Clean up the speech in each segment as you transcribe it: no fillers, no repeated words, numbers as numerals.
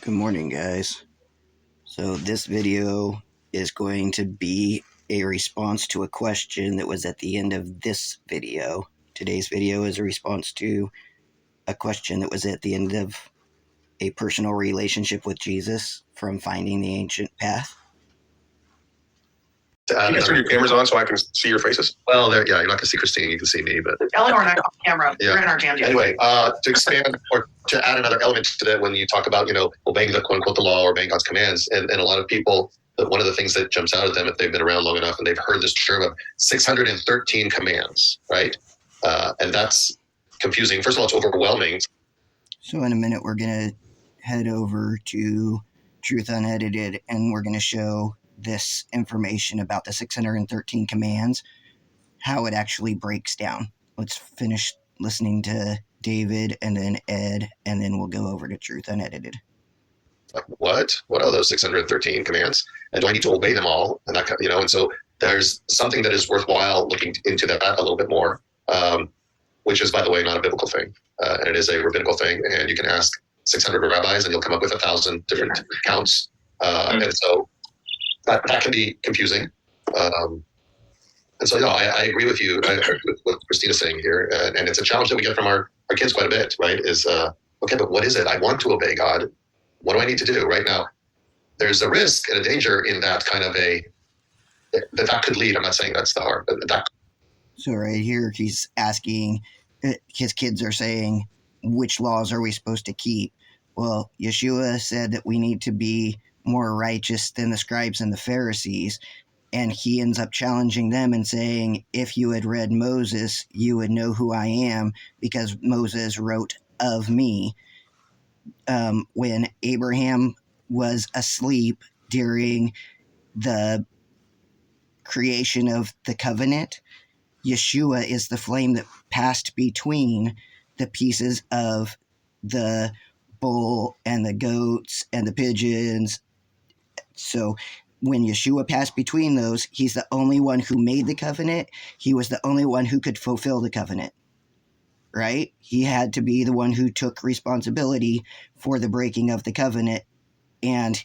Good morning, guys. So this video is going to be a response to a question that was at the end of this video. Today's video is a response to a question that was at the end of a personal relationship with Jesus from Finding the Ancient Path. You guys turn your cameras on so I can see your faces? Well, you're not going to see Christine. You can see me, but Eleanor and I are off camera. Yeah. We're in our jam. Anyway, to expand or to add another element to that, when you talk about obeying the quote unquote the law or obeying God's commands, and a lot of people, one of the things that jumps out at them if they've been around long enough and they've heard this term of 613 commands, right? And that's confusing. First of all, it's overwhelming. So in a minute, we're going to head over to Truth Unedited, and we're going to show this information about the 613 commands, how it actually breaks down. Let's finish listening to David and then Ed, and then we'll go over to Truth Unedited. What are those 613 commands? And do I need to obey them all? And that, and so there's something that is worthwhile looking into that a little bit more, which is, by the way, not a biblical thing. And it is a rabbinical thing. And you can ask 600 rabbis and you'll come up with 1,000 different counts. And so that can be confusing. And so, I agree with you. I agree with what Christina's saying here. And it's a challenge that we get from our kids quite a bit, right? Is, okay, but what is it? I want to obey God. What do I need to do right now? There's a risk and a danger in that kind of that could lead. I'm not saying that's the heart, but that. So right here, he's asking, his kids are saying, which laws are we supposed to keep? Well, Yeshua said that we need to be more righteous than the scribes and the Pharisees. And he ends up challenging them and saying, if you had read Moses, you would know who I am, because Moses wrote of me. When Abraham was asleep during the creation of the covenant, Yeshua is the flame that passed between the pieces of the bull and the goats and the pigeons. So when Yeshua passed between those, he's the only one who made the covenant. He was the only one who could fulfill the covenant, right? He had to be the one who took responsibility for the breaking of the covenant and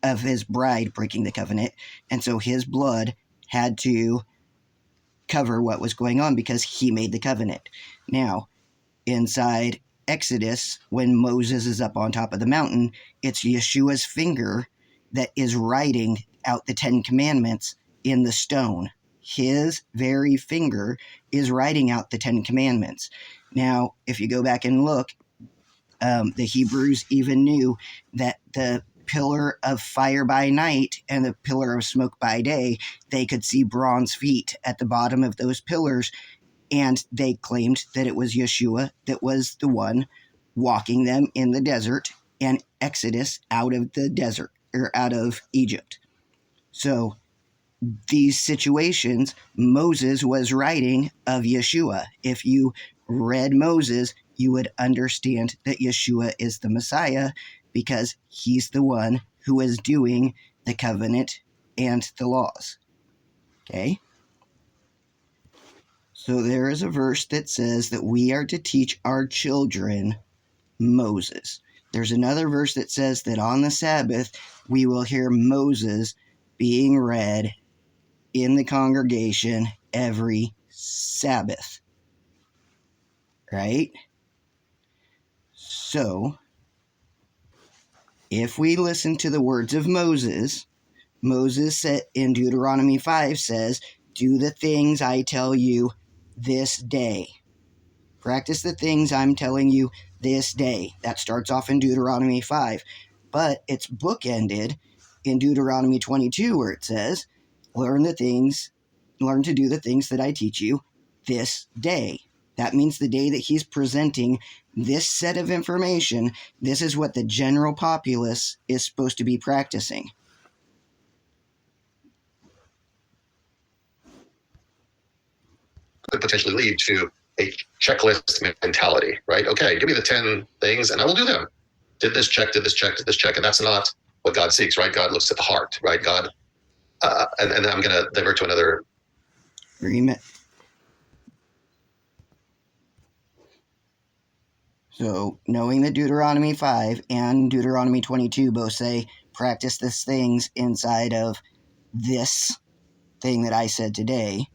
of his bride breaking the covenant. And so his blood had to cover what was going on because he made the covenant. Now, inside Exodus, when Moses is up on top of the mountain, it's Yeshua's finger that is writing out the 10 Commandments in the stone. His very finger is writing out the 10 Commandments. Now, if you go back and look, the Hebrews even knew that the pillar of fire by night and the pillar of smoke by day, they could see bronze feet at the bottom of those pillars, and they claimed that it was Yeshua that was the one walking them in the desert and Exodus out of the desert, or out of Egypt. So these situations, Moses was writing of Yeshua. If you read Moses, you would understand that Yeshua is the Messiah because he's the one who is doing the covenant and the laws. Okay? So there is a verse that says that we are to teach our children Moses. There's another verse that says that on the Sabbath, we will hear Moses being read in the congregation every Sabbath. Right? So, if we listen to the words of Moses, Moses said in Deuteronomy 5 says, do the things I tell you this day. Practice the things I'm telling you this day. That starts off in Deuteronomy 5. But it's bookended in Deuteronomy 22 where it says, learn to do the things that I teach you this day. That means the day that he's presenting this set of information, this is what the general populace is supposed to be practicing. Could potentially lead to a checklist mentality, right? Okay, give me the 10 things and I will do them. Did this check, did this check, did this check. And that's not what God seeks, right? God looks at the heart, right? God, and I'm going to divert to another. Agreement. So, knowing that Deuteronomy 5 and Deuteronomy 22 both say, practice these things inside of this thing that I said today,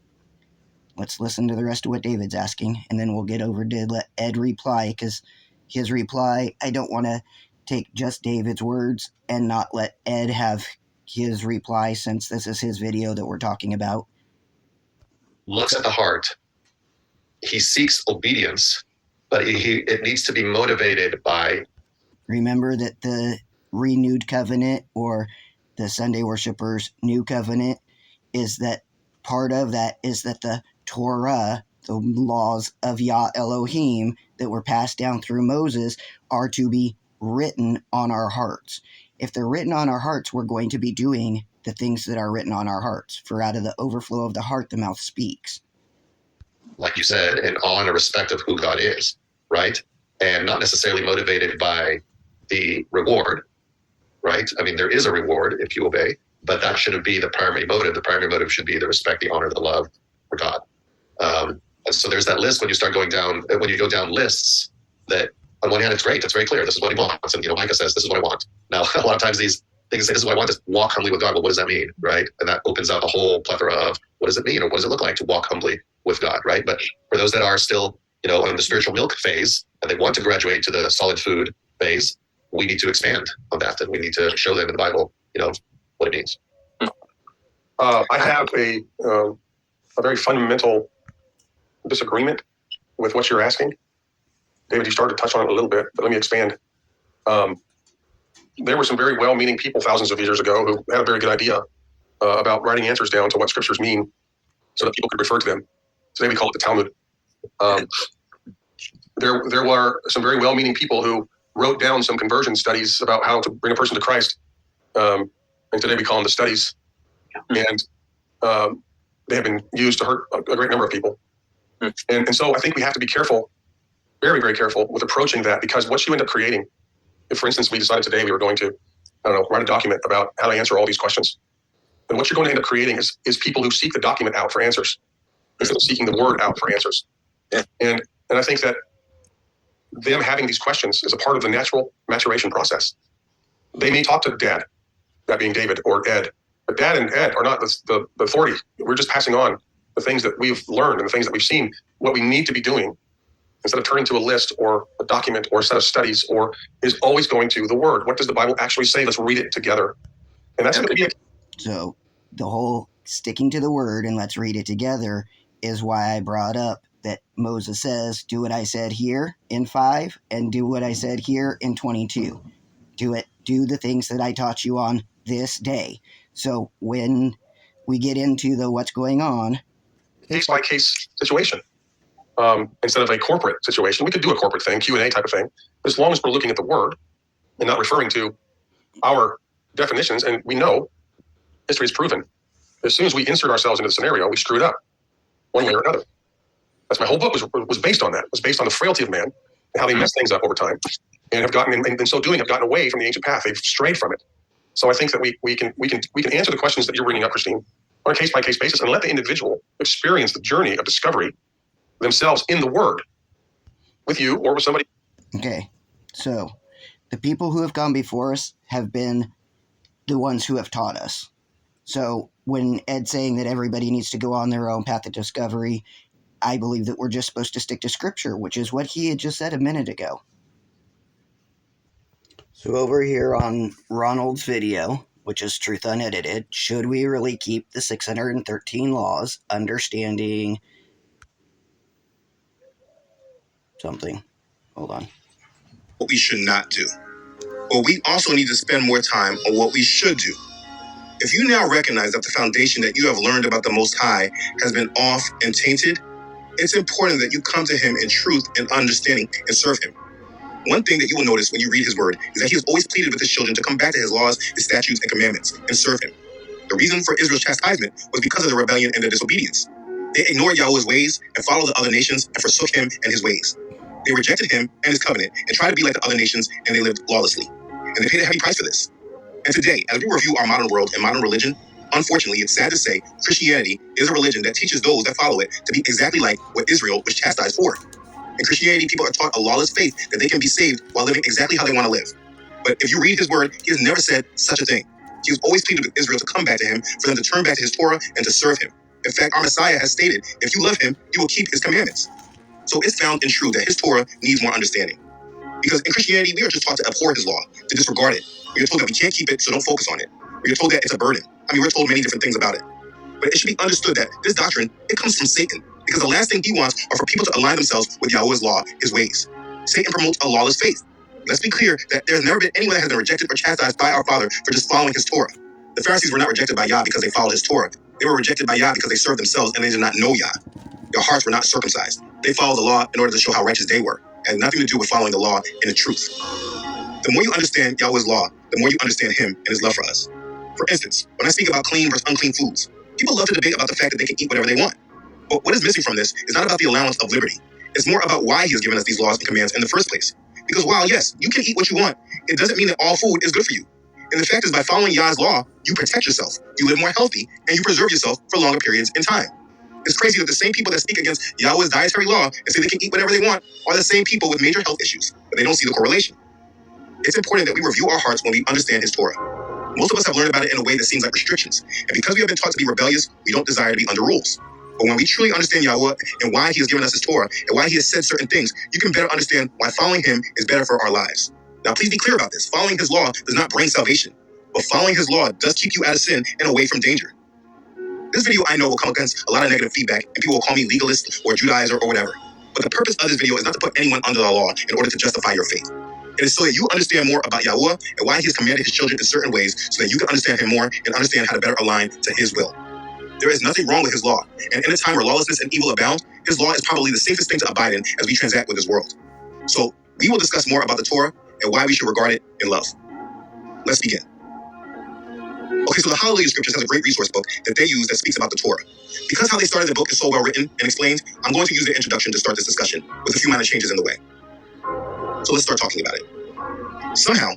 let's listen to the rest of what David's asking, and then we'll get over to let Ed reply, because his reply, I don't want to take just David's words and not let Ed have his reply, since this is his video that we're talking about. Looks at the heart. He seeks obedience, but it needs to be motivated by... Remember that the renewed covenant, or the Sunday worshipers' new covenant, is that part of that is that the Torah, the laws of Yah Elohim that were passed down through Moses, are to be written on our hearts. If they're written on our hearts, we're going to be doing the things that are written on our hearts. For out of the overflow of the heart, the mouth speaks. Like you said, in awe and respect of who God is, right? And not necessarily motivated by the reward, right? I mean, there is a reward if you obey, but that shouldn't be the primary motive. The primary motive should be the respect, the honor, the love for God. And so there's that list when you start going down, when you go down lists, that on one hand, it's great. It's very clear. This is what he wants. And, Micah says, this is what I want. Now, a lot of times these things say, this is what I want, to walk humbly with God. Well, what does that mean, right? And that opens up a whole plethora of what does it mean, or what does it look like to walk humbly with God, right? But for those that are still, in the spiritual milk phase, and they want to graduate to the solid food phase, we need to expand on that, and we need to show them in the Bible, what it means. I have a very fundamental disagreement with what you're asking. David, you started to touch on it a little bit, but let me expand. There were some very well-meaning people thousands of years ago who had a very good idea about writing answers down to what scriptures mean so that people could refer to them. Today we call it the Talmud. There were some very well-meaning people who wrote down some conversion studies about how to bring a person to Christ. And today we call them the studies. And they have been used to hurt a great number of people. And so I think we have to be careful, very, very careful with approaching that, because what you end up creating, if, for instance, we decided today we were going to, write a document about how to answer all these questions, then what you're going to end up creating is people who seek the document out for answers instead of seeking the word out for answers. And I think that them having these questions is a part of the natural maturation process. They may talk to Dad, that being David, or Ed, but Dad and Ed are not the authority. We're just passing on the things that we've learned and the things that we've seen, what we need to be doing, instead of turning to a list or a document or a set of studies, or is always going to the word. What does the Bible actually say? Let's read it together. And that's going to be it. So the whole sticking to the word and let's read it together is why I brought up that Moses says, do what I said here in 5 and do what I said here in 22. Do the things that I taught you on this day. So when we get into the what's going on, case by case situation, instead of a corporate situation. We could do a corporate thing, Q&A type of thing, as long as we're looking at the word and not referring to our definitions. And we know history has proven as soon as we insert ourselves into the scenario, we screw it up one way or another. That's my whole book was based on that. It was based on the frailty of man and how they mess things up over time, and have gotten, and in so doing, have gotten away from the ancient path. They've strayed from it. So I think that we can answer the questions that you're bringing up, Christine, on a case by case basis, and let the individual experience the journey of discovery themselves in the Word, with you or with somebody. Okay, so the people who have gone before us have been the ones who have taught us. So when Ed's saying that everybody needs to go on their own path of discovery, I believe that we're just supposed to stick to Scripture, which is what he had just said a minute ago. So over here on Ronald's video, which is Truth Unedited, should we really keep the 613 laws, understanding something? Hold on. What we should not do. But we also need to spend more time on what we should do. If you now recognize that the foundation that you have learned about the Most High has been off and tainted, it's important that you come to him in truth and understanding and serve him. One thing that you will notice when you read his word is that he has always pleaded with his children to come back to his laws, his statutes, and commandments and serve him. The reason for Israel's chastisement was because of the rebellion and the disobedience. They ignored Yahweh's ways and followed the other nations and forsook him and his ways. They rejected him and his covenant and tried to be like the other nations, and they lived lawlessly. And they paid a heavy price for this. And today, as we review our modern world and modern religion, unfortunately, it's sad to say Christianity is a religion that teaches those that follow it to be exactly like what Israel was chastised for. In Christianity, people are taught a lawless faith that they can be saved while living exactly how they want to live. But if you read his word, he has never said such a thing. He was always pleaded with Israel to come back to him, for them to turn back to his Torah and to serve him. In fact, our Messiah has stated, if you love him, you will keep his commandments. So it's found in true that his Torah needs more understanding. Because in Christianity, we are just taught to abhor his law, to disregard it. We are told that we can't keep it, so don't focus on it. We are told that it's a burden. We're told many different things about it. But it should be understood that this doctrine, it comes from Satan. Because the last thing he wants are for people to align themselves with Yahweh's law, his ways. Satan promotes a lawless faith. Let's be clear that there's never been anyone that has been rejected or chastised by our Father for just following his Torah. The Pharisees were not rejected by Yah because they followed his Torah. They were rejected by Yah because they served themselves and they did not know Yah. Their hearts were not circumcised. They followed the law in order to show how righteous they were. It had nothing to do with following the law and the truth. The more you understand Yahweh's law, the more you understand him and his love for us. For instance, when I speak about clean versus unclean foods, people love to debate about the fact that they can eat whatever they want. But what is missing from this is not about the allowance of liberty. It's more about why he has given us these laws and commands in the first place. Because while, yes, you can eat what you want, it doesn't mean that all food is good for you. And the fact is, by following Yah's law, you protect yourself, you live more healthy, and you preserve yourself for longer periods in time. It's crazy that the same people that speak against Yahweh's dietary law and say they can eat whatever they want are the same people with major health issues, but they don't see the correlation. It's important that we review our hearts when we understand his Torah. Most of us have learned about it in a way that seems like restrictions, and because we have been taught to be rebellious, we don't desire to be under rules. But when we truly understand Yahweh and why he has given us his Torah and why he has said certain things, you can better understand why following him is better for our lives. Now, please be clear about this. Following his law does not bring salvation, but following his law does keep you out of sin and away from danger. This video, I know, will come against a lot of negative feedback, and people will call me legalist or Judaizer or whatever. But the purpose of this video is not to put anyone under the law in order to justify your faith. It is so that you understand more about Yahweh and why he has commanded his children in certain ways so that you can understand him more and understand how to better align to his will. There is nothing wrong with his law, and in a time where lawlessness and evil abound, his law is probably the safest thing to abide in as we transact with this world. So, we will discuss more about the Torah and why we should regard it in love. Let's begin. Okay, so the Hallelujah Scriptures has a great resource book that they use that speaks about the Torah. Because how they started the book is so well written and explained, I'm going to use the introduction to start this discussion with a few minor changes in the way. So let's start talking about it. Somehow,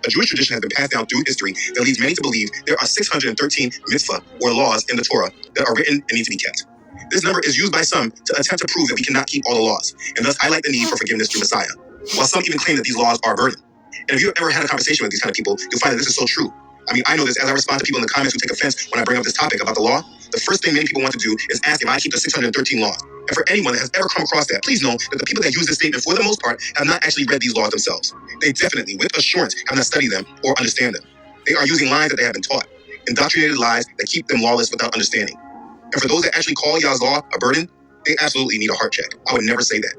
a Jewish tradition has been passed down through history that leads many to believe there are 613 mitzvah, or laws, in the Torah that are written and need to be kept. This number is used by some to attempt to prove that we cannot keep all the laws, and thus highlight the need for forgiveness through Messiah, while some even claim that these laws are a burden. And if you've ever had a conversation with these kind of people, you'll find that this is so true. I know this as I respond to people in the comments who take offense when I bring up this topic about the law. The first thing many people want to do is ask if I keep the 613 laws. And for anyone that has ever come across that, please know that the people that use this statement, for the most part, have not actually read these laws themselves. They definitely, with assurance, have not studied them or understand them. They are using lies that they have been taught, indoctrinated lies that keep them lawless without understanding. And for those that actually call Yah's law a burden, they absolutely need a heart check. I would never say that.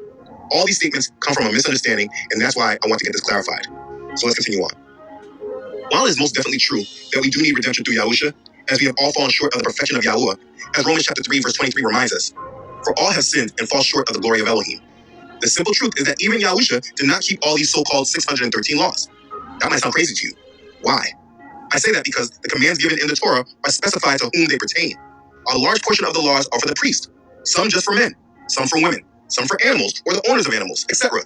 All these statements come from a misunderstanding, and that's why I want to get this clarified. So let's continue on. While it is most definitely true that we do need redemption through Yahusha, as we have all fallen short of the perfection of Yahuwah, as Romans chapter 3, verse 23 reminds us, for all have sinned and fall short of the glory of Elohim. The simple truth is that even Yahusha did not keep all these so-called 613 laws. That might sound crazy to you. Why? I say that because the commands given in the Torah are specified to whom they pertain. A large portion of the laws are for the priest, some just for men, some for women, some for animals or the owners of animals, etc.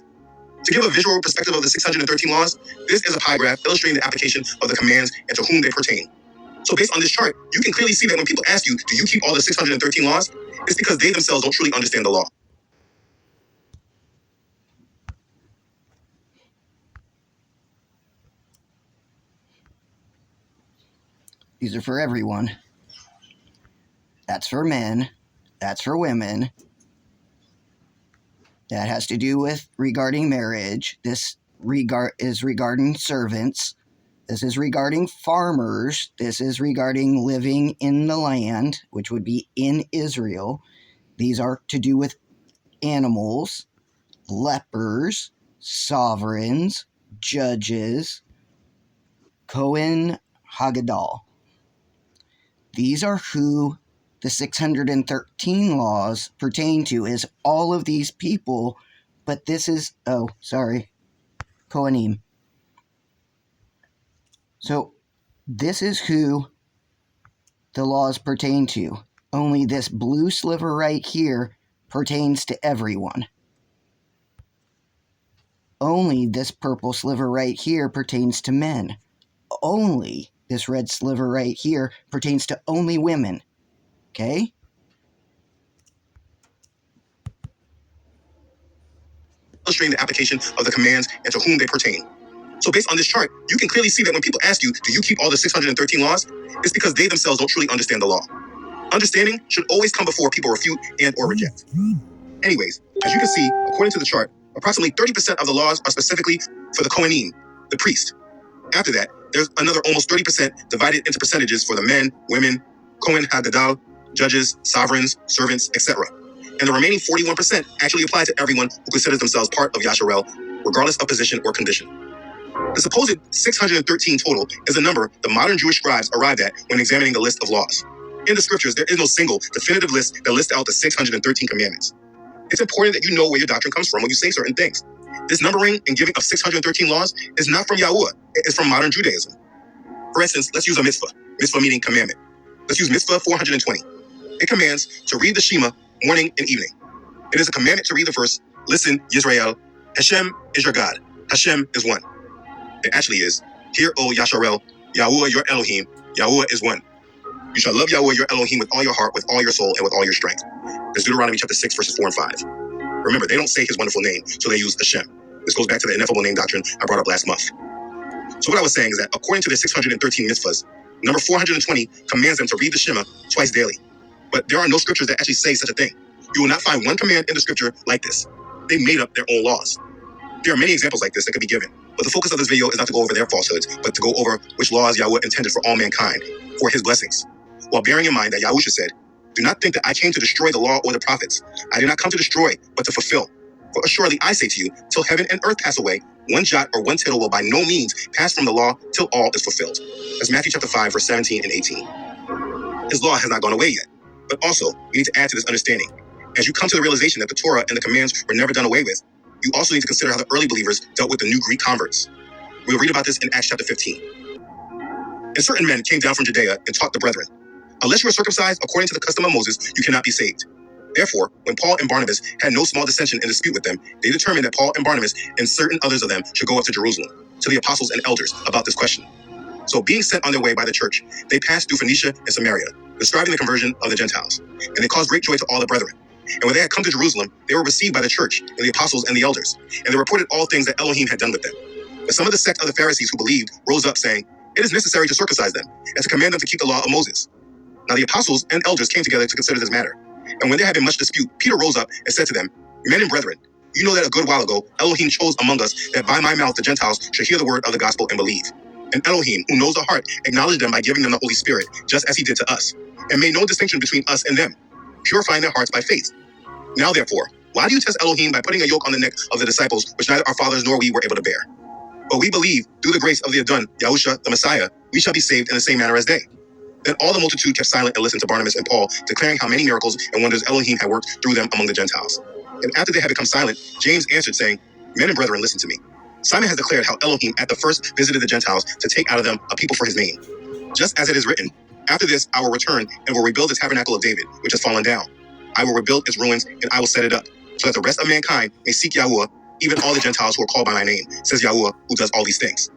To give a visual perspective of the 613 laws, this is a pie graph illustrating the application of the commands and to whom they pertain. So based on this chart, you can clearly see that when people ask you, do you keep all the 613 laws? It's because they themselves don't truly understand the law. These are for everyone. That's for men. That's for women. That has to do with regarding marriage. This is regarding servants. This is regarding farmers. This is regarding living in the land, which would be in Israel. These are to do with animals, lepers, sovereigns, judges, Cohen Haggadah. These are who the 613 laws pertain to, is all of these people, but this is, Kohanim. So this is who the laws pertain to. Only this blue sliver right here pertains to everyone. Only this purple sliver right here pertains to men. Only this red sliver right here pertains to only women. Okay? illustrating the application of the commands and to whom they pertain. So based on this chart, you can clearly see that when people ask you, do you keep all the 613 laws? It's because they themselves don't truly understand the law. Understanding should always come before people refute and or reject. Anyways, as you can see, according to the chart, approximately 30% of the laws are specifically for the Kohanim, the priest. After that, there's another almost 30% divided into percentages for the men, women, Kohen HaGadol, judges, sovereigns, servants, etc. And the remaining 41% actually apply to everyone who considers themselves part of Yasharel, regardless of position or condition. The supposed 613 total is the number the modern Jewish scribes arrived at when examining the list of laws. In the scriptures, there is no single definitive list that lists out the 613 commandments. It's important that you know where your doctrine comes from when you say certain things. This numbering and giving of 613 laws is not from Yahuwah, it is from modern Judaism. For instance, let's use a mitzvah. Mitzvah meaning commandment. Let's use mitzvah 420. It commands to read the Shema morning and evening. It is a commandment to read the verse, listen, Yisrael, Hashem is your God. Hashem is one. It actually is, hear, O Yasharel, Yahuwah your Elohim, Yahuwah is one. You shall love Yahuwah your Elohim with all your heart, with all your soul, and with all your strength. That's Deuteronomy chapter 6, verses 4 and 5. Remember, they don't say his wonderful name, so they use Hashem. This goes back to the ineffable name doctrine I brought up last month. So what I was saying is that according to the 613 mitzvahs, number 420 commands them to read the Shema twice daily. But there are no scriptures that actually say such a thing. You will not find one command in the scripture like this. They made up their own laws. There are many examples like this that could be given, but the focus of this video is not to go over their falsehoods, but to go over which laws Yahweh intended for all mankind, for his blessings. While bearing in mind that Yahusha said, do not think that I came to destroy the law or the prophets. I did not come to destroy, but to fulfill. For assuredly I say to you, till heaven and earth pass away, one jot or one tittle will by no means pass from the law till all is fulfilled. That's Matthew chapter 5, verse 17 and 18. His law has not gone away yet. But also, you need to add to this understanding. As you come to the realization that the Torah and the commands were never done away with, you also need to consider how the early believers dealt with the new Greek converts. We'll read about this in Acts chapter 15. And certain men came down from Judea and taught the brethren, unless you are circumcised according to the custom of Moses, you cannot be saved. Therefore, when Paul and Barnabas had no small dissension and dispute with them, they determined that Paul and Barnabas and certain others of them should go up to Jerusalem, to the apostles and elders, about this question. So being sent on their way by the church, they passed through Phoenicia and Samaria, describing the conversion of the Gentiles. And they caused great joy to all the brethren. And when they had come to Jerusalem, they were received by the church and the apostles and the elders. And they reported all things that Elohim had done with them. But some of the sect of the Pharisees who believed rose up, saying, it is necessary to circumcise them, and to command them to keep the law of Moses. Now the apostles and elders came together to consider this matter. And when there had been much dispute, Peter rose up and said to them, men and brethren, you know that a good while ago Elohim chose among us that by my mouth the Gentiles should hear the word of the gospel and believe. And Elohim, who knows the heart, acknowledged them by giving them the Holy Spirit, just as he did to us, and made no distinction between us and them, purifying their hearts by faith. Now therefore, why do you test Elohim by putting a yoke on the neck of the disciples, which neither our fathers nor we were able to bear? But we believe, through the grace of the Adon, Yahusha, the Messiah, we shall be saved in the same manner as they. Then all the multitude kept silent and listened to Barnabas and Paul, declaring how many miracles and wonders Elohim had worked through them among the Gentiles. And after they had become silent, James answered, saying, men and brethren, listen to me. Simon has declared how Elohim at the first visited the Gentiles to take out of them a people for his name. Just as it is written, after this I will return and will rebuild the tabernacle of David, which has fallen down. I will rebuild its ruins and I will set it up, so that the rest of mankind may seek Yahuwah, even all the Gentiles who are called by my name, says Yahuwah, who does all these things.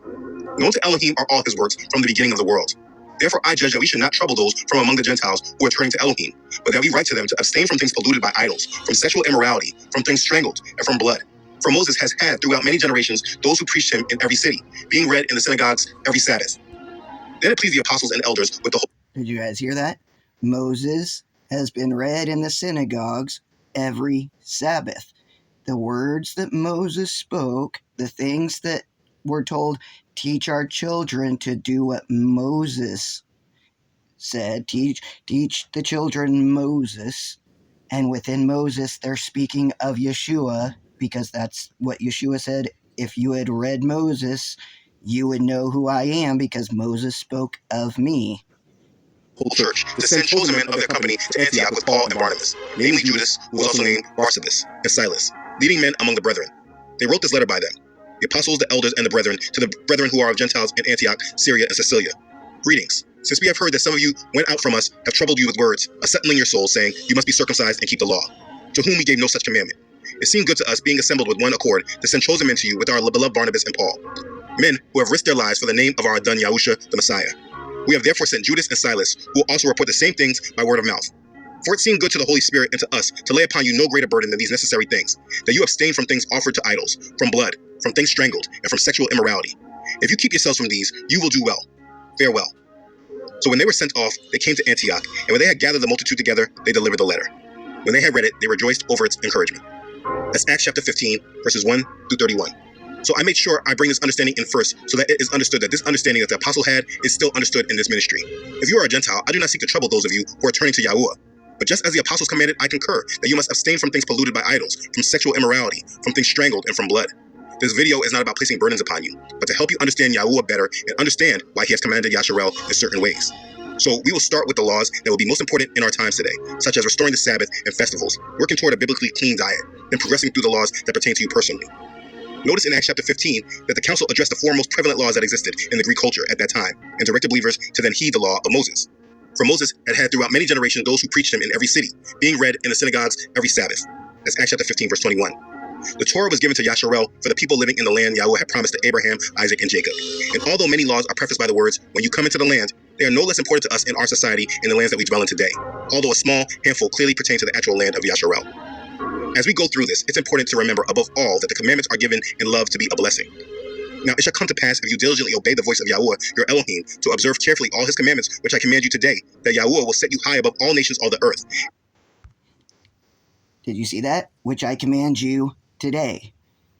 Known to Elohim are all his works from the beginning of the world. Therefore I judge that we should not trouble those from among the Gentiles who are turning to Elohim, but that we write to them to abstain from things polluted by idols, from sexual immorality, from things strangled, and from blood. For Moses has had throughout many generations those who preached him in every city, being read in the synagogues every Sabbath. Then it pleased the apostles and elders with the whole... Did you guys hear that? Moses has been read in the synagogues every Sabbath. The words that Moses spoke, the things that we're told, teach our children to do what Moses said. Teach the children Moses. And within Moses, they're speaking of Yeshua, because that's what Yeshua said. If you had read Moses, you would know who I am, because Moses spoke of me. Whole church to send chosen men of their company to Antioch with Paul and Barnabas, namely Judas, who was also named Barsabas, and Silas, leading men among the brethren. They wrote this letter by them, the apostles, the elders, and the brethren, to the brethren who are of Gentiles in Antioch, Syria, and Cilicia. Greetings. Since we have heard that some of you went out from us, have troubled you with words, unsettling your souls, saying, you must be circumcised and keep the law, to whom we gave no such commandment. It seemed good to us, being assembled with one accord, to send chosen men to you with our beloved Barnabas and Paul, men who have risked their lives for the name of our Adon Yahusha, the Messiah. We have therefore sent Judas and Silas, who will also report the same things by word of mouth. For it seemed good to the Holy Spirit and to us to lay upon you no greater burden than these necessary things, that you abstain from things offered to idols, from blood, from things strangled, and from sexual immorality. If you keep yourselves from these, you will do well. Farewell. So when they were sent off, they came to Antioch, and when they had gathered the multitude together, they delivered the letter. When they had read it, they rejoiced over its encouragement. That's Acts chapter 15, verses 1 through 31. So I made sure I bring this understanding in first, so that it is understood that this understanding that the apostle had is still understood in this ministry. If you are a Gentile, I do not seek to trouble those of you who are turning to Yahuwah. But just as the apostles commanded, I concur that you must abstain from things polluted by idols, from sexual immorality, from things strangled, and from blood. This video is not about placing burdens upon you, but to help you understand Yahuwah better and understand why he has commanded Yasharel in certain ways. So we will start with the laws that will be most important in our times today, such as restoring the Sabbath and festivals, working toward a biblically clean diet, and progressing through the laws that pertain to you personally. Notice in Acts chapter 15 that the council addressed the four most prevalent laws that existed in the Greek culture at that time, and directed believers to then heed the law of Moses. For Moses had throughout many generations those who preached him in every city, being read in the synagogues every Sabbath. That's Acts chapter 15, verse 21. The Torah was given to Yasharel for the people living in the land Yahweh had promised to Abraham, Isaac, and Jacob. And although many laws are prefaced by the words, when you come into the land, they are no less important to us in our society in the lands that we dwell in today, although a small handful clearly pertain to the actual land of Yasharel. As we go through this, it's important to remember above all that the commandments are given in love to be a blessing. Now it shall come to pass, if you diligently obey the voice of Yahuwah, your Elohim, to observe carefully all his commandments, which I command you today, that Yahuwah will set you high above all nations of the earth. Did you see that? Which I command you today.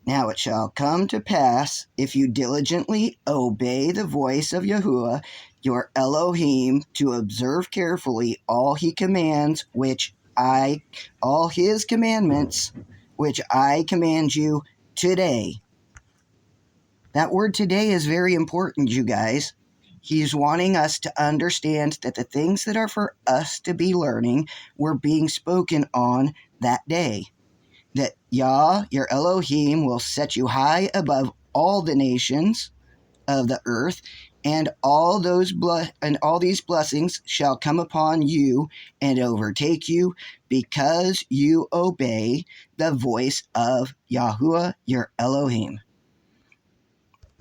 Now it shall come to pass, if you diligently obey the voice of Yahuwah, your Elohim, to observe carefully all his commandments, which I command you today. That word today is very important, you guys. He's wanting us to understand that the things that are for us to be learning were being spoken on that day. That Yah, your Elohim, will set you high above all the nations of the earth, and all these blessings shall come upon you and overtake you, because you obey the voice of Yahuwah, your Elohim.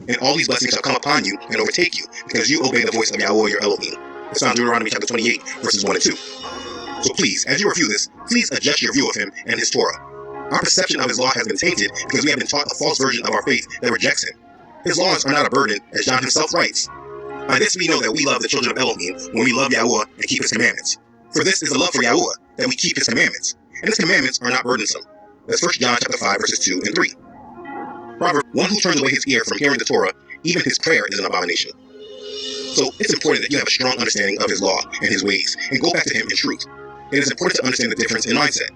And all these blessings shall come upon you and overtake you, because you obey the voice of Yahuwah your Elohim. It's found in Deuteronomy chapter 28, verses 1 and 2. So please, as you review this, please adjust your view of him and his Torah. Our perception of his law has been tainted because we have been taught a false version of our faith that rejects him. His laws are not a burden, as John himself writes. By this we know that we love the children of Elohim when we love Yahuwah and keep his commandments. For this is the love for Yahuwah, that we keep his commandments. And his commandments are not burdensome. That's 1 John chapter 5, verses 2 and 3. Proverbs, one who turns away his ear from hearing the Torah, even his prayer is an abomination. So it's important that you have a strong understanding of his law and his ways, and go back to him in truth. It is important to understand the difference in mindset.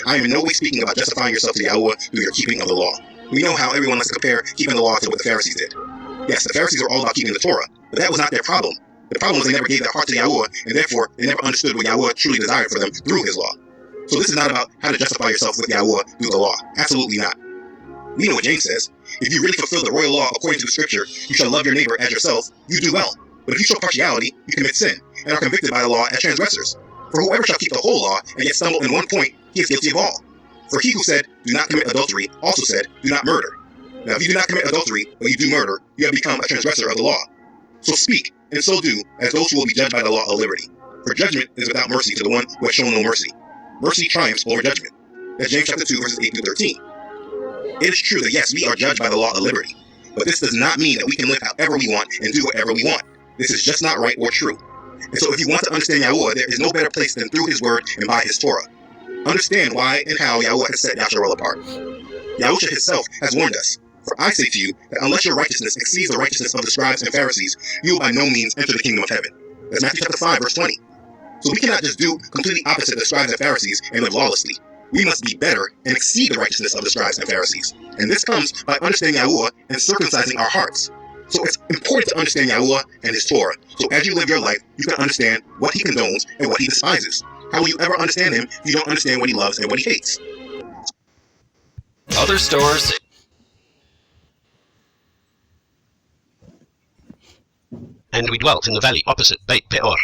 I am in no way speaking about justifying yourself to Yahuwah through your keeping of the law. We know how everyone likes to compare keeping the law to what the Pharisees did. Yes, the Pharisees were all about keeping the Torah, but that was not their problem. The problem was they never gave their heart to Yahuwah, and therefore they never understood what Yahuwah truly desired for them through his law. So this is not about how to justify yourself with Yahuwah through the law. Absolutely not. We know what James says. If you really fulfill the royal law according to the scripture, you shall love your neighbor as yourself, you do well. But if you show partiality, you commit sin, and are convicted by the law as transgressors. For whoever shall keep the whole law, and yet stumble in one point, he is guilty of all. For he who said, do not commit adultery, also said, do not murder. Now if you do not commit adultery, but you do murder, you have become a transgressor of the law. So speak, and so do, as those who will be judged by the law of liberty. For judgment is without mercy to the one who has shown no mercy. Mercy triumphs over judgment. That's James chapter 2, verses 8 through 13. It is true that yes, we are judged by the law of liberty, but this does not mean that we can live however we want and do whatever we want. This is just not right or true. And so if you want to understand Yahuwah, there is no better place than through his word and by his Torah. Understand why and how Yahuwah has set Yasharel apart. Yahusha himself has warned us. For I say to you that unless your righteousness exceeds the righteousness of the scribes and Pharisees, you will by no means enter the kingdom of heaven. That's Matthew chapter 5, verse 20. So we cannot just do completely opposite of the scribes and Pharisees and live lawlessly. We must be better and exceed the righteousness of the scribes and Pharisees. And this comes by understanding Yahuwah and circumcising our hearts. So it's important to understand Yahuwah and his Torah. So as you live your life, you can understand what he condones and what he despises. How will you ever understand him if you don't understand what he loves and what he hates? Other stores. And we dwelt in the valley opposite Beit Peor.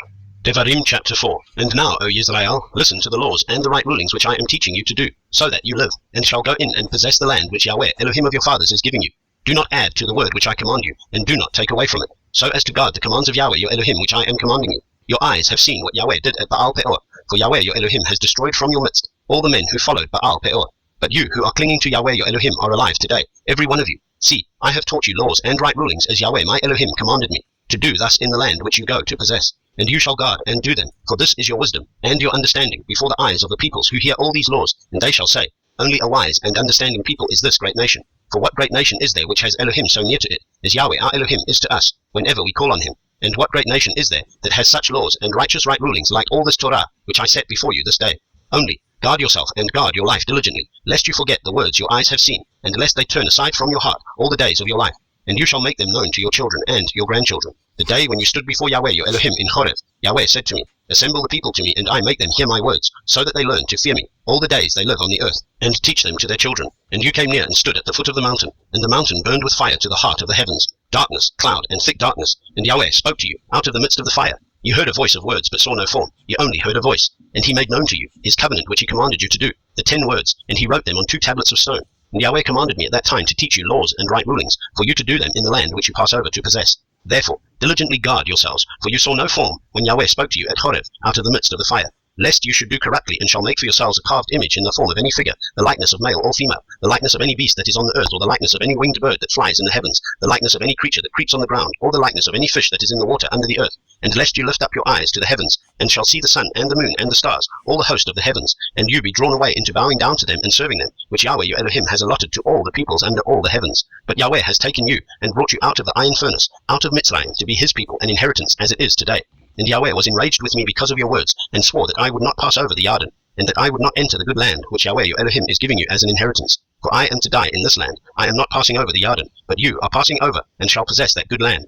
Devarim chapter 4. And now, O Israel, listen to the laws and the right rulings which I am teaching you to do, so that you live, and shall go in and possess the land which Yahweh, Elohim of your fathers, is giving you. Do not add to the word which I command you, and do not take away from it, so as to guard the commands of Yahweh your Elohim which I am commanding you. Your eyes have seen what Yahweh did at Baal Peor, for Yahweh your Elohim has destroyed from your midst all the men who followed Baal Peor. But you who are clinging to Yahweh your Elohim are alive today, every one of you. See, I have taught you laws and right rulings as Yahweh my Elohim commanded me, to do thus in the land which you go to possess. And you shall guard and do them, for this is your wisdom and your understanding before the eyes of the peoples who hear all these laws, and they shall say, only a wise and understanding people is this great nation. For what great nation is there which has Elohim so near to it, as Yahweh our Elohim is to us, whenever we call on him? And what great nation is there that has such laws and righteous right rulings like all this Torah, which I set before you this day? Only guard yourself and guard your life diligently, lest you forget the words your eyes have seen, and lest they turn aside from your heart all the days of your life. And you shall make them known to your children and your grandchildren. The day when you stood before Yahweh your Elohim in Horeb, Yahweh said to me, assemble the people to me, and I make them hear my words, so that they learn to fear me all the days they live on the earth, and teach them to their children. And you came near and stood at the foot of the mountain, and the mountain burned with fire to the heart of the heavens, darkness, cloud, and thick darkness. And Yahweh spoke to you out of the midst of the fire. You heard a voice of words, but saw no form. You only heard a voice. And he made known to you his covenant which he commanded you to do, the 10 words, and he wrote them on 2 tablets of stone. And Yahweh commanded me at that time to teach you laws and right rulings, for you to do them in the land which you pass over to possess. Therefore, diligently guard yourselves, for you saw no form when Yahweh spoke to you at Horeb out of the midst of the fire, lest you should do corruptly, and shall make for yourselves a carved image in the form of any figure, the likeness of male or female, the likeness of any beast that is on the earth, or the likeness of any winged bird that flies in the heavens, the likeness of any creature that creeps on the ground, or the likeness of any fish that is in the water under the earth. And lest you lift up your eyes to the heavens, and shall see the sun and the moon and the stars, all the host of the heavens, and you be drawn away into bowing down to them and serving them, which Yahweh your Elohim has allotted to all the peoples under all the heavens. But Yahweh has taken you, and brought you out of the iron furnace, out of Mitzrayim, to be his people, an inheritance as it is today. And Yahweh was enraged with me because of your words, and swore that I would not pass over the Yarden, and that I would not enter the good land which Yahweh your Elohim is giving you as an inheritance. For I am to die in this land. I am not passing over the Yarden, but you are passing over, and shall possess that good land.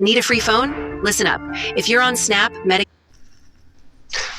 Need a free phone? Listen up. If you're on Snap,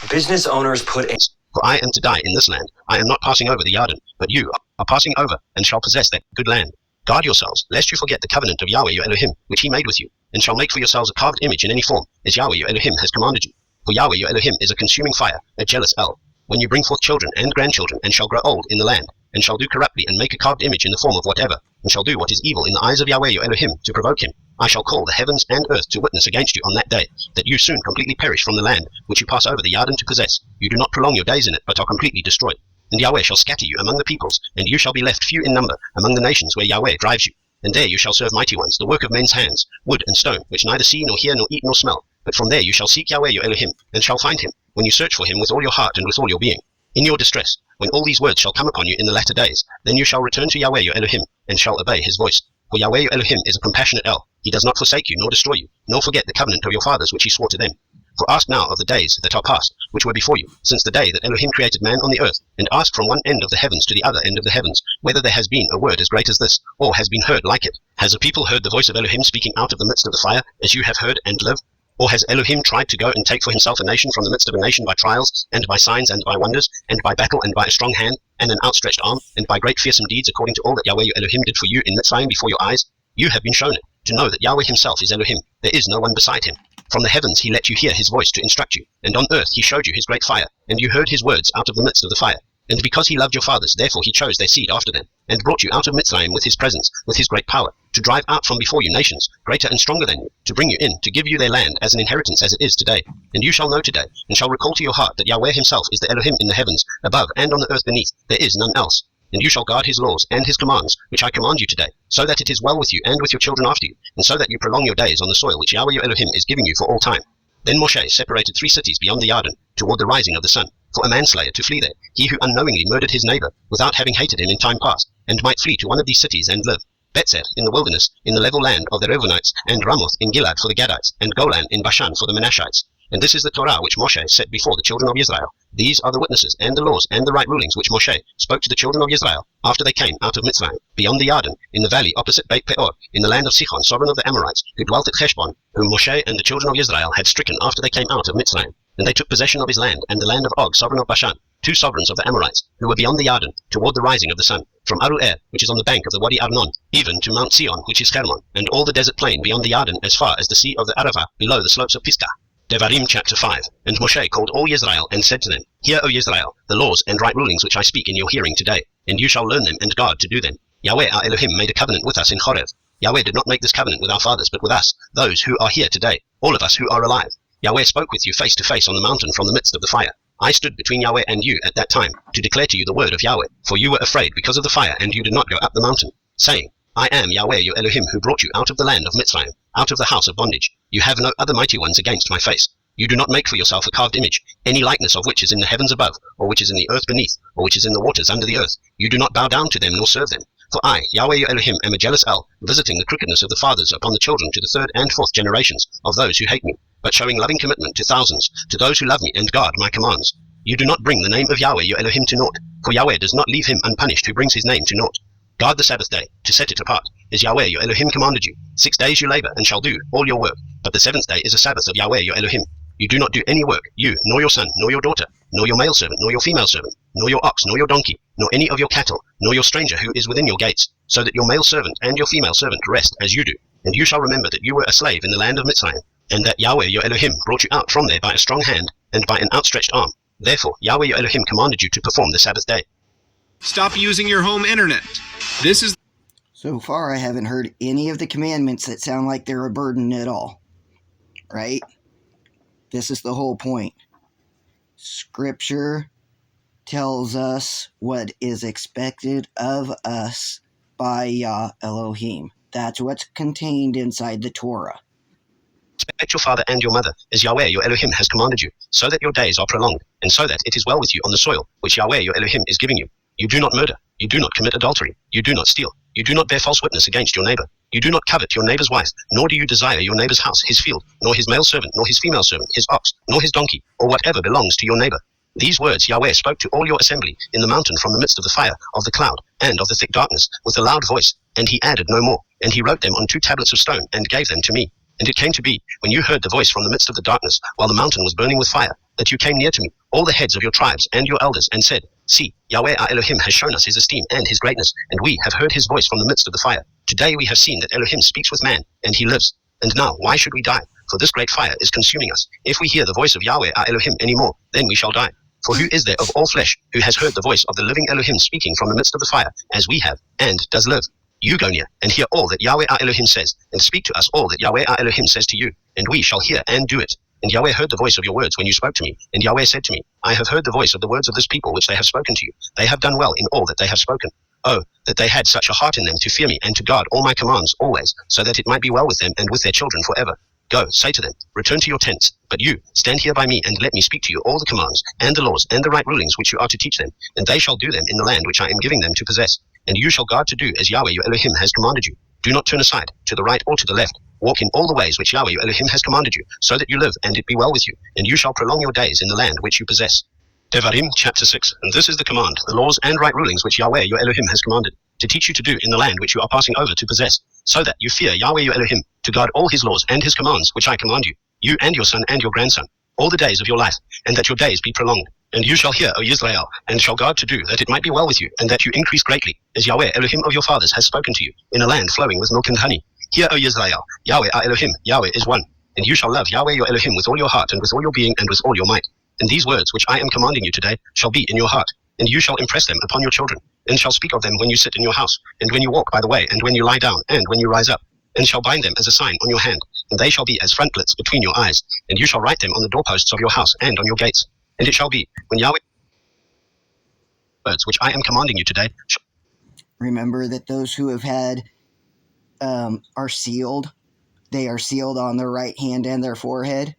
Business owners put in... For I am to die in this land. I am not passing over the Yarden, but you are passing over, and shall possess that good land. Guard yourselves, lest you forget the covenant of Yahweh your Elohim, which he made with you, and shall make for yourselves a carved image in any form, as Yahweh your Elohim has commanded you. For Yahweh your Elohim is a consuming fire, a jealous El. When you bring forth children and grandchildren, and shall grow old in the land, and shall do corruptly, and make a carved image in the form of whatever, and shall do what is evil in the eyes of Yahweh your Elohim, to provoke him, I shall call the heavens and earth to witness against you on that day, that you soon completely perish from the land which you pass over the Yarden to possess. You do not prolong your days in it, but are completely destroyed. And Yahweh shall scatter you among the peoples, and you shall be left few in number among the nations where Yahweh drives you. And there you shall serve mighty ones, the work of men's hands, wood and stone, which neither see nor hear nor eat nor smell. But from there you shall seek Yahweh your Elohim, and shall find him, when you search for him with all your heart and with all your being. In your distress, when all these words shall come upon you in the latter days, then you shall return to Yahweh your Elohim, and shall obey his voice. For Yahweh your Elohim is a compassionate El. He does not forsake you, nor destroy you, nor forget the covenant of your fathers which he swore to them. For ask now of the days that are past, which were before you, since the day that Elohim created man on the earth, and ask from one end of the heavens to the other end of the heavens, whether there has been a word as great as this, or has been heard like it. Has a people heard the voice of Elohim speaking out of the midst of the fire, as you have heard and live? Or has Elohim tried to go and take for himself a nation from the midst of a nation by trials, and by signs, and by wonders, and by battle, and by a strong hand, and an outstretched arm, and by great fearsome deeds, according to all that Yahweh your Elohim did for you in Mitzrayim before your eyes? You have been shown it, to know that Yahweh himself is Elohim. There is no one beside him. From the heavens he let you hear his voice to instruct you, and on earth he showed you his great fire, and you heard his words out of the midst of the fire. And because he loved your fathers, therefore he chose their seed after them, and brought you out of Mitzrayim with his presence, with his great power, to drive out from before you nations, greater and stronger than you, to bring you in, to give you their land as an inheritance as it is today. And you shall know today, and shall recall to your heart that Yahweh himself is the Elohim in the heavens, above and on the earth beneath. There is none else. And you shall guard his laws and his commands, which I command you today, so that it is well with you and with your children after you, and so that you prolong your days on the soil which Yahweh your Elohim is giving you for all time. Then Moshe separated 3 cities beyond the Yarden, toward the rising of the sun, for a manslayer to flee there, he who unknowingly murdered his neighbor, without having hated him in time past, and might flee to one of these cities and live. Betzer in the wilderness, in the level land of the Reubenites, and Ramoth in Gilad for the Gadites, and Golan in Bashan for the Menashites. And this is the Torah which Moshe set before the children of Israel. These are the witnesses, and the laws, and the right rulings which Moshe spoke to the children of Israel, after they came out of Mitzrayim, beyond the Yarden, in the valley opposite Beit Peor, in the land of Sihon, sovereign of the Amorites, who dwelt at Heshbon, whom Moshe and the children of Israel had stricken after they came out of Mitzrayim. And they took possession of his land, and the land of Og, sovereign of Bashan, 2 sovereigns of the Amorites, who were beyond the Yarden, toward the rising of the sun, from Aru'er, which is on the bank of the Wadi Arnon, even to Mount Sion, which is Hermon, and all the desert plain beyond the Yarden, as far as the sea of the Arava, below the slopes of Pisgah. Devarim chapter 5. And Moshe called all Israel, and said to them, Hear, O Israel, the laws and right rulings which I speak in your hearing today, and you shall learn them and guard to do them. Yahweh our Elohim made a covenant with us in Horeb. Yahweh did not make this covenant with our fathers, but with us, those who are here today, all of us who are alive. Yahweh spoke with you face to face on the mountain from the midst of the fire. I stood between Yahweh and you at that time, to declare to you the word of Yahweh, for you were afraid because of the fire, and you did not go up the mountain, saying, I am Yahweh your Elohim, who brought you out of the land of Mitzrayim, out of the house of bondage. You have no other mighty ones against my face. You do not make for yourself a carved image, any likeness of which is in the heavens above, or which is in the earth beneath, or which is in the waters under the earth. You do not bow down to them nor serve them. For I, Yahweh your Elohim, am a jealous El, visiting the crookedness of the fathers upon the children to the third and fourth generations of those who hate me, but showing loving commitment to thousands, to those who love me and guard my commands. You do not bring the name of Yahweh your Elohim to naught, for Yahweh does not leave him unpunished who brings his name to naught. Guard the Sabbath day, to set it apart, as Yahweh your Elohim commanded you. 6 days you labor and shall do all your work, but the seventh day is a Sabbath of Yahweh your Elohim. You do not do any work, you, nor your son, nor your daughter, nor your male servant, nor your female servant, nor your ox, nor your donkey, nor any of your cattle, nor your stranger who is within your gates, so that your male servant and your female servant rest as you do. And you shall remember that you were a slave in the land of Mitzrayim, and that Yahweh your Elohim brought you out from there by a strong hand and by an outstretched arm. Therefore Yahweh your Elohim commanded you to perform the Sabbath day. Stop using your home internet. This is... So far, I haven't heard any of the commandments that sound like they're a burden at all. Right? This is the whole point. Scripture tells us what is expected of us by Yah Elohim. That's what's contained inside the Torah. Respect your father and your mother, as Yahweh your Elohim has commanded you, so that your days are prolonged, and so that it is well with you on the soil which Yahweh your Elohim is giving you. You do not murder, you do not commit adultery, you do not steal, you do not bear false witness against your neighbor, you do not covet your neighbor's wife, nor do you desire your neighbor's house, his field, nor his male servant, nor his female servant, his ox, nor his donkey, or whatever belongs to your neighbor. These words Yahweh spoke to all your assembly in the mountain from the midst of the fire, of the cloud, and of the thick darkness, with a loud voice, and he added no more, and he wrote them on 2 tablets of stone, and gave them to me. And it came to be, when you heard the voice from the midst of the darkness, while the mountain was burning with fire, that you came near to me, all the heads of your tribes and your elders, and said, See, Yahweh our Elohim has shown us his esteem and his greatness, and we have heard his voice from the midst of the fire. Today we have seen that Elohim speaks with man, and he lives. And now, why should we die? For this great fire is consuming us. If we hear the voice of Yahweh our Elohim any more, then we shall die. For who is there of all flesh who has heard the voice of the living Elohim speaking from the midst of the fire, as we have, and does live? You go near, and hear all that Yahweh our Elohim says, and speak to us all that Yahweh our Elohim says to you, and we shall hear and do it. And Yahweh heard the voice of your words when you spoke to me, and Yahweh said to me, I have heard the voice of the words of this people which they have spoken to you. They have done well in all that they have spoken. Oh, that they had such a heart in them to fear me and to guard all my commands always, so that it might be well with them and with their children forever. Go, say to them, return to your tents, but you, stand here by me, and let me speak to you all the commands, and the laws, and the right rulings which you are to teach them, and they shall do them in the land which I am giving them to possess. And you shall guard to do as Yahweh your Elohim has commanded you. Do not turn aside, to the right or to the left. Walk in all the ways which Yahweh your Elohim has commanded you, so that you live, and it be well with you, and you shall prolong your days in the land which you possess. Devarim chapter 6. And this is the command, the laws and right rulings which Yahweh your Elohim has commanded, to teach you to do in the land which you are passing over to possess, so that you fear Yahweh your Elohim, to guard all his laws and his commands which I command you, you and your son and your grandson, all the days of your life, and that your days be prolonged. And you shall hear, O Israel, and shall guard to do, that it might be well with you, and that you increase greatly, as Yahweh Elohim of your fathers has spoken to you, in a land flowing with milk and honey. Hear, O Israel, Yahweh our Elohim, Yahweh is one. And you shall love Yahweh your Elohim with all your heart, and with all your being, and with all your might. And these words which I am commanding you today shall be in your heart, and you shall impress them upon your children, and shall speak of them when you sit in your house, and when you walk by the way, and when you lie down, and when you rise up, and shall bind them as a sign on your hand, and they shall be as frontlets between your eyes, and you shall write them on the doorposts of your house and on your gates. And it shall be, when Yahweh words which I am commanding you today. Remember that those who have had are sealed. They are sealed on their right hand and their forehead.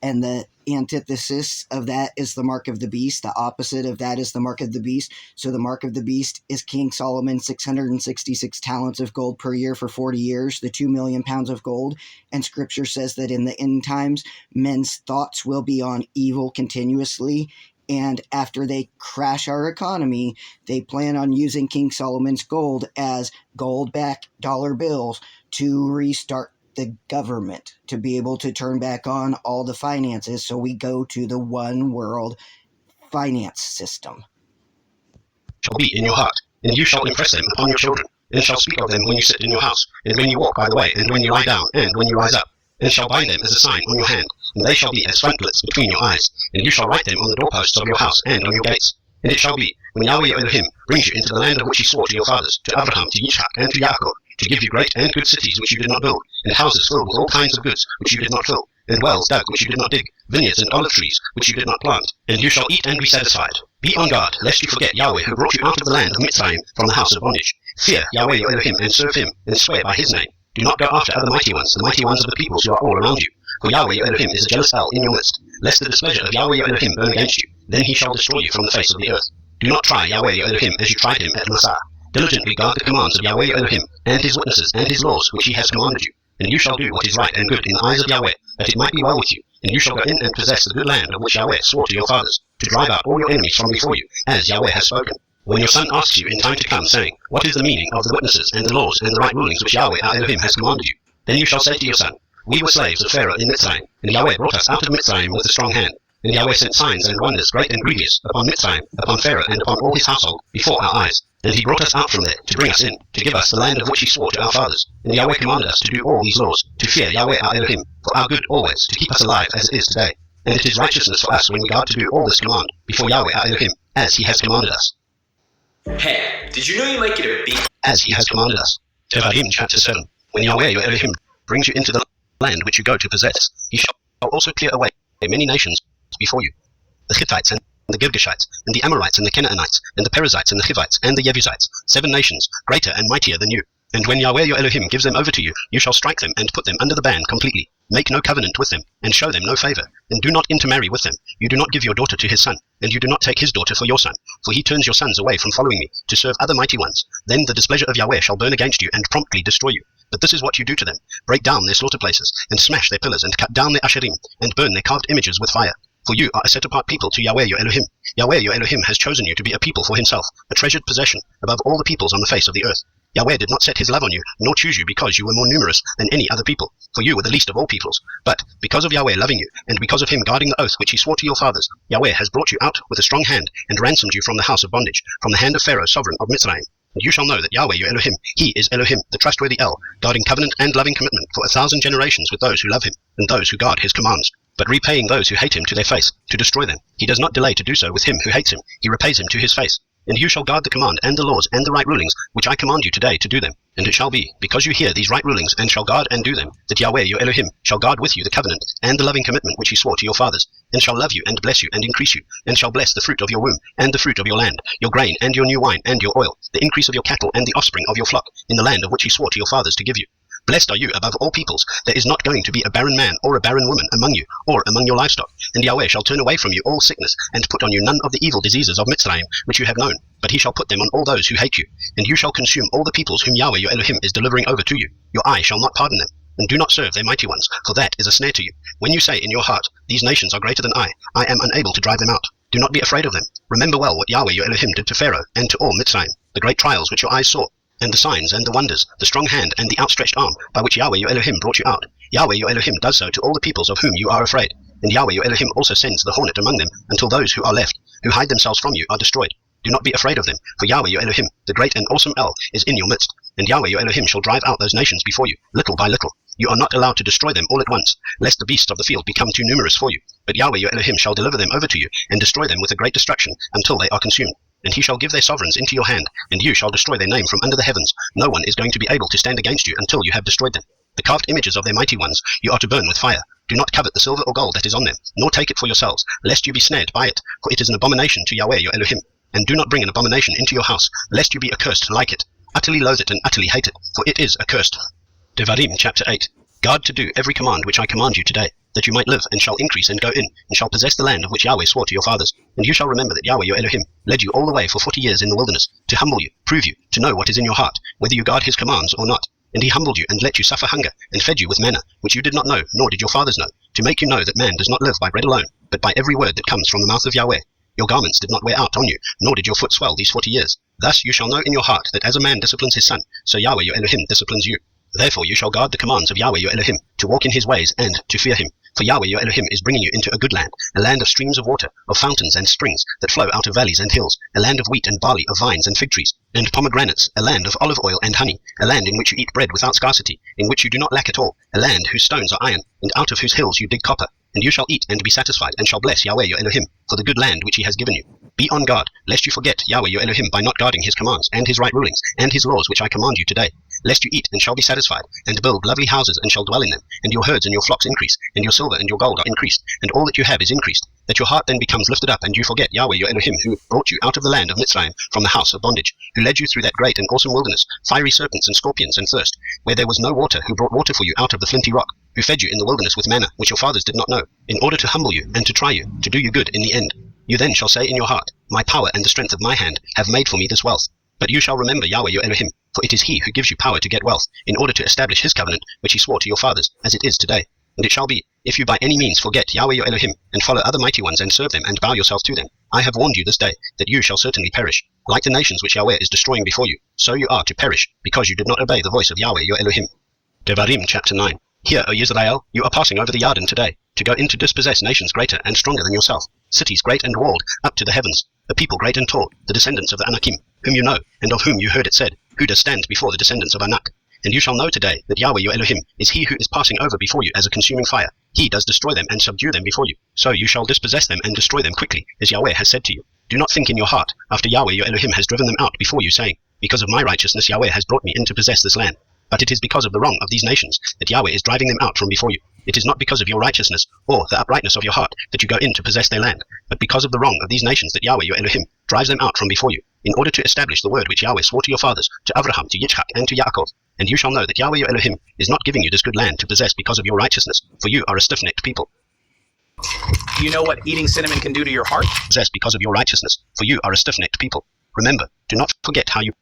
And the antithesis of that is the mark of the beast. The opposite of that is the mark of the beast. So the mark of the beast is King Solomon, 666 talents of gold per year for 40 years, the 2 million pounds of gold. And scripture says that in the end times, men's thoughts will be on evil continuously. And after they crash our economy, they plan on using King Solomon's gold as gold-backed dollar bills to restart the government, to be able to turn back on all the finances, so we go to the one world finance system. Shall be in your heart, and you shall impress them upon your children, and shall speak of them when you sit in your house, and when you walk by the way, and when you lie down, and when you rise up, and shall bind them as a sign on your hand, and they shall be as frontlets between your eyes, and you shall write them on the doorposts of your house and on your gates. And it shall be, when Yahweh Elohim brings you into the land of which he swore to your fathers, to Abraham, to Yitzhak, and to Yaakov, to give you great and good cities which you did not build, and houses filled with all kinds of goods which you did not fill, and wells dug which you did not dig, vineyards and olive trees which you did not plant, and you shall eat and be satisfied. Be on guard, lest you forget Yahweh who brought you out of the land of Mitzrayim from the house of bondage. Fear Yahweh your Elohim, and serve him, and swear by his name. Do not go after other mighty ones, the mighty ones of the peoples who are all around you. For Yahweh your Elohim is a jealous El in your midst, lest the displeasure of Yahweh your Elohim burn against you. Then he shall destroy you from the face of the earth. Do not try Yahweh your Elohim as you tried him at Massah. Diligently guard the commands of Yahweh your Elohim, and his witnesses, and his laws, which he has commanded you. And you shall do what is right and good in the eyes of Yahweh, that it might be well with you. And you shall go in and possess the good land of which Yahweh swore to your fathers, to drive out all your enemies from before you, as Yahweh has spoken. When your son asks you in time to come, saying, What is the meaning of the witnesses, and the laws, and the right rulings which Yahweh our Elohim has commanded you? Then you shall say to your son, We were slaves of Pharaoh in Mitzrayim, and Yahweh brought us out of Mitzrayim with a strong hand. And Yahweh sent signs and wonders great and grievous upon Mitzrayim, upon Pharaoh, and upon all his household, before our eyes. And he brought us out from there, to bring us in, to give us the land of which he swore to our fathers. And Yahweh commanded us to do all these laws, to fear Yahweh our Elohim, for our good always, to keep us alive as it is today. And it is righteousness for us when we guard to do all this command, before Yahweh our Elohim, as he has commanded us. Hey, did you know you might get a big... As he has commanded us. Devarim chapter 7. When Yahweh your Elohim brings you into the land which you go to possess, he shall also clear away many nations before you, the Hittites and the Girgashites, and the Amorites and the Canaanites, and the Perizzites and the Hivites and the Jebusites, 7 nations, greater and mightier than you. And when Yahweh your Elohim gives them over to you, you shall strike them and put them under the ban completely. Make no covenant with them, and show them no favor, and do not intermarry with them. You do not give your daughter to his son, and you do not take his daughter for your son, for he turns your sons away from following me, to serve other mighty ones. Then the displeasure of Yahweh shall burn against you, and promptly destroy you. But this is what you do to them: break down their slaughter places, and smash their pillars, and cut down their asherim, and burn their carved images with fire. For you are a set-apart people to Yahweh your Elohim. Yahweh your Elohim has chosen you to be a people for himself, a treasured possession above all the peoples on the face of the earth. Yahweh did not set his love on you, nor choose you because you were more numerous than any other people, for you were the least of all peoples. But because of Yahweh loving you, and because of him guarding the oath which he swore to your fathers, Yahweh has brought you out with a strong hand, and ransomed you from the house of bondage, from the hand of Pharaoh, sovereign of Mitzrayim. And you shall know that Yahweh your Elohim, he is Elohim, the trustworthy El, guarding covenant and loving commitment for 1,000 generations with those who love him, and those who guard his commands, but repaying those who hate him to their face, to destroy them. He does not delay to do so with him who hates him, he repays him to his face. And you shall guard the command and the laws and the right rulings which I command you today to do them. And it shall be, because you hear these right rulings and shall guard and do them, that Yahweh your Elohim shall guard with you the covenant and the loving commitment which he swore to your fathers, and shall love you and bless you and increase you, and shall bless the fruit of your womb and the fruit of your land, your grain and your new wine and your oil, the increase of your cattle and the offspring of your flock, in the land of which he swore to your fathers to give you. Blessed are you above all peoples. There is not going to be a barren man or a barren woman among you, or among your livestock. And Yahweh shall turn away from you all sickness, and put on you none of the evil diseases of Mitzrayim, which you have known. But he shall put them on all those who hate you. And you shall consume all the peoples whom Yahweh your Elohim is delivering over to you. Your eye shall not pardon them. And do not serve their mighty ones, for that is a snare to you. When you say in your heart, These nations are greater than I am unable to drive them out. Do not be afraid of them. Remember well what Yahweh your Elohim did to Pharaoh, and to all Mitzrayim, the great trials which your eyes saw, and the signs and the wonders, the strong hand and the outstretched arm, by which Yahweh your Elohim brought you out. Yahweh your Elohim does so to all the peoples of whom you are afraid. And Yahweh your Elohim also sends the hornet among them, until those who are left, who hide themselves from you, are destroyed. Do not be afraid of them, for Yahweh your Elohim, the great and awesome El, is in your midst. And Yahweh your Elohim shall drive out those nations before you, little by little. You are not allowed to destroy them all at once, lest the beasts of the field become too numerous for you. But Yahweh your Elohim shall deliver them over to you, and destroy them with a great destruction, until they are consumed. And he shall give their sovereigns into your hand, and you shall destroy their name from under the heavens. No one is going to be able to stand against you until you have destroyed them. The carved images of their mighty ones you are to burn with fire. Do not covet the silver or gold that is on them, nor take it for yourselves, lest you be snared by it, for it is an abomination to Yahweh your Elohim. And do not bring an abomination into your house, lest you be accursed like it. Utterly loathe it and utterly hate it, for it is accursed. Devarim chapter 8. Guard to do every command which I command you today, that you might live and shall increase and go in, and shall possess the land of which Yahweh swore to your fathers. And you shall remember that Yahweh your Elohim led you all the way for 40 years in the wilderness, to humble you, prove you, to know what is in your heart, whether you guard his commands or not. And he humbled you and let you suffer hunger, and fed you with manna, which you did not know, nor did your fathers know, to make you know that man does not live by bread alone, but by every word that comes from the mouth of Yahweh. Your garments did not wear out on you, nor did your foot swell these 40 years. Thus you shall know in your heart that as a man disciplines his son, so Yahweh your Elohim disciplines you. Therefore you shall guard the commands of Yahweh your Elohim, to walk in his ways and to fear him. For Yahweh your Elohim is bringing you into a good land, a land of streams of water, of fountains and springs that flow out of valleys and hills, a land of wheat and barley, of vines and fig trees, and pomegranates, a land of olive oil and honey, a land in which you eat bread without scarcity, in which you do not lack at all, a land whose stones are iron, and out of whose hills you dig copper. And you shall eat and be satisfied, and shall bless Yahweh your Elohim for the good land which he has given you. Be on guard, lest you forget Yahweh your Elohim by not guarding his commands, and his right rulings, and his laws which I command you today. lest you eat and shall be satisfied, and build lovely houses and shall dwell in them, and your herds and your flocks increase, and your silver and your gold are increased, and all that you have is increased, that your heart then becomes lifted up, and you forget Yahweh your Elohim, who brought you out of the land of Mitzrayim, from the house of bondage, who led you through that great and awesome wilderness, fiery serpents and scorpions and thirst, where there was no water, who brought water for you out of the flinty rock, who fed you in the wilderness with manna, which your fathers did not know, in order to humble you, and to try you, to do you good in the end. You then shall say in your heart, my power and the strength of my hand have made for me this wealth. But you shall remember Yahweh your Elohim, for it is he who gives you power to get wealth, in order to establish his covenant, which he swore to your fathers, as it is today. And it shall be, if you by any means forget Yahweh your Elohim, and follow other mighty ones, and serve them, and bow yourself to them, I have warned you this day, that you shall certainly perish. Like the nations which Yahweh is destroying before you, so you are to perish, because you did not obey the voice of Yahweh your Elohim. Devarim chapter 9. Hear, O Israel, you are passing over the Yarden today, to go in to dispossess nations greater and stronger than yourself, cities great and walled, up to the heavens, a people great and tall, the descendants of the Anakim, whom you know, and of whom you heard it said, who does stand before the descendants of Anak? And you shall know today that Yahweh your Elohim is he who is passing over before you as a consuming fire. He does destroy them and subdue them before you. So you shall dispossess them and destroy them quickly, as Yahweh has said to you. Do not think in your heart, after Yahweh your Elohim has driven them out before you, saying, because of my righteousness Yahweh has brought me in to possess this land. But it is because of the wrong of these nations that Yahweh is driving them out from before you. It is not because of your righteousness or the uprightness of your heart that you go in to possess their land, but because of the wrong of these nations that Yahweh your Elohim drives them out from before you, in order to establish the word which Yahweh swore to your fathers, to Abraham, to Yitzchak, and to Yaakov. And you shall know that Yahweh your Elohim is not giving you this good land to possess because of your righteousness, for you are a stiff-necked people. Do you know what eating cinnamon can do to your heart? Possess because of your righteousness, for you are a stiff-necked people. Remember, do not forget how you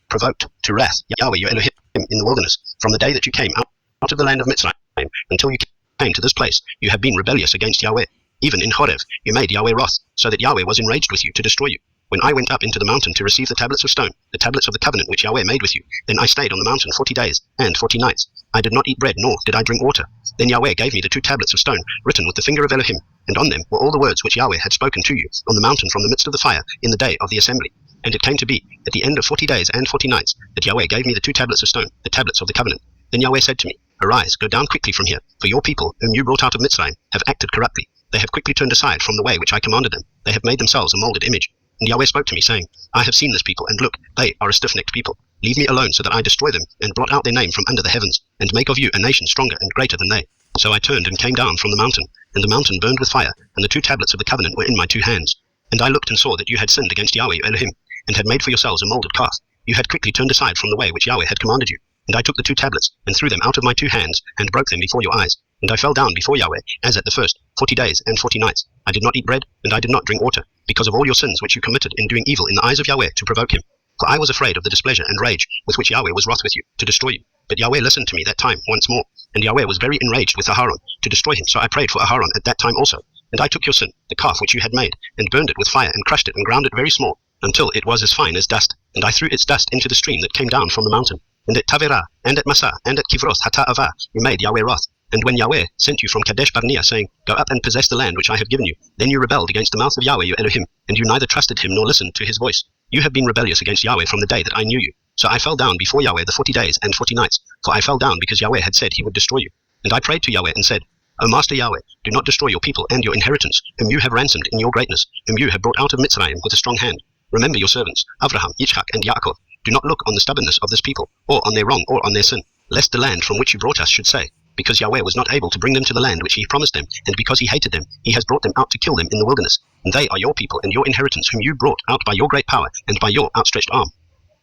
provoked to wrath Yahweh your Elohim in the wilderness, from the day that you came out of the land of Mitzrayim until you came to this place. You have been rebellious against Yahweh. Even in Horeb you made Yahweh wroth, so that Yahweh was enraged with you to destroy you. When I went up into the mountain to receive the tablets of stone, the tablets of the covenant which Yahweh made with you, then I stayed on the mountain 40 days and 40 nights. I did not eat bread, nor did I drink water. Then Yahweh gave me the 2 tablets of stone, written with the finger of Elohim, and on them were all the words which Yahweh had spoken to you on the mountain from the midst of the fire in the day of the assembly. And it came to be, at the end of 40 days and 40 nights, that Yahweh gave me the 2 tablets of stone, the tablets of the covenant. Then Yahweh said to me, Arise, go down quickly from here, for your people, whom you brought out of Mitzrayim, have acted corruptly. They have quickly turned aside from the way which I commanded them. They have made themselves a molded image. And Yahweh spoke to me, saying, I have seen this people, and look, they are a stiff-necked people. Leave me alone, so that I destroy them, and blot out their name from under the heavens, and make of you a nation stronger and greater than they. So I turned and came down from the mountain, and the mountain burned with fire, and the 2 tablets of the covenant were in my 2 hands. And I looked and saw that you had sinned against Yahweh your Elohim, and had made for yourselves a molded calf. You had quickly turned aside from the way which Yahweh had commanded you. And I took the 2 tablets, and threw them out of my 2 hands, and broke them before your eyes. And I fell down before Yahweh, as at the first, 40 days and 40 nights. I did not eat bread, and I did not drink water, because of all your sins which you committed in doing evil in the eyes of Yahweh to provoke him. For I was afraid of the displeasure and rage with which Yahweh was wroth with you, to destroy you. But Yahweh listened to me that time once more, and Yahweh was very enraged with Aharon, to destroy him. So I prayed for Aharon at that time also. And I took your sin, the calf which you had made, and burned it with fire, and crushed it, and ground it very small, until it was as fine as dust. And I threw its dust into the stream that came down from the mountain. And at Taverah, and at Massah, and at Kivroth Hata'avah, you made Yahweh wroth. And when Yahweh sent you from Kadesh Barnea, saying, Go up and possess the land which I have given you, then you rebelled against the mouth of Yahweh your Elohim, and you neither trusted him nor listened to his voice. You have been rebellious against Yahweh from the day that I knew you. So I fell down before Yahweh the 40 days and 40 nights, for I fell down because Yahweh had said he would destroy you. And I prayed to Yahweh and said, O Master Yahweh, do not destroy your people and your inheritance, whom you have ransomed in your greatness, whom you have brought out of Mitzrayim with a strong hand. Remember your servants, Abraham, Yitzchak, and Yaakov. Do not look on the stubbornness of this people, or on their wrong, or on their sin, lest the land from which you brought us should say, because Yahweh was not able to bring them to the land which he promised them, and because he hated them, he has brought them out to kill them in the wilderness. And they are your people and your inheritance, whom you brought out by your great power and by your outstretched arm.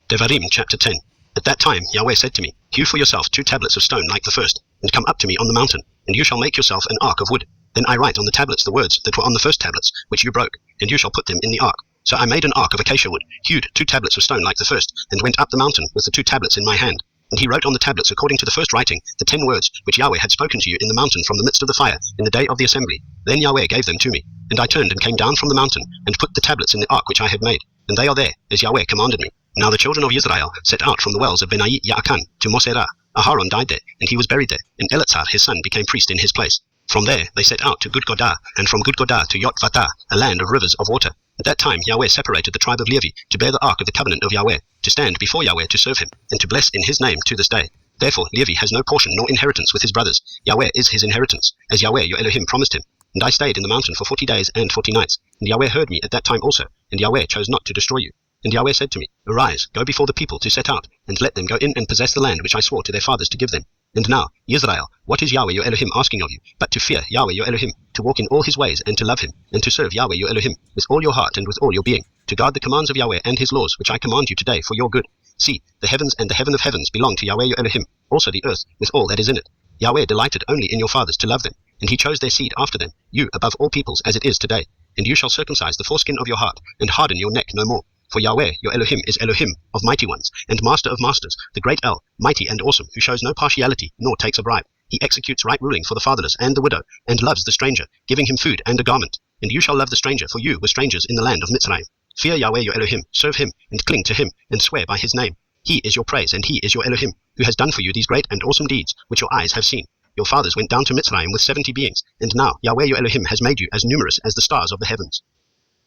Devarim chapter 10. At that time Yahweh said to me, Hew for yourself 2 tablets of stone like the first, and come up to me on the mountain, and you shall make yourself an ark of wood. Then I write on the tablets the words that were on the first tablets, which you broke, and you shall put them in the ark. So I made an ark of acacia wood, hewed 2 tablets of stone like the first, and went up the mountain with the 2 tablets in my hand. And he wrote on the tablets according to the first writing the 10 words which Yahweh had spoken to you in the mountain from the midst of the fire in the day of the assembly. Then Yahweh gave them to me. And I turned and came down from the mountain, and put the tablets in the ark which I had made. And they are there, as Yahweh commanded me. Now the children of Israel set out from the wells of Benai Yaakan to Moserah. Aharon died there, and he was buried there, and Eleazar his son became priest in his place. From there they set out to Gudgodah, and from Gudgodah to Yotvatah, a land of rivers of water. At that time Yahweh separated the tribe of Levi to bear the ark of the covenant of Yahweh, to stand before Yahweh to serve him, and to bless in his name to this day. Therefore Levi has no portion nor inheritance with his brothers. Yahweh is his inheritance, as Yahweh your Elohim promised him. And I stayed in the mountain for 40 days and 40 nights, and Yahweh heard me at that time also, and Yahweh chose not to destroy you. And Yahweh said to me, Arise, go before the people to set out, and let them go in and possess the land which I swore to their fathers to give them. And now, Israel, what is Yahweh your Elohim asking of you, but to fear Yahweh your Elohim, to walk in all his ways, and to love him, and to serve Yahweh your Elohim with all your heart and with all your being, to guard the commands of Yahweh and his laws, which I command you today for your good. See, the heavens and the heaven of heavens belong to Yahweh your Elohim, also the earth with all that is in it. Yahweh delighted only in your fathers to love them, and he chose their seed after them, you above all peoples as it is today. And you shall circumcise the foreskin of your heart, and harden your neck no more. For Yahweh, your Elohim, is Elohim of mighty ones, and Master of masters, the great El, mighty and awesome, who shows no partiality, nor takes a bribe. He executes right ruling for the fatherless and the widow, and loves the stranger, giving him food and a garment. And you shall love the stranger, for you were strangers in the land of Mitzrayim. Fear Yahweh your Elohim, serve him, and cling to him, and swear by his name. He is your praise, and he is your Elohim, who has done for you these great and awesome deeds, which your eyes have seen. Your fathers went down to Mitzrayim with 70 beings, and now Yahweh your Elohim has made you as numerous as the stars of the heavens.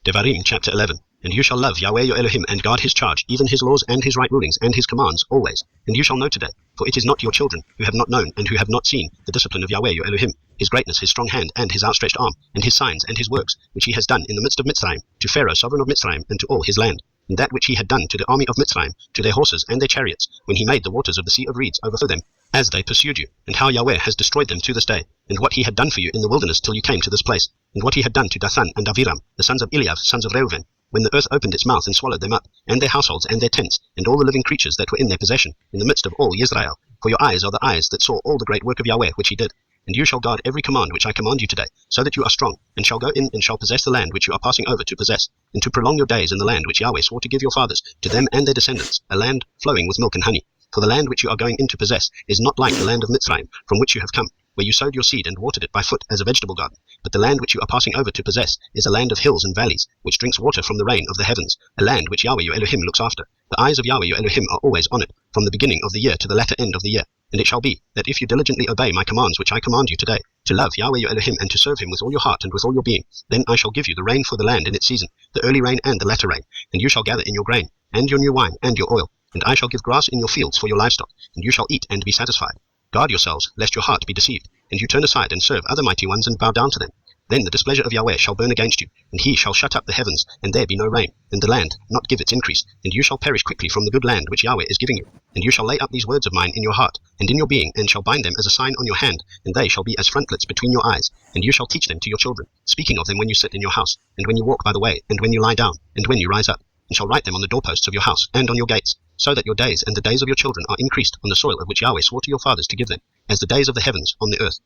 Devarim chapter 11. And you shall love Yahweh your Elohim, and guard his charge, even his laws and his right rulings and his commands, always. And you shall know today, for it is not your children, who have not known and who have not seen the discipline of Yahweh your Elohim, his greatness, his strong hand, and his outstretched arm, and his signs and his works, which he has done in the midst of Mitzrayim, to Pharaoh sovereign of Mitzrayim, and to all his land. And that which he had done to the army of Mitzrayim, to their horses and their chariots, when he made the waters of the sea of reeds overflow them, as they pursued you, and how Yahweh has destroyed them to this day, and what he had done for you in the wilderness till you came to this place, and what he had done to Dathan and Abiram, the sons of Eliav, sons of Reuven, when the earth opened its mouth and swallowed them up, and their households and their tents, and all the living creatures that were in their possession, in the midst of all Israel. For your eyes are the eyes that saw all the great work of Yahweh which he did. And you shall guard every command which I command you today, so that you are strong, and shall go in and shall possess the land which you are passing over to possess, and to prolong your days in the land which Yahweh swore to give your fathers, to them and their descendants, a land flowing with milk and honey. For the land which you are going in to possess is not like the land of Mitzrayim, from which you have come, where you sowed your seed and watered it by foot as a vegetable garden. But the land which you are passing over to possess is a land of hills and valleys, which drinks water from the rain of the heavens, a land which Yahweh your Elohim looks after. The eyes of Yahweh your Elohim are always on it, from the beginning of the year to the latter end of the year. And it shall be, that if you diligently obey my commands which I command you today, to love Yahweh your Elohim and to serve him with all your heart and with all your being, then I shall give you the rain for the land in its season, the early rain and the latter rain, and you shall gather in your grain, and your new wine, and your oil. And I shall give grass in your fields for your livestock, and you shall eat and be satisfied. Guard yourselves, lest your heart be deceived, and you turn aside and serve other mighty ones and bow down to them. Then the displeasure of Yahweh shall burn against you, and he shall shut up the heavens, and there be no rain, and the land not give its increase, and you shall perish quickly from the good land which Yahweh is giving you. And you shall lay up these words of mine in your heart, and in your being, and shall bind them as a sign on your hand, and they shall be as frontlets between your eyes, and you shall teach them to your children, speaking of them when you sit in your house, and when you walk by the way, and when you lie down, and when you rise up, and shall write them on the doorposts of your house, and on your gates, so that your days and the days of your children are increased on the soil of which Yahweh swore to your fathers to give them, as the days of the heavens on the earth.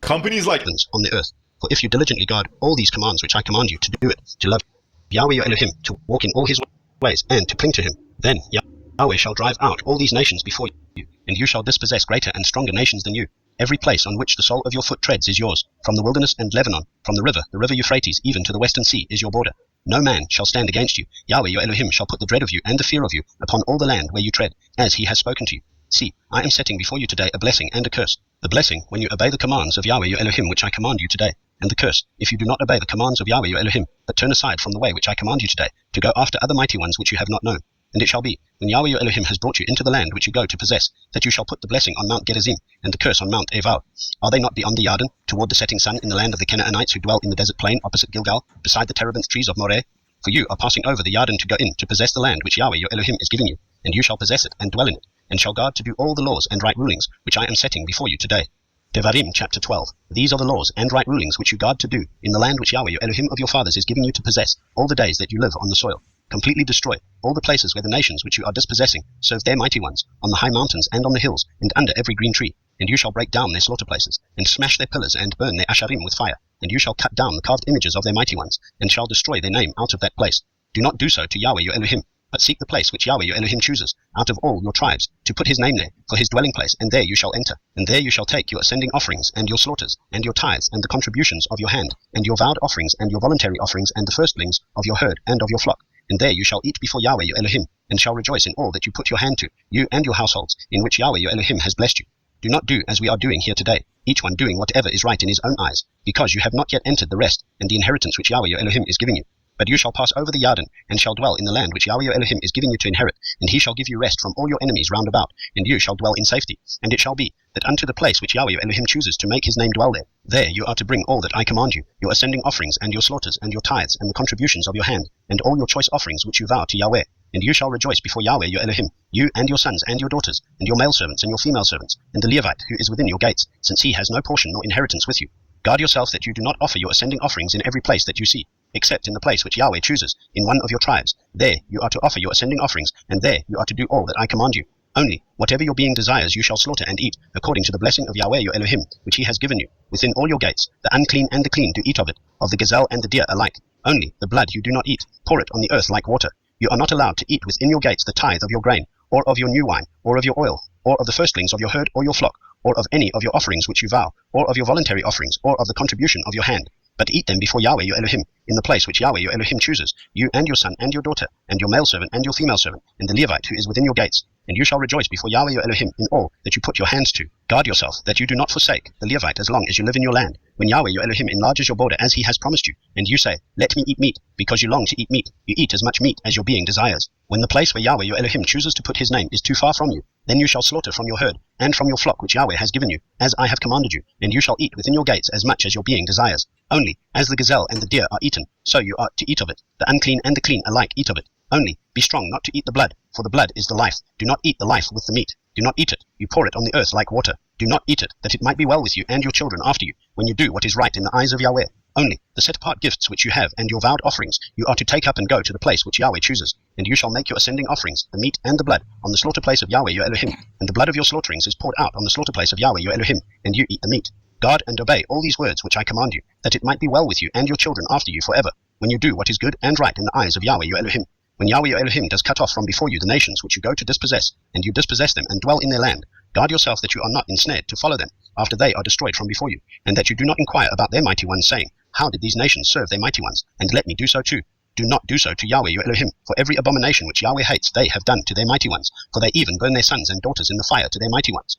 Companies like On the earth. For if you diligently guard all these commands which I command you to do it, to love Yahweh your Elohim, to walk in all his ways, and to cling to him, then Yahweh shall drive out all these nations before you, and you shall dispossess greater and stronger nations than you. Every place on which the sole of your foot treads is yours, from the wilderness and Lebanon, from the river Euphrates, even to the western sea is your border. No man shall stand against you. Yahweh your Elohim shall put the dread of you and the fear of you upon all the land where you tread, as he has spoken to you. See, I am setting before you today a blessing and a curse. The blessing, when you obey the commands of Yahweh your Elohim which I command you today, and the curse, if you do not obey the commands of Yahweh your Elohim, but turn aside from the way which I command you today, to go after other mighty ones which you have not known. And it shall be, when Yahweh your Elohim has brought you into the land which you go to possess, that you shall put the blessing on Mount Gerizim, and the curse on Mount Ebal. Are they not beyond the Yarden, toward the setting sun, in the land of the Canaanites who dwell in the desert plain opposite Gilgal, beside the terebinth trees of Moreh? For you are passing over the Yarden to go in to possess the land which Yahweh your Elohim is giving you, and you shall possess it and dwell in it, and shall guard to do all the laws and right rulings which I am setting before you today. Devarim chapter 12. These are the laws and right rulings which you guard to do in the land which Yahweh your Elohim of your fathers is giving you to possess all the days that you live on the soil. Completely destroy all the places where the nations which you are dispossessing serve their mighty ones, on the high mountains and on the hills, and under every green tree. And you shall break down their slaughter places, and smash their pillars, and burn their asherim with fire. And you shall cut down the carved images of their mighty ones, and shall destroy their name out of that place. Do not do so to Yahweh your Elohim, but seek the place which Yahweh your Elohim chooses, out of all your tribes, to put his name there, for his dwelling place, and there you shall enter. And there you shall take your ascending offerings, and your slaughters, and your tithes, and the contributions of your hand, and your vowed offerings, and your voluntary offerings, and the firstlings of your herd, and of your flock. And there you shall eat before Yahweh your Elohim, and shall rejoice in all that you put your hand to, you and your households, in which Yahweh your Elohim has blessed you. Do not do as we are doing here today, each one doing whatever is right in his own eyes, because you have not yet entered the rest, and the inheritance which Yahweh your Elohim is giving you. But you shall pass over the Yarden, and shall dwell in the land which Yahweh your Elohim is giving you to inherit, and he shall give you rest from all your enemies round about, and you shall dwell in safety. And it shall be, that unto the place which Yahweh your Elohim chooses to make his name dwell there you are to bring all that I command you, your ascending offerings, and your slaughters, and your tithes, and the contributions of your hand, and all your choice offerings which you vow to Yahweh. And you shall rejoice before Yahweh your Elohim, you and your sons and your daughters, and your male servants and your female servants, and the Levite who is within your gates, since he has no portion nor inheritance with you. Guard yourself that you do not offer your ascending offerings in every place that you see, except in the place which Yahweh chooses, in one of your tribes. There you are to offer your ascending offerings, and there you are to do all that I command you. Only, whatever your being desires you shall slaughter and eat, according to the blessing of Yahweh your Elohim, which he has given you. Within all your gates, the unclean and the clean do eat of it, of the gazelle and the deer alike. Only, the blood you do not eat, pour it on the earth like water. You are not allowed to eat within your gates the tithe of your grain, or of your new wine, or of your oil, or of the firstlings of your herd or your flock, or of any of your offerings which you vow, or of your voluntary offerings, or of the contribution of your hand. But eat them before Yahweh your Elohim, in the place which Yahweh your Elohim chooses, you and your son and your daughter, and your male servant and your female servant, and the Levite who is within your gates. And you shall rejoice before Yahweh your Elohim in all that you put your hands to. Guard yourself, that you do not forsake the Levite as long as you live in your land. When Yahweh your Elohim enlarges your border as he has promised you, and you say, let me eat meat, because you long to eat meat, you eat as much meat as your being desires. When the place where Yahweh your Elohim chooses to put his name is too far from you, then you shall slaughter from your herd, and from your flock which Yahweh has given you, as I have commanded you, and you shall eat within your gates as much as your being desires. Only, as the gazelle and the deer are eaten, so you are to eat of it. The unclean and the clean alike eat of it. Only, be strong not to eat the blood, for the blood is the life. Do not eat the life with the meat. Do not eat it. You pour it on the earth like water. Do not eat it, that it might be well with you and your children after you, when you do what is right in the eyes of Yahweh. Only, the set-apart gifts which you have, and your vowed offerings, you are to take up and go to the place which Yahweh chooses. And you shall make your ascending offerings, the meat and the blood, on the slaughter place of Yahweh your Elohim. And the blood of your slaughterings is poured out on the slaughter place of Yahweh your Elohim, and you eat the meat. Guard and obey all these words which I command you, that it might be well with you and your children after you forever, when you do what is good and right in the eyes of Yahweh your Elohim. When Yahweh your Elohim does cut off from before you the nations which you go to dispossess, and you dispossess them and dwell in their land, guard yourself that you are not ensnared to follow them, after they are destroyed from before you, and that you do not inquire about their mighty ones, saying, how did these nations serve their mighty ones, and let me do so too? Do not do so to Yahweh your Elohim, for every abomination which Yahweh hates they have done to their mighty ones, for they even burn their sons and daughters in the fire to their mighty ones.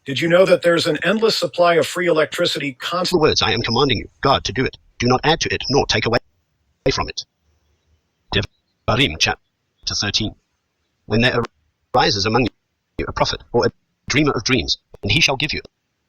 Did you know that there's an endless supply of free electricity The words I am commanding you, guard to do it. Do not add to it, nor take away from it. Devarim chapter 13. When there arises among you a prophet or a dreamer of dreams, and he shall give you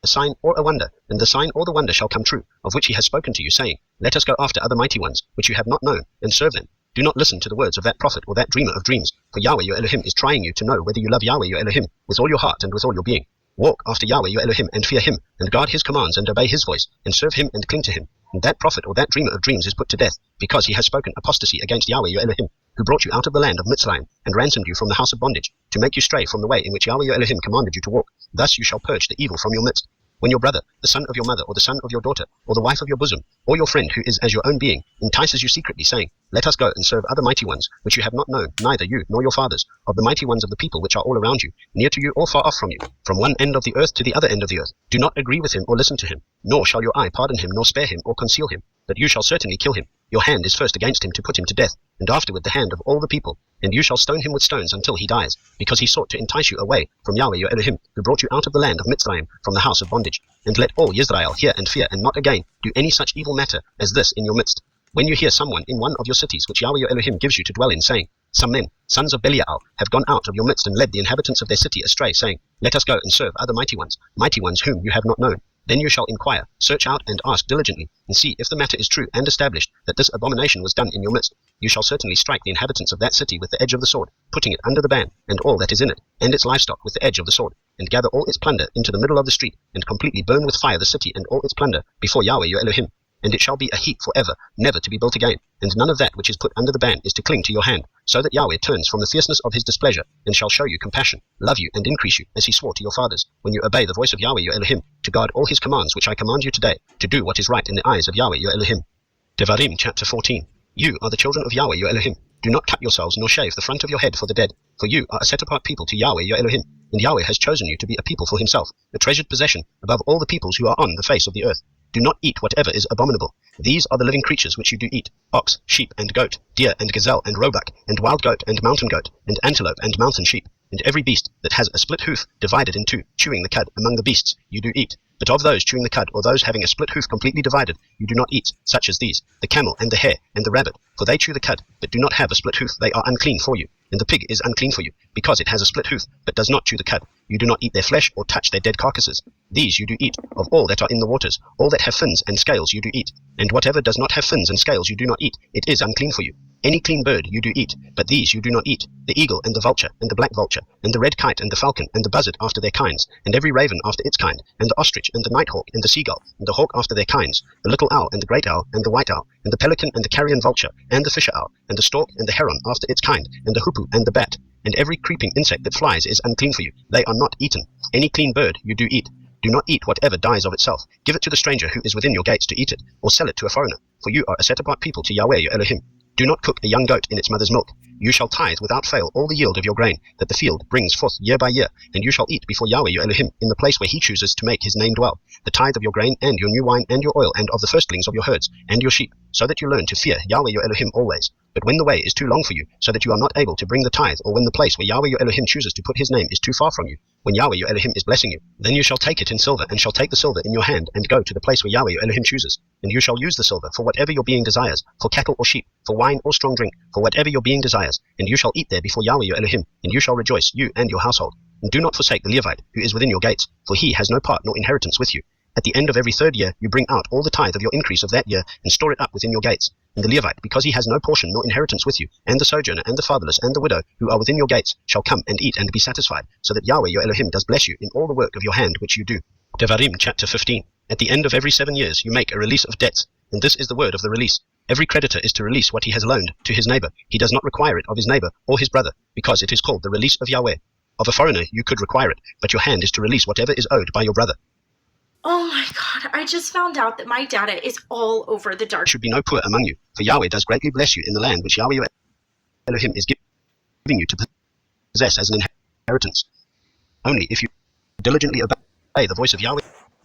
a sign or a wonder, and the sign or the wonder shall come true, of which he has spoken to you, saying, let us go after other mighty ones, which you have not known, and serve them. Do not listen to the words of that prophet or that dreamer of dreams, for Yahweh your Elohim is trying you to know whether you love Yahweh your Elohim with all your heart and with all your being. Walk after Yahweh your Elohim, and fear him, and guard his commands, and obey his voice, and serve him and cling to him. And that prophet or that dreamer of dreams is put to death, because he has spoken apostasy against Yahweh your Elohim, who brought you out of the land of Mitzrayim, and ransomed you from the house of bondage, to make you stray from the way in which Yahweh your Elohim commanded you to walk. Thus you shall purge the evil from your midst. When your brother, the son of your mother, or the son of your daughter, or the wife of your bosom, or your friend who is as your own being, entices you secretly, saying, let us go and serve other mighty ones, which you have not known, neither you nor your fathers, of the mighty ones of the people which are all around you, near to you or far off from you, from one end of the earth to the other end of the earth, do not agree with him or listen to him, nor shall your eye pardon him, nor spare him, or conceal him, but you shall certainly kill him. Your hand is first against him to put him to death, and afterward the hand of all the people, and you shall stone him with stones until he dies, because he sought to entice you away from Yahweh your Elohim, who brought you out of the land of Mitzrayim, from the house of bondage. And let all Israel hear and fear, and not again do any such evil matter as this in your midst. When you hear someone in one of your cities which Yahweh your Elohim gives you to dwell in, saying, some men, sons of Belial, have gone out of your midst and led the inhabitants of their city astray, saying, let us go and serve other mighty ones whom you have not known. Then you shall inquire, search out, and ask diligently, and see if the matter is true and established, that this abomination was done in your midst. You shall certainly strike the inhabitants of that city with the edge of the sword, putting it under the ban, and all that is in it, and its livestock with the edge of the sword, and gather all its plunder into the middle of the street, and completely burn with fire the city and all its plunder before Yahweh your Elohim. And it shall be a heap forever, never to be built again, and none of that which is put under the ban is to cling to your hand, so that Yahweh turns from the fierceness of his displeasure, and shall show you compassion, love you, and increase you, as he swore to your fathers, when you obey the voice of Yahweh your Elohim, to guard all his commands which I command you today, to do what is right in the eyes of Yahweh your Elohim. Devarim chapter 14. You are the children of Yahweh your Elohim. Do not cut yourselves, nor shave the front of your head for the dead, for you are a set-apart people to Yahweh your Elohim, and Yahweh has chosen you to be a people for himself, a treasured possession above all the peoples who are on the face of the earth. Do not eat whatever is abominable. These are the living creatures which you do eat, ox, sheep, and goat, deer, and gazelle, and roebuck, and wild goat, and mountain goat, and antelope, and mountain sheep, And every beast that has a split hoof divided in two, chewing the cud among the beasts, you do eat. But of those chewing the cud, or those having a split hoof completely divided, you do not eat, such as these, the camel and the hare and the rabbit, for they chew the cud, but do not have a split hoof, they are unclean for you. And the pig is unclean for you, because it has a split hoof, but does not chew the cud. You do not eat their flesh, or touch their dead carcasses. These you do eat. Of all that are in the waters, all that have fins and scales you do eat. And whatever does not have fins and scales you do not eat, it is unclean for you. Any clean bird you do eat, but these you do not eat, the eagle and the vulture, and the black vulture, and the red kite and the falcon, and the buzzard after their kinds, and every raven after its kind, and the ostrich, and the nighthawk, and the seagull, and the hawk after their kinds, the little owl, and the great owl, and the white owl, and the pelican, and the carrion vulture, and the fisher owl, and the stork, and the heron after its kind, and the hoopoe, and the bat, and every creeping insect that flies is unclean for you, they are not eaten. Any clean bird you do eat. Do not eat whatever dies of itself. Give it to the stranger who is within your gates to eat it, or sell it to a foreigner, for you are a set-apart people to Yahweh your Elohim. Do not cook a young goat in its mother's milk. You shall tithe without fail all the yield of your grain that the field brings forth year by year, and you shall eat before Yahweh your Elohim in the place where he chooses to make his name dwell, the tithe of your grain and your new wine and your oil and of the firstlings of your herds and your sheep, so that you learn to fear Yahweh your Elohim always. But when the way is too long for you, so that you are not able to bring the tithe, or when the place where Yahweh your Elohim chooses to put his name is too far from you, when Yahweh your Elohim is blessing you, then you shall take it in silver, and shall take the silver in your hand, and go to the place where Yahweh your Elohim chooses. And you shall use the silver for whatever your being desires, for cattle or sheep, for wine or strong drink, for whatever your being desires. And you shall eat there before Yahweh your Elohim, and you shall rejoice, you and your household. And do not forsake the Levite, who is within your gates, for he has no part nor inheritance with you. At the end of every 3rd year you bring out all the tithe of your increase of that year, and store it up within your gates. And the Levite, because he has no portion nor inheritance with you, and the sojourner, and the fatherless, and the widow, who are within your gates, shall come and eat and be satisfied, so that Yahweh your Elohim does bless you in all the work of your hand which you do. Devarim chapter 15. At the end of every 7 years you make a release of debts, and this is the word of the release. Every creditor is to release what he has loaned to his neighbor. He does not require it of his neighbor or his brother, because it is called the release of Yahweh. Of a foreigner you could require it, but your hand is to release whatever is owed by your brother. Oh my God, I just found out that my data is all over the dark. There should be no poor among you, for Yahweh does greatly bless you in the land which Yahweh your Elohim is giving you to possess as an inheritance. Only if you diligently obey the voice of Yahweh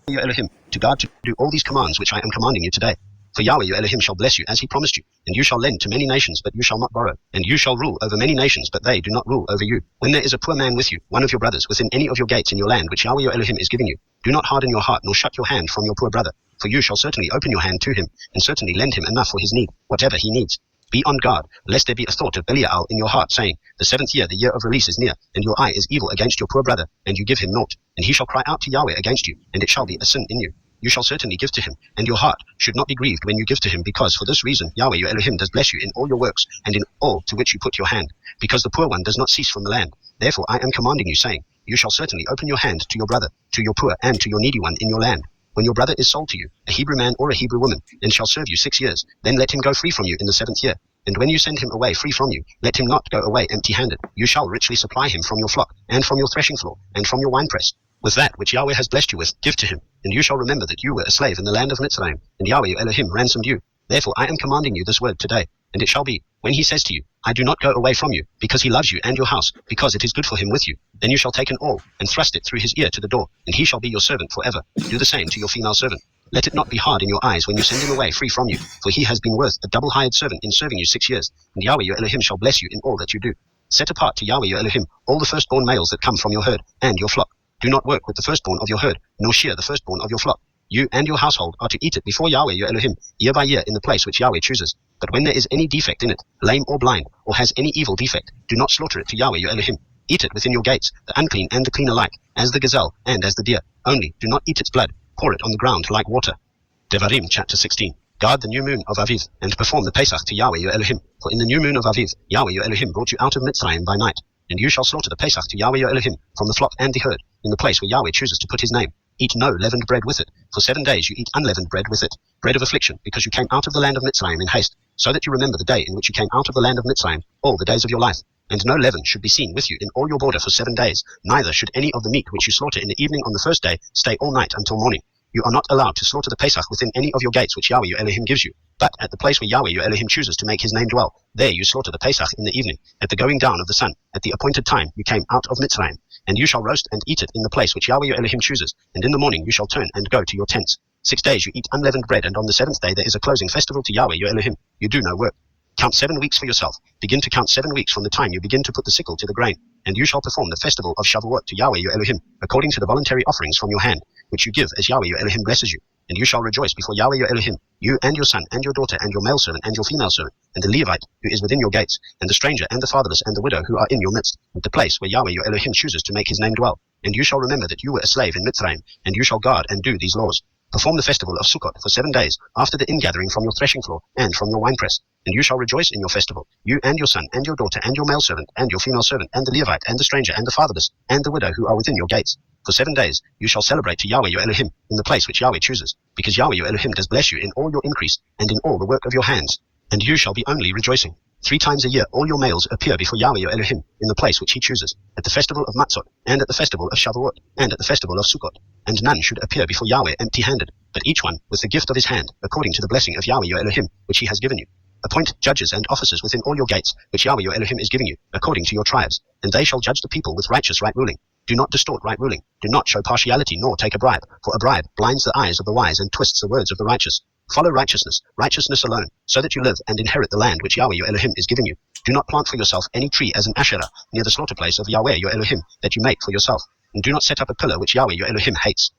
your Elohim, to guard to do all these commands which I am commanding you today. For Yahweh your Elohim shall bless you as he promised you, and you shall lend to many nations, but you shall not borrow, and you shall rule over many nations, but they do not rule over you. When there is a poor man with you, one of your brothers, within any of your gates in your land which Yahweh your Elohim is giving you, do not harden your heart, nor shut your hand from your poor brother, for you shall certainly open your hand to him, and certainly lend him enough for his need, whatever he needs. Be on guard, lest there be a thought of Belial in your heart, saying, the 7th year, the year of release is near, and your eye is evil against your poor brother, and you give him naught, and he shall cry out to Yahweh against you, and it shall be a sin in you. You shall certainly give to him, and your heart should not be grieved when you give to him, because for this reason Yahweh your Elohim does bless you in all your works, and in all to which you put your hand, because the poor one does not cease from the land. Therefore I am commanding you, saying, you shall certainly open your hand to your brother, to your poor, and to your needy one in your land. When your brother is sold to you, a Hebrew man or a Hebrew woman, and shall serve you 6 years, then let him go free from you in the 7th year. And when you send him away free from you, let him not go away empty-handed. You shall richly supply him from your flock, and from your threshing floor, and from your winepress. With that which Yahweh has blessed you with, give to him. And you shall remember that you were a slave in the land of Mitzrayim, and Yahweh your Elohim ransomed you. Therefore I am commanding you this word today. And it shall be, when he says to you, I do not go away from you, because he loves you and your house, because it is good for him with you, then you shall take an awl, and thrust it through his ear to the door, and he shall be your servant forever. Do the same to your female servant. Let it not be hard in your eyes when you send him away free from you, for he has been worth a double-hired servant in serving you 6 years, and Yahweh your Elohim shall bless you in all that you do. Set apart to Yahweh your Elohim all the firstborn males that come from your herd, and your flock. Do not work with the firstborn of your herd, nor shear the firstborn of your flock. You and your household are to eat it before Yahweh your Elohim, year by year in the place which Yahweh chooses. But when there is any defect in it, lame or blind, or has any evil defect, do not slaughter it to Yahweh your Elohim. Eat it within your gates, the unclean and the clean alike, as the gazelle and as the deer. Only do not eat its blood. Pour it on the ground like water. Devarim chapter 16. Guard the new moon of Aviv, and perform the Pesach to Yahweh your Elohim. For in the new moon of Aviv, Yahweh your Elohim brought you out of Mitzrayim by night. And you shall slaughter the Pesach to Yahweh your Elohim from the flock and the herd, in the place where Yahweh chooses to put his name. Eat no leavened bread with it. For 7 days you eat unleavened bread with it, bread of affliction, because you came out of the land of Mitzrayim in haste, so that you remember the day in which you came out of the land of Mitzrayim, all the days of your life. And no leaven should be seen with you in all your border for 7 days, neither should any of the meat which you slaughter in the evening on the first day stay all night until morning. You are not allowed to slaughter the Pesach within any of your gates which Yahweh your Elohim gives you, but at the place where Yahweh your Elohim chooses to make his name dwell, there you slaughter the Pesach in the evening, at the going down of the sun, at the appointed time you came out of Mitzrayim. And you shall roast and eat it in the place which Yahweh your Elohim chooses, and in the morning you shall turn and go to your tents. 6 days you eat unleavened bread, and on the 7th day there is a closing festival to Yahweh your Elohim. You do no work. Count 7 weeks for yourself. Begin to count 7 weeks from the time you begin to put the sickle to the grain. And you shall perform the festival of Shavuot to Yahweh your Elohim, according to the voluntary offerings from your hand, which you give as Yahweh your Elohim blesses you. And you shall rejoice before Yahweh your Elohim, you and your son and your daughter and your male servant and your female servant, and the Levite who is within your gates, and the stranger and the fatherless and the widow who are in your midst, at the place where Yahweh your Elohim chooses to make his name dwell. And you shall remember that you were a slave in Mitzrayim, and you shall guard and do these laws. Perform the festival of Sukkot for 7 days, after the ingathering from your threshing floor and from your winepress. And you shall rejoice in your festival, you and your son and your daughter and your male servant and your female servant and the Levite and the stranger and the fatherless and the widow who are within your gates. For 7 days you shall celebrate to Yahweh your Elohim in the place which Yahweh chooses, because Yahweh your Elohim does bless you in all your increase and in all the work of your hands. And you shall be only rejoicing. 3 times a year all your males appear before Yahweh your Elohim in the place which he chooses, at the festival of Matzot, and at the festival of Shavuot, and at the festival of Sukkot. And none should appear before Yahweh empty-handed, but each one with the gift of his hand, according to the blessing of Yahweh your Elohim, which he has given you. Appoint judges and officers within all your gates, which Yahweh your Elohim is giving you, according to your tribes, and they shall judge the people with righteous right ruling. Do not distort right ruling. Do not show partiality, nor take a bribe, for a bribe blinds the eyes of the wise and twists the words of the righteous. Follow righteousness, righteousness alone, so that you live and inherit the land which Yahweh your Elohim is giving you. Do not plant for yourself any tree as an Asherah near the slaughter place of Yahweh your Elohim that you make for yourself, and do not set up a pillar which Yahweh your Elohim hates.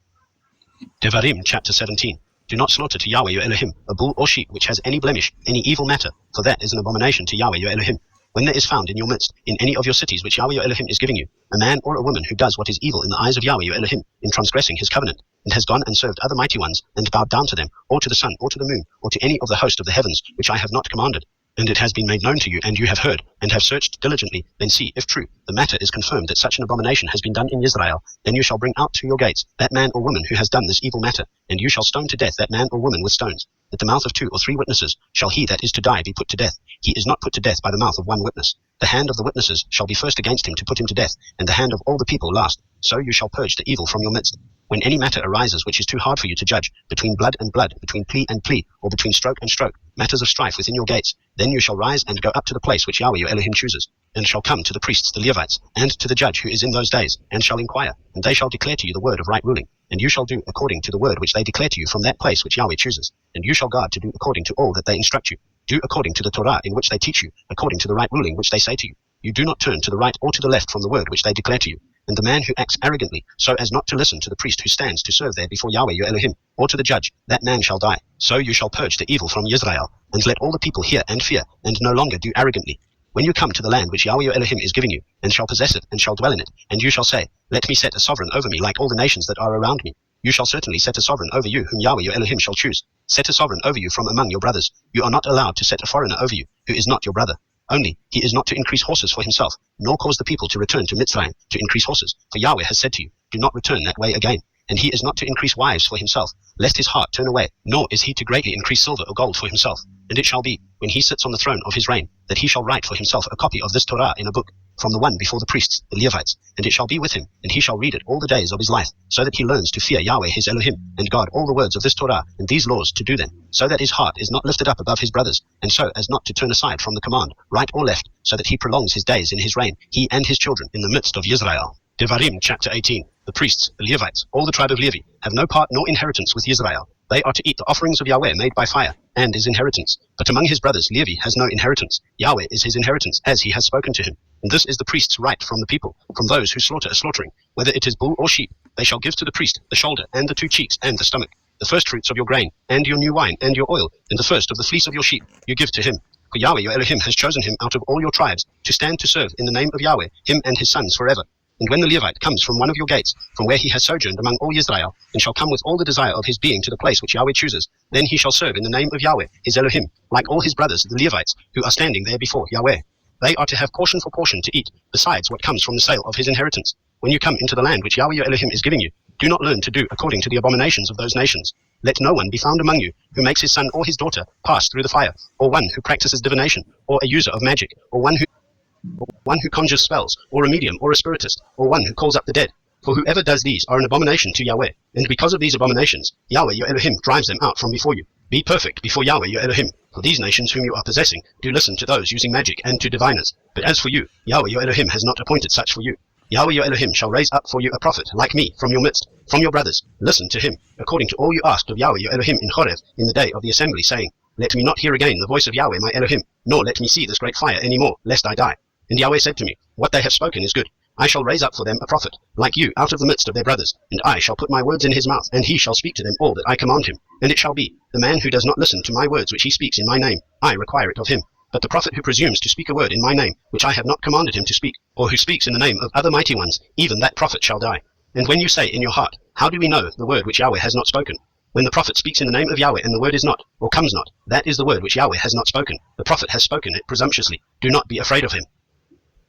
Devarim chapter 17. Do not slaughter to Yahweh your Elohim a bull or sheep which has any blemish, any evil matter, for that is an abomination to Yahweh your Elohim. When there is found in your midst, in any of your cities which Yahweh your Elohim is giving you, a man or a woman who does what is evil in the eyes of Yahweh your Elohim, in transgressing his covenant, and has gone and served other mighty ones, and bowed down to them, or to the sun, or to the moon, or to any of the host of the heavens, which I have not commanded, and it has been made known to you, and you have heard, and have searched diligently, then see, if true, the matter is confirmed that such an abomination has been done in Israel, then you shall bring out to your gates that man or woman who has done this evil matter, and you shall stone to death that man or woman with stones. At the mouth of 2 or 3 witnesses shall he that is to die be put to death. He is not put to death by the mouth of 1 witness. The hand of the witnesses shall be first against him to put him to death, and the hand of all the people last. So you shall purge the evil from your midst. When any matter arises which is too hard for you to judge, between blood and blood, between plea and plea, or between stroke and stroke, matters of strife within your gates, then you shall rise and go up to the place which Yahweh your Elohim chooses, and shall come to the priests, the Levites, and to the judge who is in those days, and shall inquire, and they shall declare to you the word of right ruling. And you shall do according to the word which they declare to you from that place which Yahweh chooses. And you shall guard to do according to all that they instruct you. Do according to the Torah in which they teach you, according to the right ruling which they say to you. You do not turn to the right or to the left from the word which they declare to you. And the man who acts arrogantly, so as not to listen to the priest who stands to serve there before Yahweh your Elohim, or to the judge, that man shall die. So you shall purge the evil from Israel, and let all the people hear and fear, and no longer do arrogantly. When you come to the land which Yahweh your Elohim is giving you, and shall possess it, and shall dwell in it, and you shall say, let me set a sovereign over me like all the nations that are around me. You shall certainly set a sovereign over you, whom Yahweh your Elohim shall choose. Set a sovereign over you from among your brothers. You are not allowed to set a foreigner over you, who is not your brother. Only, he is not to increase horses for himself, nor cause the people to return to Mitzrayim to increase horses. For Yahweh has said to you, do not return that way again. And he is not to increase wives for himself, lest his heart turn away, nor is he to greatly increase silver or gold for himself. And it shall be, when he sits on the throne of his reign, that he shall write for himself a copy of this Torah in a book, from the one before the priests, the Levites, and it shall be with him, and he shall read it all the days of his life, so that he learns to fear Yahweh his Elohim, and guard all the words of this Torah, and these laws to do them, so that his heart is not lifted up above his brothers, and so as not to turn aside from the command, right or left, so that he prolongs his days in his reign, he and his children, in the midst of Israel. Devarim chapter 18. The priests, the Levites, all the tribe of Levi, have no part nor inheritance with Israel. They are to eat the offerings of Yahweh made by fire, and his inheritance. But among his brothers Levi has no inheritance. Yahweh is his inheritance, as he has spoken to him. And this is the priest's right from the people, from those who slaughter a slaughtering. Whether it is bull or sheep, they shall give to the priest the shoulder, and the 2 cheeks, and the stomach, the first fruits of your grain, and your new wine, and your oil, and the first of the fleece of your sheep, you give to him. For Yahweh your Elohim has chosen him out of all your tribes, to stand to serve in the name of Yahweh, him and his sons forever. And when the Levite comes from one of your gates, from where he has sojourned among all Israel, and shall come with all the desire of his being to the place which Yahweh chooses, then he shall serve in the name of Yahweh, his Elohim, like all his brothers, the Levites, who are standing there before Yahweh. They are to have portion for portion to eat, besides what comes from the sale of his inheritance. When you come into the land which Yahweh your Elohim is giving you, do not learn to do according to the abominations of those nations. Let no one be found among you who makes his son or his daughter pass through the fire, or one who practices divination, or a user of magic, or one who conjures spells, or a medium, or a spiritist, or one who calls up the dead. For whoever does these are an abomination to Yahweh, and because of these abominations, Yahweh your Elohim drives them out from before you. Be perfect before Yahweh your Elohim, for these nations whom you are possessing do listen to those using magic and to diviners. But as for you, Yahweh your Elohim has not appointed such for you. Yahweh your Elohim shall raise up for you a prophet like me from your midst, from your brothers. Listen to him, according to all you asked of Yahweh your Elohim in Horeb in the day of the assembly, saying, let me not hear again the voice of Yahweh my Elohim, nor let me see this great fire any more, lest I die. And Yahweh said to me, What they have spoken is good. I shall raise up for them a prophet, like you, out of the midst of their brothers, and I shall put my words in his mouth, and he shall speak to them all that I command him. And it shall be, the man who does not listen to my words which he speaks in my name, I require it of him. But the prophet who presumes to speak a word in my name, which I have not commanded him to speak, or who speaks in the name of other mighty ones, even that prophet shall die. And when you say in your heart, How do we know the word which Yahweh has not spoken? When the prophet speaks in the name of Yahweh, and the word is not, or comes not, that is the word which Yahweh has not spoken. The prophet has spoken it presumptuously. Do not be afraid of him.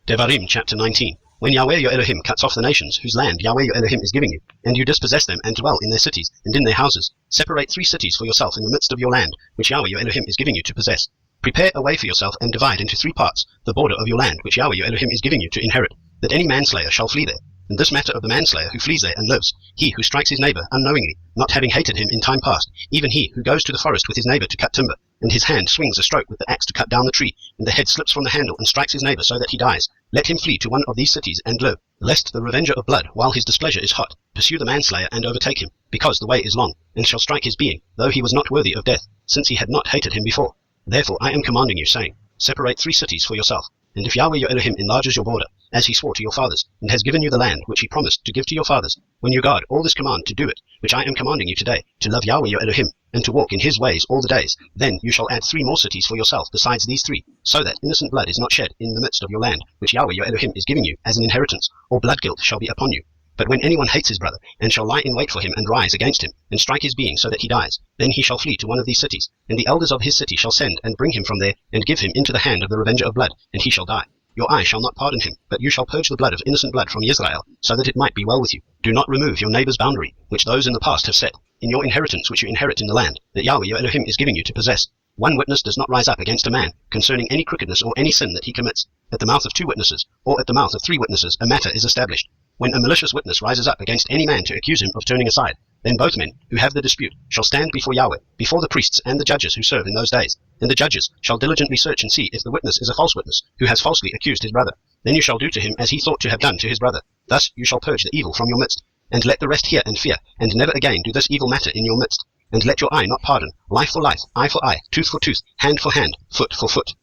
Devarim chapter 19. When Yahweh your Elohim cuts off the nations, whose land Yahweh your Elohim is giving you, and you dispossess them, and dwell in their cities, and in their houses, separate 3 cities for yourself in the midst of your land, which Yahweh your Elohim is giving you to possess. Prepare a way for yourself, and divide into 3 parts the border of your land, which Yahweh your Elohim is giving you to inherit, that any manslayer shall flee there. And this matter of the manslayer who flees there and lives, he who strikes his neighbor unknowingly, not having hated him in time past, even he who goes to the forest with his neighbor to cut timber, and his hand swings a stroke with the axe to cut down the tree, and the head slips from the handle and strikes his neighbor so that he dies, let him flee to one of these cities and live, lest the revenger of blood, while his displeasure is hot, pursue the manslayer and overtake him, because the way is long, and shall strike his being, though he was not worthy of death, since he had not hated him before. Therefore I am commanding you, saying, Separate 3 cities for yourself. And if Yahweh your Elohim enlarges your border, as he swore to your fathers, and has given you the land which he promised to give to your fathers, when you guard all this command to do it, which I am commanding you today, to love Yahweh your Elohim, and to walk in his ways all the days, then you shall add 3 more cities for yourself besides these 3, so that innocent blood is not shed in the midst of your land, which Yahweh your Elohim is giving you as an inheritance, or blood guilt shall be upon you. But when anyone hates his brother, and shall lie in wait for him, and rise against him, and strike his being so that he dies, then he shall flee to one of these cities, and the elders of his city shall send and bring him from there, and give him into the hand of the revenger of blood, and he shall die. Your eye shall not pardon him, but you shall purge the blood of innocent blood from Israel, so that it might be well with you. Do not remove your neighbor's boundary, which those in the past have set, in your inheritance which you inherit in the land, that Yahweh your Elohim is giving you to possess. 1 witness does not rise up against a man, concerning any crookedness or any sin that he commits. At the mouth of 2 witnesses, or at the mouth of 3 witnesses, a matter is established. When a malicious witness rises up against any man to accuse him of turning aside, then both men, who have the dispute, shall stand before Yahweh, before the priests and the judges who serve in those days. And the judges shall diligently search and see if the witness is a false witness, who has falsely accused his brother. Then you shall do to him as he thought to have done to his brother. Thus you shall purge the evil from your midst. And let the rest hear and fear, and never again do this evil matter in your midst. And let your eye not pardon, life for life, eye for eye, tooth for tooth, hand for hand, foot for foot.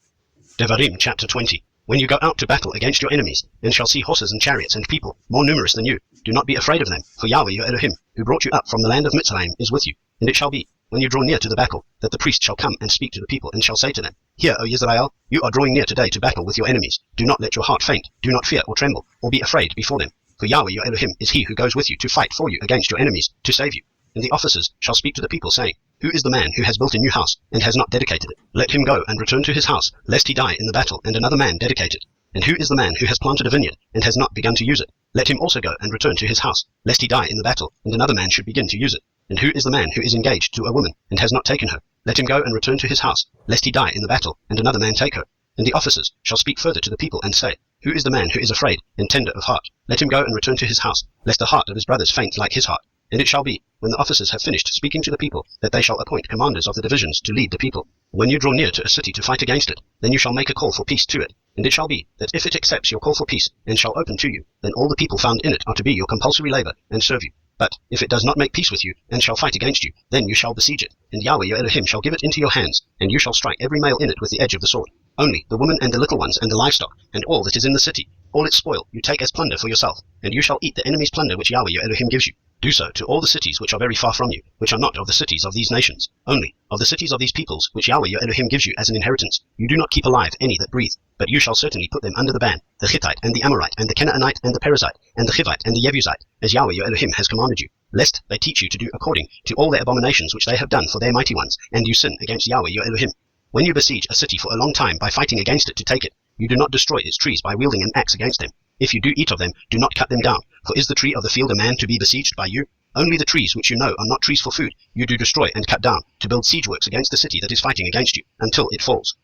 Devarim chapter 20. When you go out to battle against your enemies, and shall see horses and chariots and people, more numerous than you, do not be afraid of them, for Yahweh your Elohim, who brought you up from the land of Mitzrayim, is with you. And it shall be, when you draw near to the battle, that the priest shall come and speak to the people, and shall say to them, Hear, O Israel, you are drawing near today to battle with your enemies. Do not let your heart faint, do not fear or tremble, or be afraid before them. For Yahweh your Elohim is he who goes with you to fight for you against your enemies, to save you. And the officers shall speak to the people, saying, Who is the man who has built a new house, and has not dedicated it? Let him go and return to his house, lest he die in the battle, and another man dedicate it. And who is the man who has planted a vineyard, and has not begun to use it? Let him also go and return to his house, lest he die in the battle, and another man should begin to use it. And who is the man who is engaged to a woman, and has not taken her? Let him go and return to his house, lest he die in the battle, and another man take her. And the officers shall speak further to the people, and say, Who is the man who is afraid, and tender of heart? Let him go and return to his house, lest the heart of his brothers faint like his heart. And it shall be, when the officers have finished speaking to the people, that they shall appoint commanders of the divisions to lead the people. When you draw near to a city to fight against it, then you shall make a call for peace to it. And it shall be, that if it accepts your call for peace, and shall open to you, then all the people found in it are to be your compulsory labor, and serve you. But if it does not make peace with you, and shall fight against you, then you shall besiege it, and Yahweh your Elohim shall give it into your hands, and you shall strike every male in it with the edge of the sword. Only the woman and the little ones and the livestock, and all that is in the city, all its spoil, you take as plunder for yourself, and you shall eat the enemy's plunder which Yahweh your Elohim gives you. Do so to all the cities which are very far from you, which are not of the cities of these nations, only of the cities of these peoples, which Yahweh your Elohim gives you as an inheritance. You do not keep alive any that breathe, but you shall certainly put them under the ban, the Hittite, and the Amorite, and the Canaanite, and the Perizzite, and the Hivite, and the Jebusite, as Yahweh your Elohim has commanded you, lest they teach you to do according to all their abominations which they have done for their mighty ones, and you sin against Yahweh your Elohim. When you besiege a city for a long time by fighting against it to take it, you do not destroy its trees by wielding an axe against them. If you do eat of them, do not cut them down, for is the tree of the field a man to be besieged by you? Only the trees which you know are not trees for food, you do destroy and cut down, to build siege works against the city that is fighting against you, until it falls.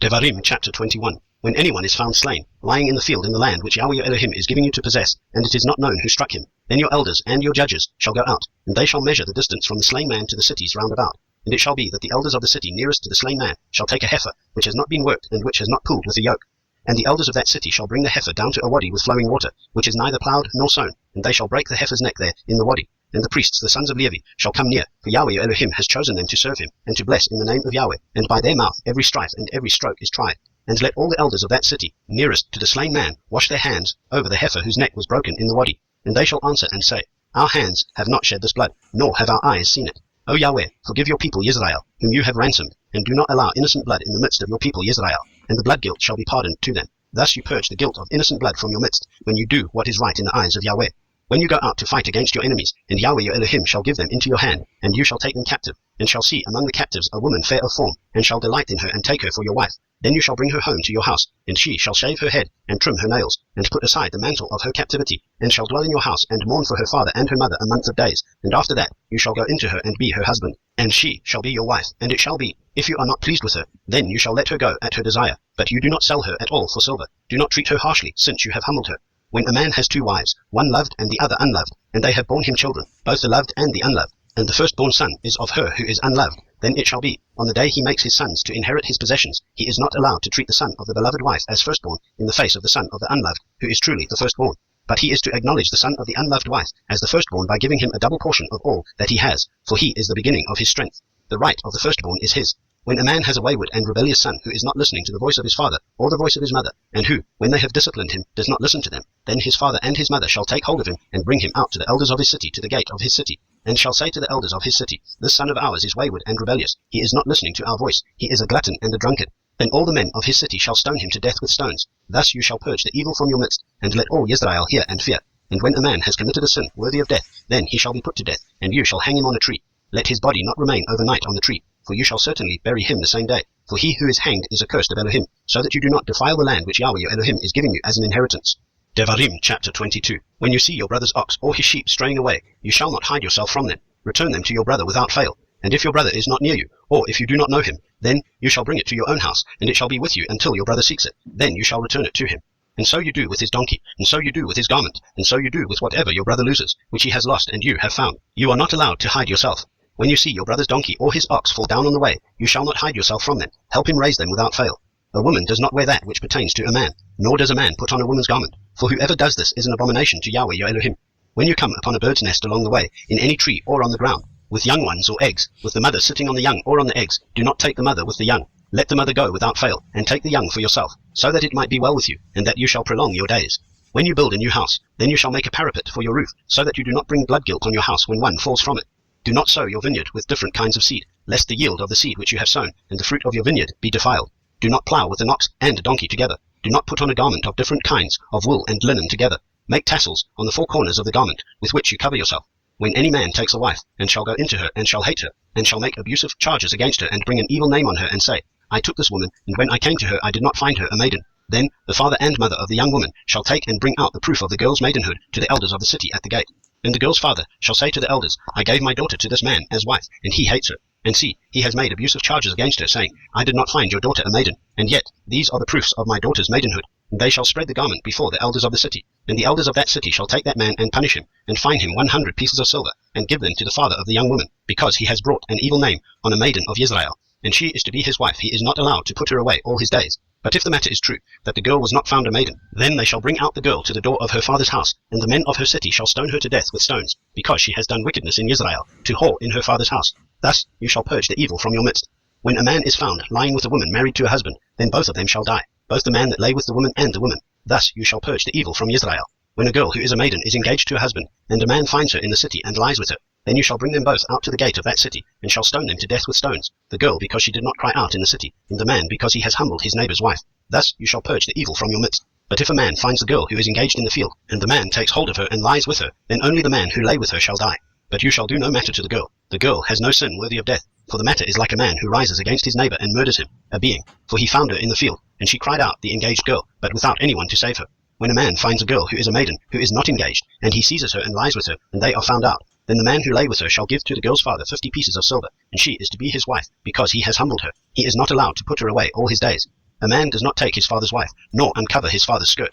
Devarim chapter 21. When anyone is found slain, lying in the field in the land which Yahweh your Elohim is giving you to possess, and it is not known who struck him, then your elders and your judges shall go out, and they shall measure the distance from the slain man to the cities round about. And it shall be that the elders of the city nearest to the slain man shall take a heifer, which has not been worked, and which has not pulled with a yoke. And the elders of that city shall bring the heifer down to a wadi with flowing water, which is neither ploughed nor sown, and they shall break the heifer's neck there in the wadi. and the priests, the sons of Levi, shall come near, for Yahweh your Elohim has chosen them to serve him, and to bless in the name of Yahweh, and by their mouth every strife and every stroke is tried. And let all the elders of that city, nearest to the slain man, wash their hands over the heifer whose neck was broken in the wadi. And they shall answer and say, Our hands have not shed this blood, nor have our eyes seen it. O Yahweh, forgive your people Israel, whom you have ransomed, and do not allow innocent blood in the midst of your people Israel, and the blood guilt shall be pardoned to them. Thus you purge the guilt of innocent blood from your midst, when you do what is right in the eyes of Yahweh. When you go out to fight against your enemies, and Yahweh your Elohim shall give them into your hand, and you shall take them captive, and shall see among the captives a woman fair of form, and shall delight in her, and take her for your wife. Then you shall bring her home to your house, and she shall shave her head, and trim her nails, and put aside the mantle of her captivity, and shall dwell in your house, and mourn for her father and her mother a month of days. And after that you shall go into her, and be her husband, and she shall be your wife. And it shall be, if you are not pleased with her, then you shall let her go at her desire, but you do not sell her at all for silver. Do not treat her harshly, since you have humbled her. When a man has two wives, one loved and the other unloved, and they have borne him children, both the loved and the unloved, and the firstborn son is of her who is unloved, then it shall be, on the day he makes his sons to inherit his possessions, he is not allowed to treat the son of the beloved wife as firstborn in the face of the son of the unloved, who is truly the firstborn. But he is to acknowledge the son of the unloved wife as the firstborn by giving him a double portion of all that he has, for he is the beginning of his strength. The right of the firstborn is his. When a man has a wayward and rebellious son who is not listening to the voice of his father or the voice of his mother, and who, when they have disciplined him, does not listen to them, then his father and his mother shall take hold of him and bring him out to the elders of his city, to the gate of his city, and shall say to the elders of his city, This son of ours is wayward and rebellious, he is not listening to our voice, he is a glutton and a drunkard. Then all the men of his city shall stone him to death with stones. Thus you shall purge the evil from your midst, and let all Israel hear and fear. And when a man has committed a sin worthy of death, then he shall be put to death, and you shall hang him on a tree. Let his body not remain overnight on the tree, for you shall certainly bury him the same day. For he who is hanged is accursed of Elohim, so that you do not defile the land which Yahweh your Elohim is giving you as an inheritance. Devarim chapter 22. When you see your brother's ox or his sheep straying away, you shall not hide yourself from them. Return them to your brother without fail. And if your brother is not near you, or if you do not know him, then you shall bring it to your own house, and it shall be with you until your brother seeks it. Then you shall return it to him. And so you do with his donkey, and so you do with his garment, and so you do with whatever your brother loses, which he has lost and you have found. You are not allowed to hide yourself. When you see your brother's donkey or his ox fall down on the way, you shall not hide yourself from them. Help him raise them without fail. A woman does not wear that which pertains to a man, nor does a man put on a woman's garment, for whoever does this is an abomination to Yahweh your Elohim. When you come upon a bird's nest along the way, in any tree or on the ground, with young ones or eggs, with the mother sitting on the young or on the eggs, do not take the mother with the young. Let the mother go without fail, and take the young for yourself, so that it might be well with you, and that you shall prolong your days. When you build a new house, then you shall make a parapet for your roof, so that you do not bring blood guilt on your house when one falls from it. Do not sow your vineyard with different kinds of seed, lest the yield of the seed which you have sown, and the fruit of your vineyard, be defiled. Do not plough with an ox and a donkey together. Do not put on a garment of different kinds of wool and linen together. Make tassels on the four corners of the garment, with which you cover yourself. When any man takes a wife, and shall go into her, and shall hate her, and shall make abusive charges against her, and bring an evil name on her, and say, I took this woman, and when I came to her I did not find her a maiden, then the father and mother of the young woman shall take and bring out the proof of the girl's maidenhood to the elders of the city at the gate. And the girl's father shall say to the elders, I gave my daughter to this man as wife, and he hates her. And see, he has made abusive charges against her, saying, I did not find your daughter a maiden, and yet these are the proofs of my daughter's maidenhood. And they shall spread the garment before the elders of the city. And the elders of that city shall take that man and punish him, and fine him 100 pieces of silver, and give them to the father of the young woman, because he has brought an evil name on a maiden of Israel. And she is to be his wife. He is not allowed to put her away all his days. But if the matter is true, that the girl was not found a maiden, then they shall bring out the girl to the door of her father's house, and the men of her city shall stone her to death with stones, because she has done wickedness in Israel, to whore in her father's house. Thus you shall purge the evil from your midst. When a man is found lying with a woman married to a husband, then both of them shall die, both the man that lay with the woman and the woman. Thus you shall purge the evil from Israel. When a girl who is a maiden is engaged to a husband, and a man finds her in the city and lies with her, then you shall bring them both out to the gate of that city, and shall stone them to death with stones, the girl because she did not cry out in the city, and the man because he has humbled his neighbour's wife. Thus you shall purge the evil from your midst. But if a man finds the girl who is engaged in the field, and the man takes hold of her and lies with her, then only the man who lay with her shall die. But you shall do no matter to the girl. The girl has no sin worthy of death, for the matter is like a man who rises against his neighbour and murders him, a being, for he found her in the field, and she cried out, the engaged girl, but without anyone to save her. When a man finds a girl who is a maiden, who is not engaged, and he seizes her and lies with her, and they are found out, then the man who lay with her shall give to the girl's father 50 pieces of silver, and she is to be his wife, because he has humbled her. He is not allowed to put her away all his days. A man does not take his father's wife, nor uncover his father's skirt.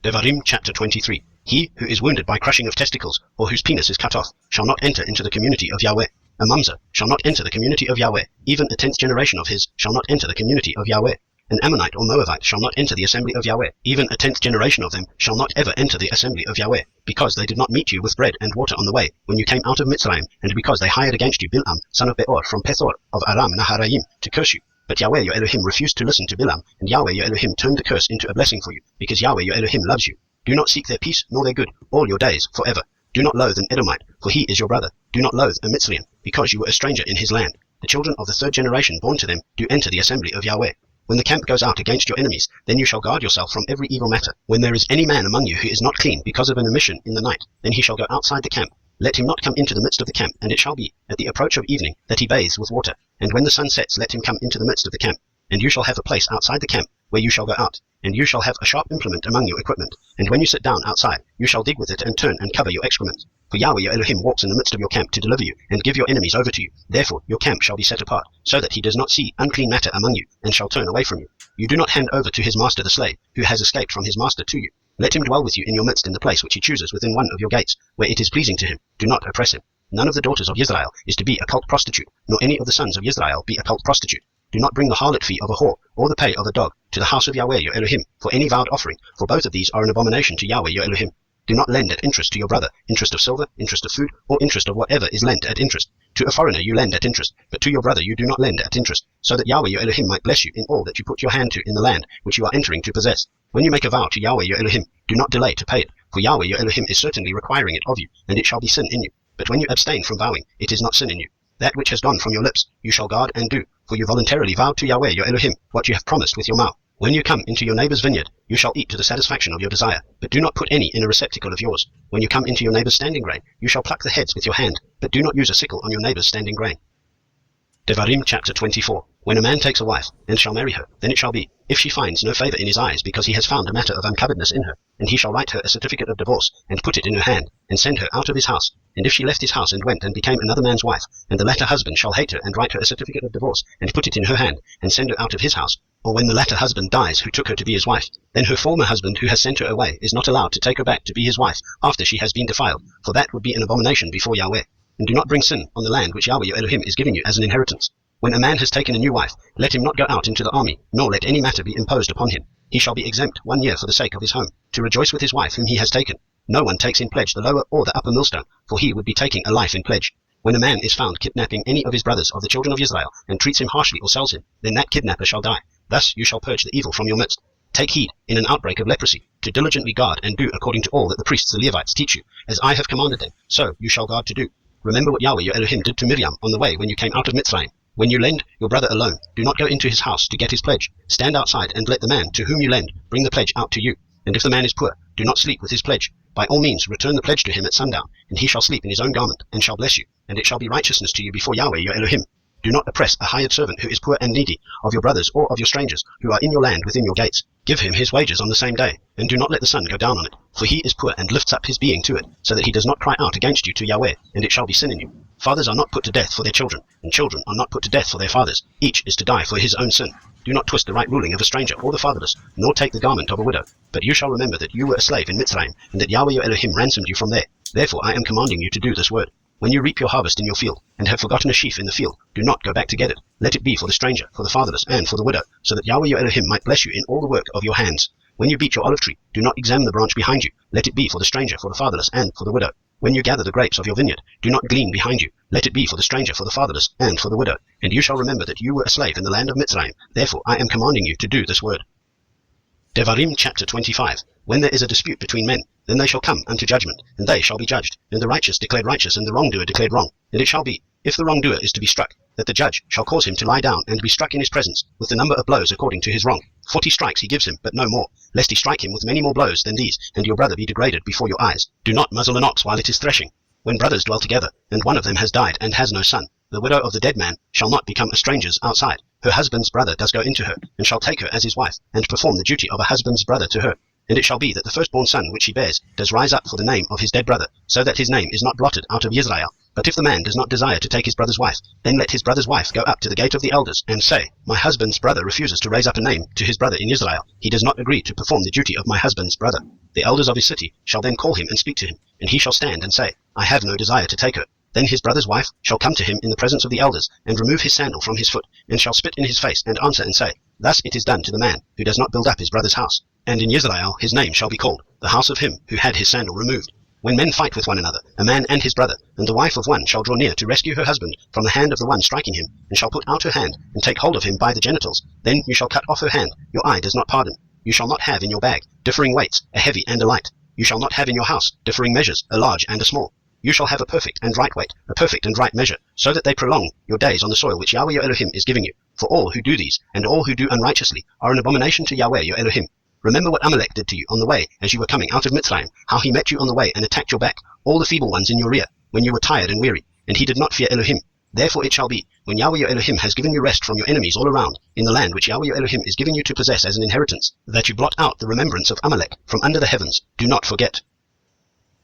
Devarim chapter 23. He who is wounded by crushing of testicles, or whose penis is cut off, shall not enter into the community of Yahweh. A mamzer shall not enter the community of Yahweh. Even a 10th generation of his shall not enter the community of Yahweh. An Ammonite or Moabite shall not enter the assembly of Yahweh. Even a 10th generation of them shall not ever enter the assembly of Yahweh, because they did not meet you with bread and water on the way when you came out of Mitzrayim, and because they hired against you Bil'am, son of Beor, from Pethor of Aram Naharaim, to curse you. But Yahweh your Elohim refused to listen to Bil'am, and Yahweh your Elohim turned the curse into a blessing for you, because Yahweh your Elohim loves you. Do not seek their peace nor their good all your days forever. Do not loathe an Edomite, for he is your brother. Do not loathe a Mitzrayim, because you were a stranger in his land. The children of the 3rd generation born to them do enter the assembly of Yahweh. When the camp goes out against your enemies, then you shall guard yourself from every evil matter. When there is any man among you who is not clean because of an omission in the night, then he shall go outside the camp. Let him not come into the midst of the camp, and it shall be, at the approach of evening, that he bathes with water. And when the sun sets, let him come into the midst of the camp. And you shall have a place outside the camp, where you shall go out. And you shall have a sharp implement among your equipment. And when you sit down outside, you shall dig with it and turn and cover your excrement. For Yahweh your Elohim walks in the midst of your camp to deliver you, and give your enemies over to you. Therefore your camp shall be set apart, so that he does not see unclean matter among you, and shall turn away from you. You do not hand over to his master the slave, who has escaped from his master to you. Let him dwell with you in your midst in the place which he chooses within one of your gates, where it is pleasing to him. Do not oppress him. None of the daughters of Israel is to be a cult prostitute, nor any of the sons of Israel be a cult prostitute. Do not bring the harlot fee of a whore, or the pay of a dog, to the house of Yahweh your Elohim, for any vowed offering, for both of these are an abomination to Yahweh your Elohim. Do not lend at interest to your brother, interest of silver, interest of food, or interest of whatever is lent at interest. To a foreigner you lend at interest, but to your brother you do not lend at interest, so that Yahweh your Elohim might bless you in all that you put your hand to in the land which you are entering to possess. When you make a vow to Yahweh your Elohim, do not delay to pay it, for Yahweh your Elohim is certainly requiring it of you, and it shall be sin in you. But when you abstain from vowing, it is not sin in you. That which has gone from your lips you shall guard and do, for you voluntarily vowed to Yahweh your Elohim what you have promised with your mouth. When you come into your neighbor's vineyard, you shall eat to the satisfaction of your desire, but do not put any in a receptacle of yours. When you come into your neighbor's standing grain, you shall pluck the heads with your hand, but do not use a sickle on your neighbor's standing grain. Devarim chapter 24. When a man takes a wife, and shall marry her, then it shall be, if she finds no favor in his eyes, because he has found a matter of uncoveredness in her, and he shall write her a certificate of divorce, and put it in her hand, and send her out of his house. And if she left his house and went and became another man's wife, and the latter husband shall hate her, and write her a certificate of divorce, and put it in her hand, and send her out of his house, or when the latter husband dies who took her to be his wife, then her former husband who has sent her away is not allowed to take her back to be his wife after she has been defiled, for that would be an abomination before Yahweh. And do not bring sin on the land which Yahweh your Elohim is giving you as an inheritance. When a man has taken a new wife, let him not go out into the army, nor let any matter be imposed upon him. He shall be exempt 1 year for the sake of his home, to rejoice with his wife whom he has taken. No one takes in pledge the lower or the upper millstone, for he would be taking a life in pledge. When a man is found kidnapping any of his brothers of the children of Israel, and treats him harshly or sells him, then that kidnapper shall die. Thus you shall purge the evil from your midst. Take heed, in an outbreak of leprosy, to diligently guard and do according to all that the priests the Levites teach you, as I have commanded them, so you shall guard to do. Remember what Yahweh your Elohim did to Miriam on the way when you came out of Mitzrayim. When you lend your brother a loan, do not go into his house to get his pledge. Stand outside and let the man to whom you lend bring the pledge out to you. And if the man is poor, do not sleep with his pledge. By all means return the pledge to him at sundown, and he shall sleep in his own garment, and shall bless you, and it shall be righteousness to you before Yahweh your Elohim. Do not oppress a hired servant who is poor and needy, of your brothers or of your strangers, who are in your land within your gates. Give him his wages on the same day, and do not let the sun go down on it, for he is poor and lifts up his being to it, so that he does not cry out against you to Yahweh, and it shall be sin in you. Fathers are not put to death for their children, and children are not put to death for their fathers. Each is to die for his own sin. Do not twist the right ruling of a stranger or the fatherless, nor take the garment of a widow. But you shall remember that you were a slave in Mitzrayim, and that Yahweh your Elohim ransomed you from there. Therefore I am commanding you to do this word. When you reap your harvest in your field, and have forgotten a sheaf in the field, do not go back to get it. Let it be for the stranger, for the fatherless, and for the widow, so that Yahweh your Elohim might bless you in all the work of your hands. When you beat your olive tree, do not examine the branch behind you. Let it be for the stranger, for the fatherless, and for the widow. When you gather the grapes of your vineyard, do not glean behind you. Let it be for the stranger, for the fatherless, and for the widow. And you shall remember that you were a slave in the land of Mitzrayim. Therefore I am commanding you to do this word. Devarim chapter 25. When there is a dispute between men, then they shall come unto judgment, and they shall be judged, and the righteous declared righteous, and the wrongdoer declared wrong. And it shall be, if the wrongdoer is to be struck, that the judge shall cause him to lie down and be struck in his presence, with the number of blows according to his wrong. 40 strikes he gives him, but no more, lest he strike him with many more blows than these, and your brother be degraded before your eyes. Do not muzzle an ox while it is threshing. When brothers dwell together, and one of them has died and has no son, the widow of the dead man shall not become a stranger's outside. Her husband's brother does go into her, and shall take her as his wife, and perform the duty of a husband's brother to her. And it shall be that the firstborn son which she bears does rise up for the name of his dead brother, so that his name is not blotted out of Israel. But if the man does not desire to take his brother's wife, then let his brother's wife go up to the gate of the elders, and say, My husband's brother refuses to raise up a name to his brother in Israel. He does not agree to perform the duty of my husband's brother. The elders of his city shall then call him and speak to him, and he shall stand and say, I have no desire to take her. Then his brother's wife shall come to him in the presence of the elders, and remove his sandal from his foot, and shall spit in his face, and answer and say, Thus it is done to the man who does not build up his brother's house. And in Israel his name shall be called, the house of him who had his sandal removed. When men fight with one another, a man and his brother, and the wife of one shall draw near to rescue her husband from the hand of the one striking him, and shall put out her hand, and take hold of him by the genitals, then you shall cut off her hand. Your eye does not pardon. You shall not have in your bag differing weights, a heavy and a light. You shall not have in your house differing measures, a large and a small. You shall have a perfect and right weight, a perfect and right measure, so that they prolong your days on the soil which Yahweh your Elohim is giving you. For all who do these, and all who do unrighteously, are an abomination to Yahweh your Elohim. Remember what Amalek did to you on the way as you were coming out of Mitzrayim, how he met you on the way and attacked your back, all the feeble ones in your rear, when you were tired and weary, and he did not fear Elohim. Therefore it shall be, when Yahweh your Elohim has given you rest from your enemies all around, in the land which Yahweh your Elohim is giving you to possess as an inheritance, that you blot out the remembrance of Amalek from under the heavens. Do not forget.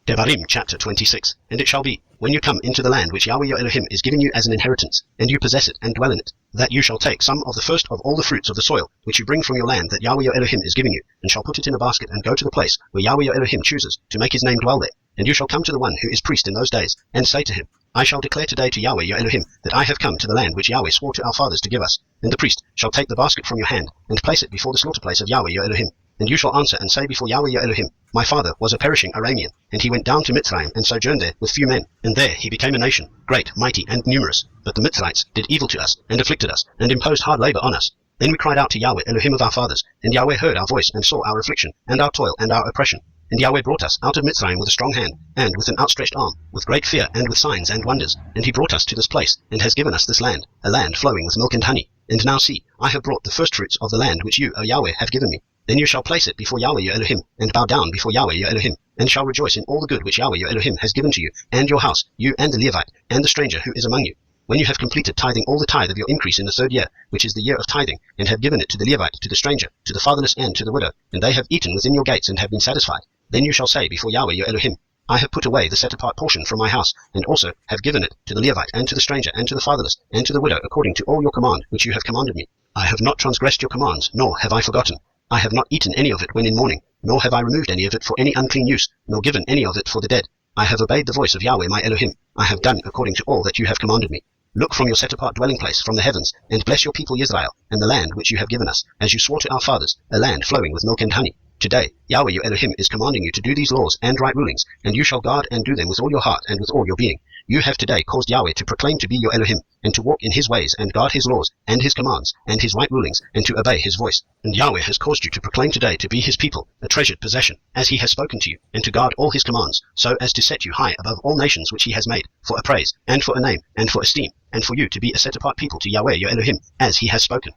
Devarim chapter 26. And it shall be, when you come into the land which Yahweh your Elohim is giving you as an inheritance, and you possess it and dwell in it, that you shall take some of the first of all the fruits of the soil which you bring from your land that Yahweh your Elohim is giving you, and shall put it in a basket, and go to the place where Yahweh your Elohim chooses to make his name dwell there. And you shall come to the one who is priest in those days, and say to him, I shall declare today to Yahweh your Elohim that I have come to the land which Yahweh swore to our fathers to give us. And the priest shall take the basket from your hand, and place it before the slaughter place of Yahweh your Elohim. And you shall answer and say before Yahweh your Elohim, My father was a perishing Aramean, and he went down to Mitzrayim and sojourned there with few men. And there he became a nation, great, mighty, and numerous. But the Mitzrites did evil to us, and afflicted us, and imposed hard labor on us. Then we cried out to Yahweh Elohim of our fathers, and Yahweh heard our voice, and saw our affliction, and our toil, and our oppression. And Yahweh brought us out of Mitzrayim with a strong hand, and with an outstretched arm, with great fear, and with signs and wonders. And he brought us to this place, and has given us this land, a land flowing with milk and honey. And now see, I have brought the firstfruits of the land which you, O Yahweh, have given me. Then you shall place it before Yahweh your Elohim, and bow down before Yahweh your Elohim, and shall rejoice in all the good which Yahweh your Elohim has given to you, and your house, you and the Levite, and the stranger who is among you. When you have completed tithing all the tithe of your increase in the 3rd year, which is the year of tithing, and have given it to the Levite, to the stranger, to the fatherless, and to the widow, and they have eaten within your gates and have been satisfied, then you shall say before Yahweh your Elohim, I have put away the set-apart portion from my house, and also have given it to the Levite, and to the stranger, and to the fatherless, and to the widow, according to all your command which you have commanded me. I have not transgressed your commands, nor have I forgotten. I have not eaten any of it when in mourning, nor have I removed any of it for any unclean use, nor given any of it for the dead. I have obeyed the voice of Yahweh my Elohim. I have done according to all that you have commanded me. Look from your set-apart dwelling place from the heavens, and bless your people Israel, and the land which you have given us, as you swore to our fathers, a land flowing with milk and honey. Today, Yahweh your Elohim is commanding you to do these laws and right rulings, and you shall guard and do them with all your heart and with all your being. You have today caused Yahweh to proclaim to be your Elohim, and to walk in his ways, and guard his laws, and his commands, and his right rulings, and to obey his voice. And Yahweh has caused you to proclaim today to be his people, a treasured possession, as he has spoken to you, and to guard all his commands, so as to set you high above all nations which he has made, for a praise, and for a name, and for esteem, and for you to be a set-apart people to Yahweh your Elohim, as he has spoken.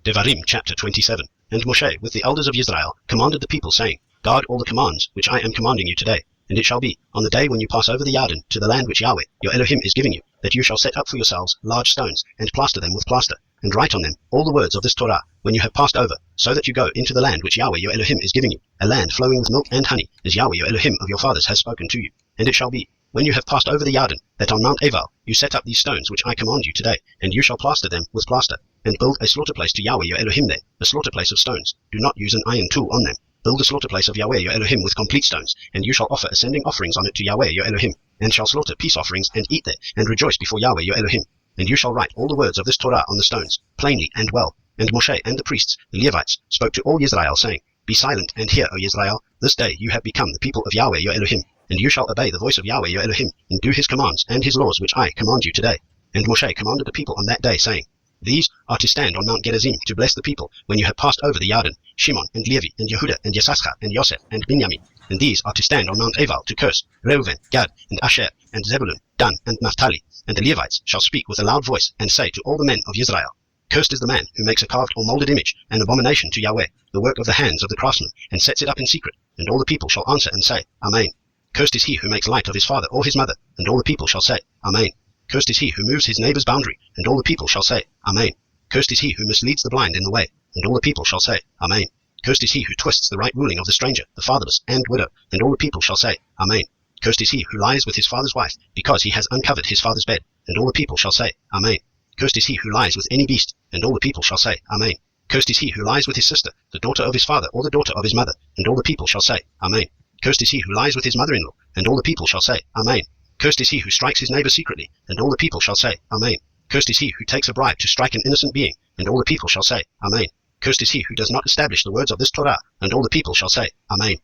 Devarim chapter 27. And Moshe, with the elders of Israel, commanded the people, saying, Guard all the commands which I am commanding you today. And it shall be, on the day when you pass over the Yarden to the land which Yahweh your Elohim is giving you, that you shall set up for yourselves large stones, and plaster them with plaster, and write on them all the words of this Torah, when you have passed over, so that you go into the land which Yahweh your Elohim is giving you, a land flowing with milk and honey, as Yahweh your Elohim of your fathers has spoken to you. And it shall be, when you have passed over the Yarden, that on Mount Ebal you set up these stones which I command you today, and you shall plaster them with plaster, and build a slaughter place to Yahweh your Elohim there, a slaughter place of stones. Do not use an iron tool on them. Build a slaughter place of Yahweh your Elohim with complete stones, and you shall offer ascending offerings on it to Yahweh your Elohim, and shall slaughter peace offerings, and eat there, and rejoice before Yahweh your Elohim. And you shall write all the words of this Torah on the stones, plainly and well. And Moshe and the priests, the Levites, spoke to all Israel, saying, Be silent and hear, O Israel, this day you have become the people of Yahweh your Elohim, and you shall obey the voice of Yahweh your Elohim, and do his commands and his laws which I command you today. And Moshe commanded the people on that day, saying, These are to stand on Mount Gerizim to bless the people when you have passed over the Yarden, Shimon and Levi and Yehuda and Yisachar and Yosef and Binyamin. And these are to stand on Mount Ebal to curse Reuven, Gad and Asher and Zebulun, Dan and Naphtali. And the Levites shall speak with a loud voice and say to all the men of Israel, Cursed is the man who makes a carved or molded image, an abomination to Yahweh, the work of the hands of the craftsman, and sets it up in secret. And all the people shall answer and say, Amen. Cursed is he who makes light of his father or his mother, and all the people shall say, Amen. Cursed is he who moves his neighbor's boundary, and all the people shall say, Amen. Cursed is he who misleads the blind in the way, and all the people shall say, Amen. Cursed is he who twists the right ruling of the stranger, the fatherless, and widow, and all the people shall say, Amen. Cursed is he who lies with his father's wife, because he has uncovered his father's bed, and all the people shall say, Amen. Cursed is he who lies with any beast, and all the people shall say, Amen. Cursed is he who lies with his sister, the daughter of his father, or the daughter of his mother, and all the people shall say, Amen. Cursed is he who lies with his mother-in-law, and all the people shall say, Amen. Cursed is he who strikes his neighbor secretly, and all the people shall say, Amen. Cursed is he who takes a bribe to strike an innocent being, and all the people shall say, Amen. Cursed is he who does not establish the words of this Torah, and all the people shall say, Amen.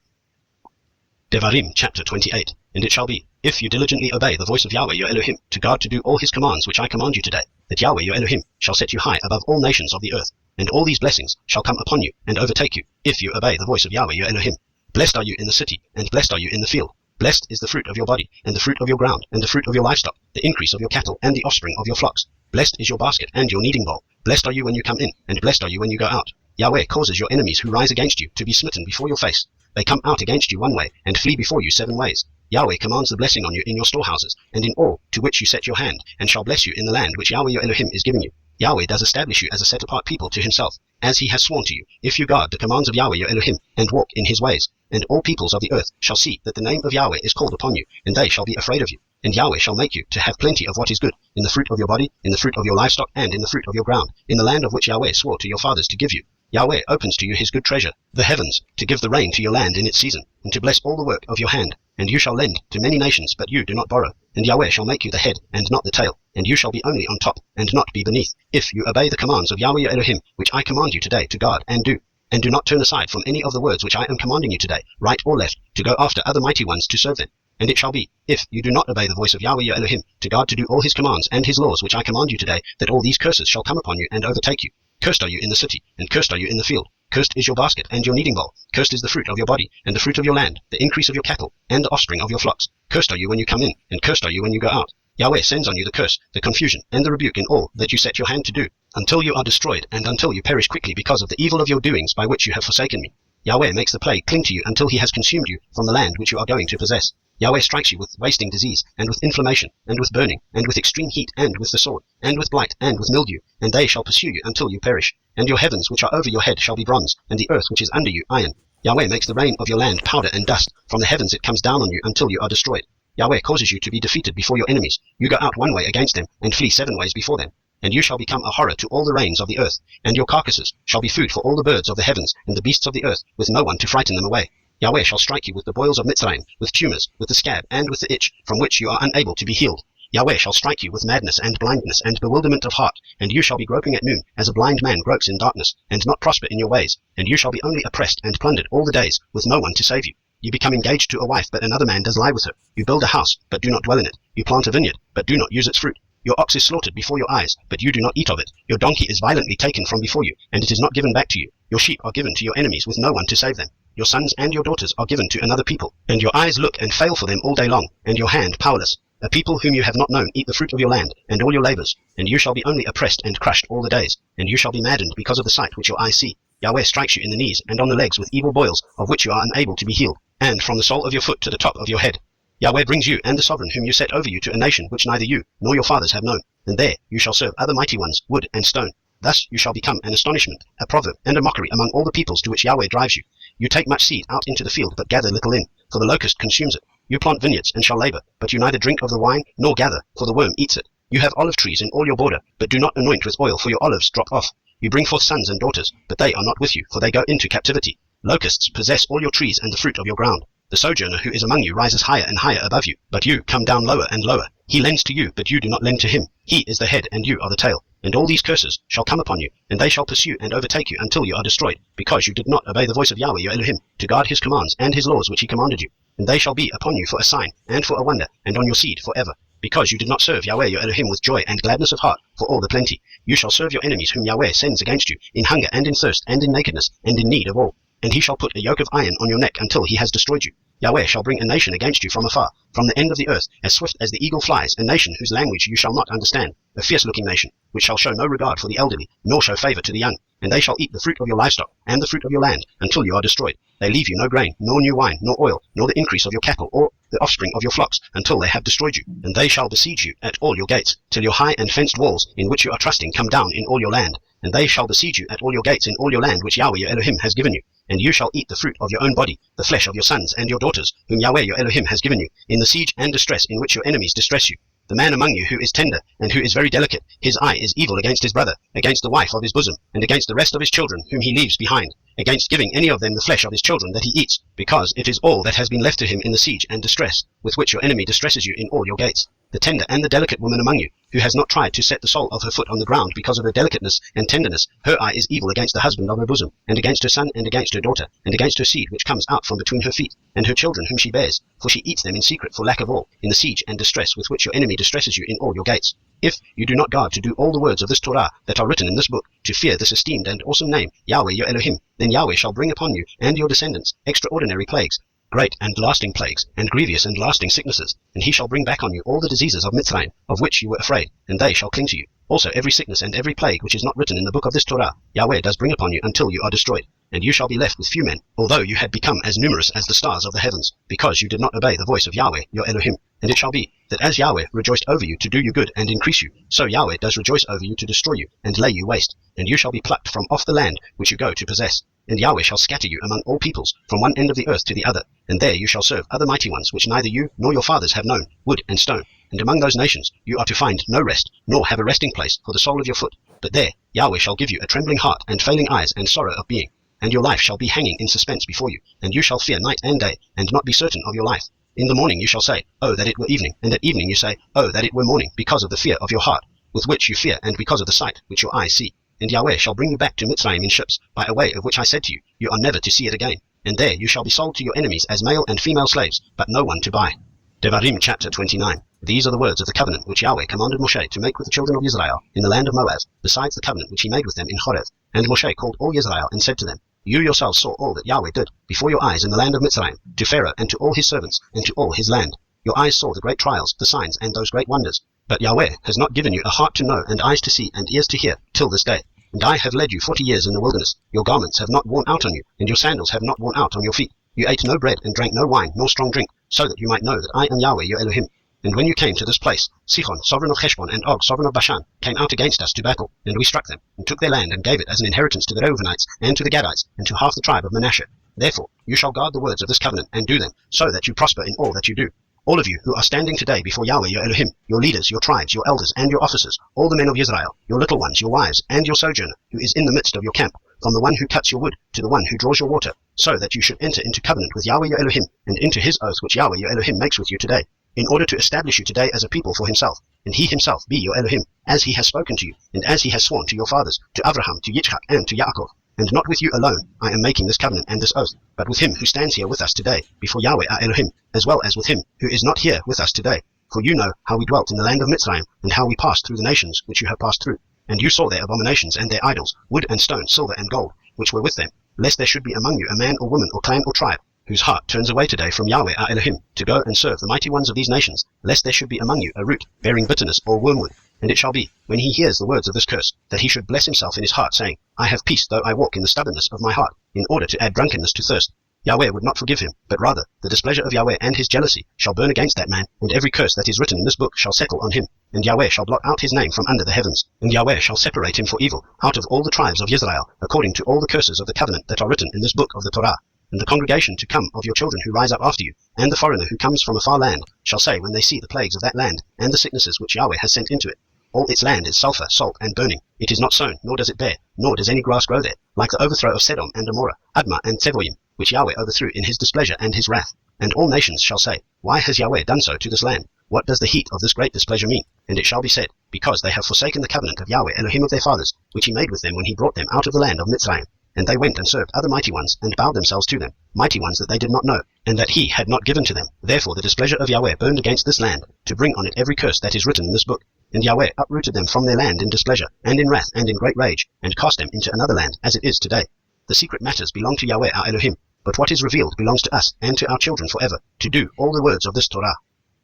Devarim chapter 28. And it shall be, if you diligently obey the voice of Yahweh your Elohim, to guard to do all his commands which I command you today, that Yahweh your Elohim shall set you high above all nations of the earth, and all these blessings shall come upon you and overtake you, if you obey the voice of Yahweh your Elohim. Blessed are you in the city, and blessed are you in the field. Blessed is the fruit of your body, and the fruit of your ground, and the fruit of your livestock, the increase of your cattle, and the offspring of your flocks. Blessed is your basket and your kneading bowl. Blessed are you when you come in, and blessed are you when you go out. Yahweh causes your enemies who rise against you to be smitten before your face. They come out against you one way, and flee before you 7 ways. Yahweh commands the blessing on you in your storehouses, and in all to which you set your hand, and shall bless you in the land which Yahweh your Elohim is giving you. Yahweh does establish you as a set-apart people to himself, as he has sworn to you, if you guard the commands of Yahweh your Elohim, and walk in his ways. And all peoples of the earth shall see that the name of Yahweh is called upon you, and they shall be afraid of you. And Yahweh shall make you to have plenty of what is good, in the fruit of your body, in the fruit of your livestock, and in the fruit of your ground, in the land of which Yahweh swore to your fathers to give you. Yahweh opens to you his good treasure, the heavens, to give the rain to your land in its season, and to bless all the work of your hand. And you shall lend to many nations, but you do not borrow. And Yahweh shall make you the head, and not the tail. And you shall be only on top, and not be beneath, if you obey the commands of Yahweh your Elohim, which I command you today to guard and do. And do not turn aside from any of the words which I am commanding you today, right or left, to go after other mighty ones to serve them. And it shall be, if you do not obey the voice of Yahweh your Elohim, to guard to do all his commands and his laws which I command you today, that all these curses shall come upon you and overtake you. Cursed are you in the city, and cursed are you in the field. Cursed is your basket and your kneading bowl. Cursed is the fruit of your body, and the fruit of your land, the increase of your cattle, and the offspring of your flocks. Cursed are you when you come in, and cursed are you when you go out. Yahweh sends on you the curse, the confusion, and the rebuke in all that you set your hand to do, until you are destroyed, and until you perish quickly because of the evil of your doings by which you have forsaken me. Yahweh makes the plague cling to you until he has consumed you from the land which you are going to possess. Yahweh strikes you with wasting disease, and with inflammation, and with burning, and with extreme heat, and with the sword, and with blight, and with mildew, and they shall pursue you until you perish. And your heavens which are over your head shall be bronze, and the earth which is under you iron. Yahweh makes the rain of your land powder and dust. From the heavens it comes down on you until you are destroyed. Yahweh causes you to be defeated before your enemies. You go out one way against them, and flee 7 ways before them. And you shall become a horror to all the rains of the earth, and your carcasses shall be food for all the birds of the heavens, and the beasts of the earth, with no one to frighten them away. Yahweh shall strike you with the boils of Mitzrayim, with tumors, with the scab, and with the itch, from which you are unable to be healed. Yahweh shall strike you with madness and blindness and bewilderment of heart, and you shall be groping at noon, as a blind man gropes in darkness, and not prosper in your ways. And you shall be only oppressed and plundered all the days, with no one to save you. You become engaged to a wife, but another man does lie with her. You build a house, but do not dwell in it. You plant a vineyard, but do not use its fruit. Your ox is slaughtered before your eyes, but you do not eat of it. Your donkey is violently taken from before you, and it is not given back to you. Your sheep are given to your enemies with no one to save them. Your sons and your daughters are given to another people, and your eyes look and fail for them all day long, and your hand powerless. A people whom you have not known eat the fruit of your land, and all your labors, and you shall be only oppressed and crushed all the days, and you shall be maddened because of the sight which your eyes see. Yahweh strikes you in the knees and on the legs with evil boils, of which you are unable to be healed, and from the sole of your foot to the top of your head. Yahweh brings you and the sovereign whom you set over you to a nation which neither you nor your fathers have known, and there you shall serve other mighty ones, wood and stone. Thus you shall become an astonishment, a proverb, and a mockery among all the peoples to which Yahweh drives you. You take much seed out into the field, but gather little in, for the locust consumes it. You plant vineyards and shall labor, but you neither drink of the wine nor gather, for the worm eats it. You have olive trees in all your border, but do not anoint with oil, for your olives drop off. You bring forth sons and daughters, but they are not with you, for they go into captivity. Locusts possess all your trees and the fruit of your ground. The sojourner who is among you rises higher and higher above you, but you come down lower and lower. He lends to you, but you do not lend to him. He is the head, and you are the tail. And all these curses shall come upon you, and they shall pursue and overtake you until you are destroyed, because you did not obey the voice of Yahweh your Elohim, to guard his commands and his laws which he commanded you. And they shall be upon you for a sign, and for a wonder, and on your seed forever. Because you did not serve Yahweh your Elohim with joy and gladness of heart, for all the plenty. You shall serve your enemies whom Yahweh sends against you, in hunger and in thirst and in nakedness, and in need of all. And he shall put a yoke of iron on your neck until he has destroyed you. Yahweh shall bring a nation against you from afar, from the end of the earth, as swift as the eagle flies, a nation whose language you shall not understand, a fierce-looking nation, which shall show no regard for the elderly, nor show favor to the young. And they shall eat the fruit of your livestock, and the fruit of your land, until you are destroyed. They leave you no grain, nor new wine, nor oil, nor the increase of your cattle, or the offspring of your flocks, until they have destroyed you. And they shall besiege you at all your gates, till your high and fenced walls, in which you are trusting, come down in all your land. And they shall besiege you at all your gates in all your land which Yahweh your Elohim has given you. And you shall eat the fruit of your own body, the flesh of your sons and your daughters, whom Yahweh your Elohim has given you, in the siege and distress in which your enemies distress you. The man among you who is tender, and who is very delicate, his eye is evil against his brother, against the wife of his bosom, and against the rest of his children whom he leaves behind. against giving any of them the flesh of his children that he eats, because it is all that has been left to him in the siege and distress, with which your enemy distresses you in all your gates. The tender and the delicate woman among you, who has not tried to set the sole of her foot on the ground because of her delicateness and tenderness, her eye is evil against the husband of her bosom, and against her son, and against her daughter, and against her seed which comes out from between her feet, and her children whom she bears, for she eats them in secret for lack of all, in the siege and distress with which your enemy distresses you in all your gates. If you do not guard to do all the words of this Torah that are written in this book, to fear this esteemed and awesome name, Yahweh your Elohim, then Yahweh shall bring upon you and your descendants extraordinary plagues, great and lasting plagues, and grievous and lasting sicknesses, and he shall bring back on you all the diseases of Mitzrayim, of which you were afraid, and they shall cling to you. Also every sickness and every plague which is not written in the book of this Torah, Yahweh does bring upon you until you are destroyed, and you shall be left with few men, although you had become as numerous as the stars of the heavens, because you did not obey the voice of Yahweh your Elohim. And it shall be, that as Yahweh rejoiced over you to do you good and increase you, so Yahweh does rejoice over you to destroy you, and lay you waste, and you shall be plucked from off the land which you go to possess. And Yahweh shall scatter you among all peoples, from one end of the earth to the other, and there you shall serve other mighty ones which neither you nor your fathers have known, wood and stone. And among those nations you are to find no rest, nor have a resting place for the sole of your foot. But there Yahweh shall give you a trembling heart and failing eyes and sorrow of being. And your life shall be hanging in suspense before you, and you shall fear night and day, and not be certain of your life. In the morning you shall say, Oh, that it were evening, and at evening you say, Oh, that it were morning, because of the fear of your heart, with which you fear, and because of the sight which your eyes see. And Yahweh shall bring you back to Mitzrayim in ships, by a way of which I said to you, you are never to see it again. And there you shall be sold to your enemies as male and female slaves, but no one to buy. Devarim chapter 29. These are the words of the covenant which Yahweh commanded Moshe to make with the children of Israel in the land of Moab, besides the covenant which he made with them in Horeb. And Moshe called all Israel and said to them, You yourselves saw all that Yahweh did before your eyes in the land of Mitzrayim, to Pharaoh and to all his servants, and to all his land. Your eyes saw the great trials, the signs, and those great wonders. But Yahweh has not given you a heart to know, and eyes to see, and ears to hear, till this day. And I have led you 40 years in the wilderness. Your garments have not worn out on you, and your sandals have not worn out on your feet. You ate no bread, and drank no wine, nor strong drink, so that you might know that I am Yahweh your Elohim. And when you came to this place, Sihon, sovereign of Heshbon, and Og, sovereign of Bashan, came out against us to battle, and we struck them, and took their land, and gave it as an inheritance to the Reubenites, and to the Gadites, and to half the tribe of Manasseh. Therefore you shall guard the words of this covenant, and do them, so that you prosper in all that you do. All of you who are standing today before Yahweh your Elohim, your leaders, your tribes, your elders, and your officers, all the men of Israel, your little ones, your wives, and your sojourner, who is in the midst of your camp, from the one who cuts your wood to the one who draws your water, so that you should enter into covenant with Yahweh your Elohim, and into his oath which Yahweh your Elohim makes with you today, in order to establish you today as a people for himself, and he himself be your Elohim, as he has spoken to you, and as he has sworn to your fathers, to Abraham, to Yitzchak, and to Yaakov. And not with you alone I am making this covenant and this oath, but with him who stands here with us today, before Yahweh our Elohim, as well as with him who is not here with us today. For you know how we dwelt in the land of Mitzrayim, and how we passed through the nations which you have passed through. And you saw their abominations and their idols, wood and stone, silver and gold, which were with them, lest there should be among you a man or woman or clan or tribe, whose heart turns away today from Yahweh our Elohim, to go and serve the mighty ones of these nations, lest there should be among you a root bearing bitterness or wormwood. And it shall be, when he hears the words of this curse, that he should bless himself in his heart, saying, I have peace though I walk in the stubbornness of my heart, in order to add drunkenness to thirst. Yahweh would not forgive him, but rather the displeasure of Yahweh and his jealousy shall burn against that man, and every curse that is written in this book shall settle on him. And Yahweh shall blot out his name from under the heavens, and Yahweh shall separate him for evil out of all the tribes of Israel, according to all the curses of the covenant that are written in this book of the Torah. And the congregation to come of your children who rise up after you, and the foreigner who comes from a far land, shall say when they see the plagues of that land, and the sicknesses which Yahweh has sent into it, All its land is sulphur, salt, and burning. It is not sown, nor does it bear, nor does any grass grow there, like the overthrow of Sodom and Gomorrah, Admah and Zeboim, which Yahweh overthrew in his displeasure and his wrath. And all nations shall say, Why has Yahweh done so to this land? What does the heat of this great displeasure mean? And it shall be said, Because they have forsaken the covenant of Yahweh Elohim of their fathers, which he made with them when he brought them out of the land of Mitzrayim. And they went and served other mighty ones, and bowed themselves to them, mighty ones that they did not know, and that he had not given to them. Therefore the displeasure of Yahweh burned against this land, to bring on it every curse that is written in this book. And Yahweh uprooted them from their land in displeasure, and in wrath, and in great rage, and cast them into another land, as it is today. The secret matters belong to Yahweh our Elohim, but what is revealed belongs to us, and to our children forever, to do all the words of this Torah.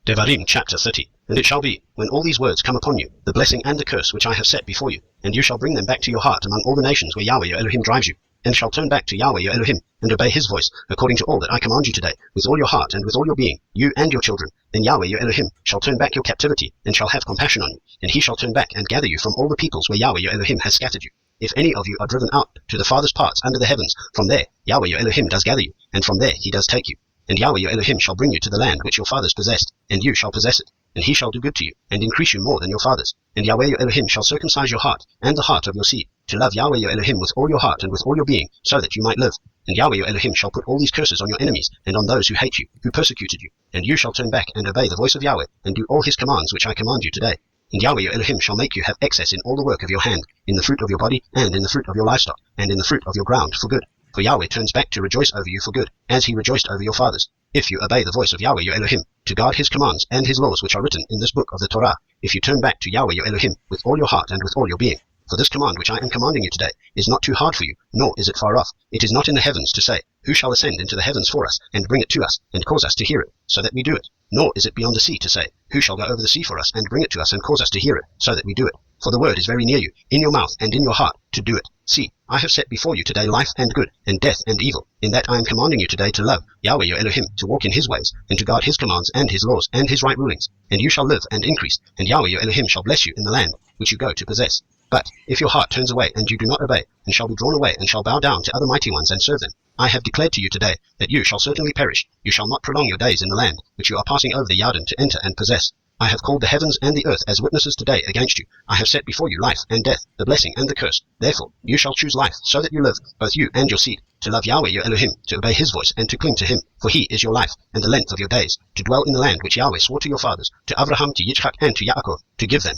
Devarim chapter 30. And it shall be, when all these words come upon you, the blessing and the curse which I have set before you, and you shall bring them back to your heart among all the nations where Yahweh your Elohim drives you, and shall turn back to Yahweh your Elohim, and obey his voice, according to all that I command you today, with all your heart and with all your being, you and your children, then Yahweh your Elohim shall turn back your captivity, and shall have compassion on you, and he shall turn back and gather you from all the peoples where Yahweh your Elohim has scattered you. If any of you are driven out to the farthest parts under the heavens, from there Yahweh your Elohim does gather you, and from there he does take you. And Yahweh your Elohim shall bring you to the land which your fathers possessed, and you shall possess it. And he shall do good to you, and increase you more than your fathers. And Yahweh your Elohim shall circumcise your heart, and the heart of your seed, to love Yahweh your Elohim with all your heart and with all your being, so that you might live. And Yahweh your Elohim shall put all these curses on your enemies and on those who hate you, who persecuted you. And you shall turn back and obey the voice of Yahweh, and do all his commands which I command you today. And Yahweh your Elohim shall make you have excess in all the work of your hand, in the fruit of your body, and in the fruit of your livestock, and in the fruit of your ground for good. For Yahweh turns back to rejoice over you for good, as he rejoiced over your fathers, if you obey the voice of Yahweh your Elohim, to guard his commands and his laws which are written in this book of the Torah, if you turn back to Yahweh your Elohim with all your heart and with all your being. For this command which I am commanding you today is not too hard for you, nor is it far off. It is not in the heavens to say, who shall ascend into the heavens for us, and bring it to us, and cause us to hear it, so that we do it? Nor is it beyond the sea to say, who shall go over the sea for us, and bring it to us, and cause us to hear it, so that we do it? For the word is very near you, in your mouth and in your heart, to do it. See, I have set before you today life and good, and death and evil, in that I am commanding you today to love Yahweh your Elohim, to walk in his ways, and to guard his commands and his laws and his right rulings. And you shall live and increase, and Yahweh your Elohim shall bless you in the land which you go to possess. But if your heart turns away, and you do not obey, and shall be drawn away, and shall bow down to other mighty ones, and serve them, I have declared to you today that you shall certainly perish. You shall not prolong your days in the land which you are passing over the Yarden to enter and possess. I have called the heavens and the earth as witnesses today against you. I have set before you life and death, the blessing and the curse. Therefore you shall choose life, so that you live, both you and your seed, to love Yahweh your Elohim, to obey his voice, and to cling to him. For he is your life, and the length of your days, to dwell in the land which Yahweh swore to your fathers, to Abraham, to Yitzchak, and to Yaakov, to give them.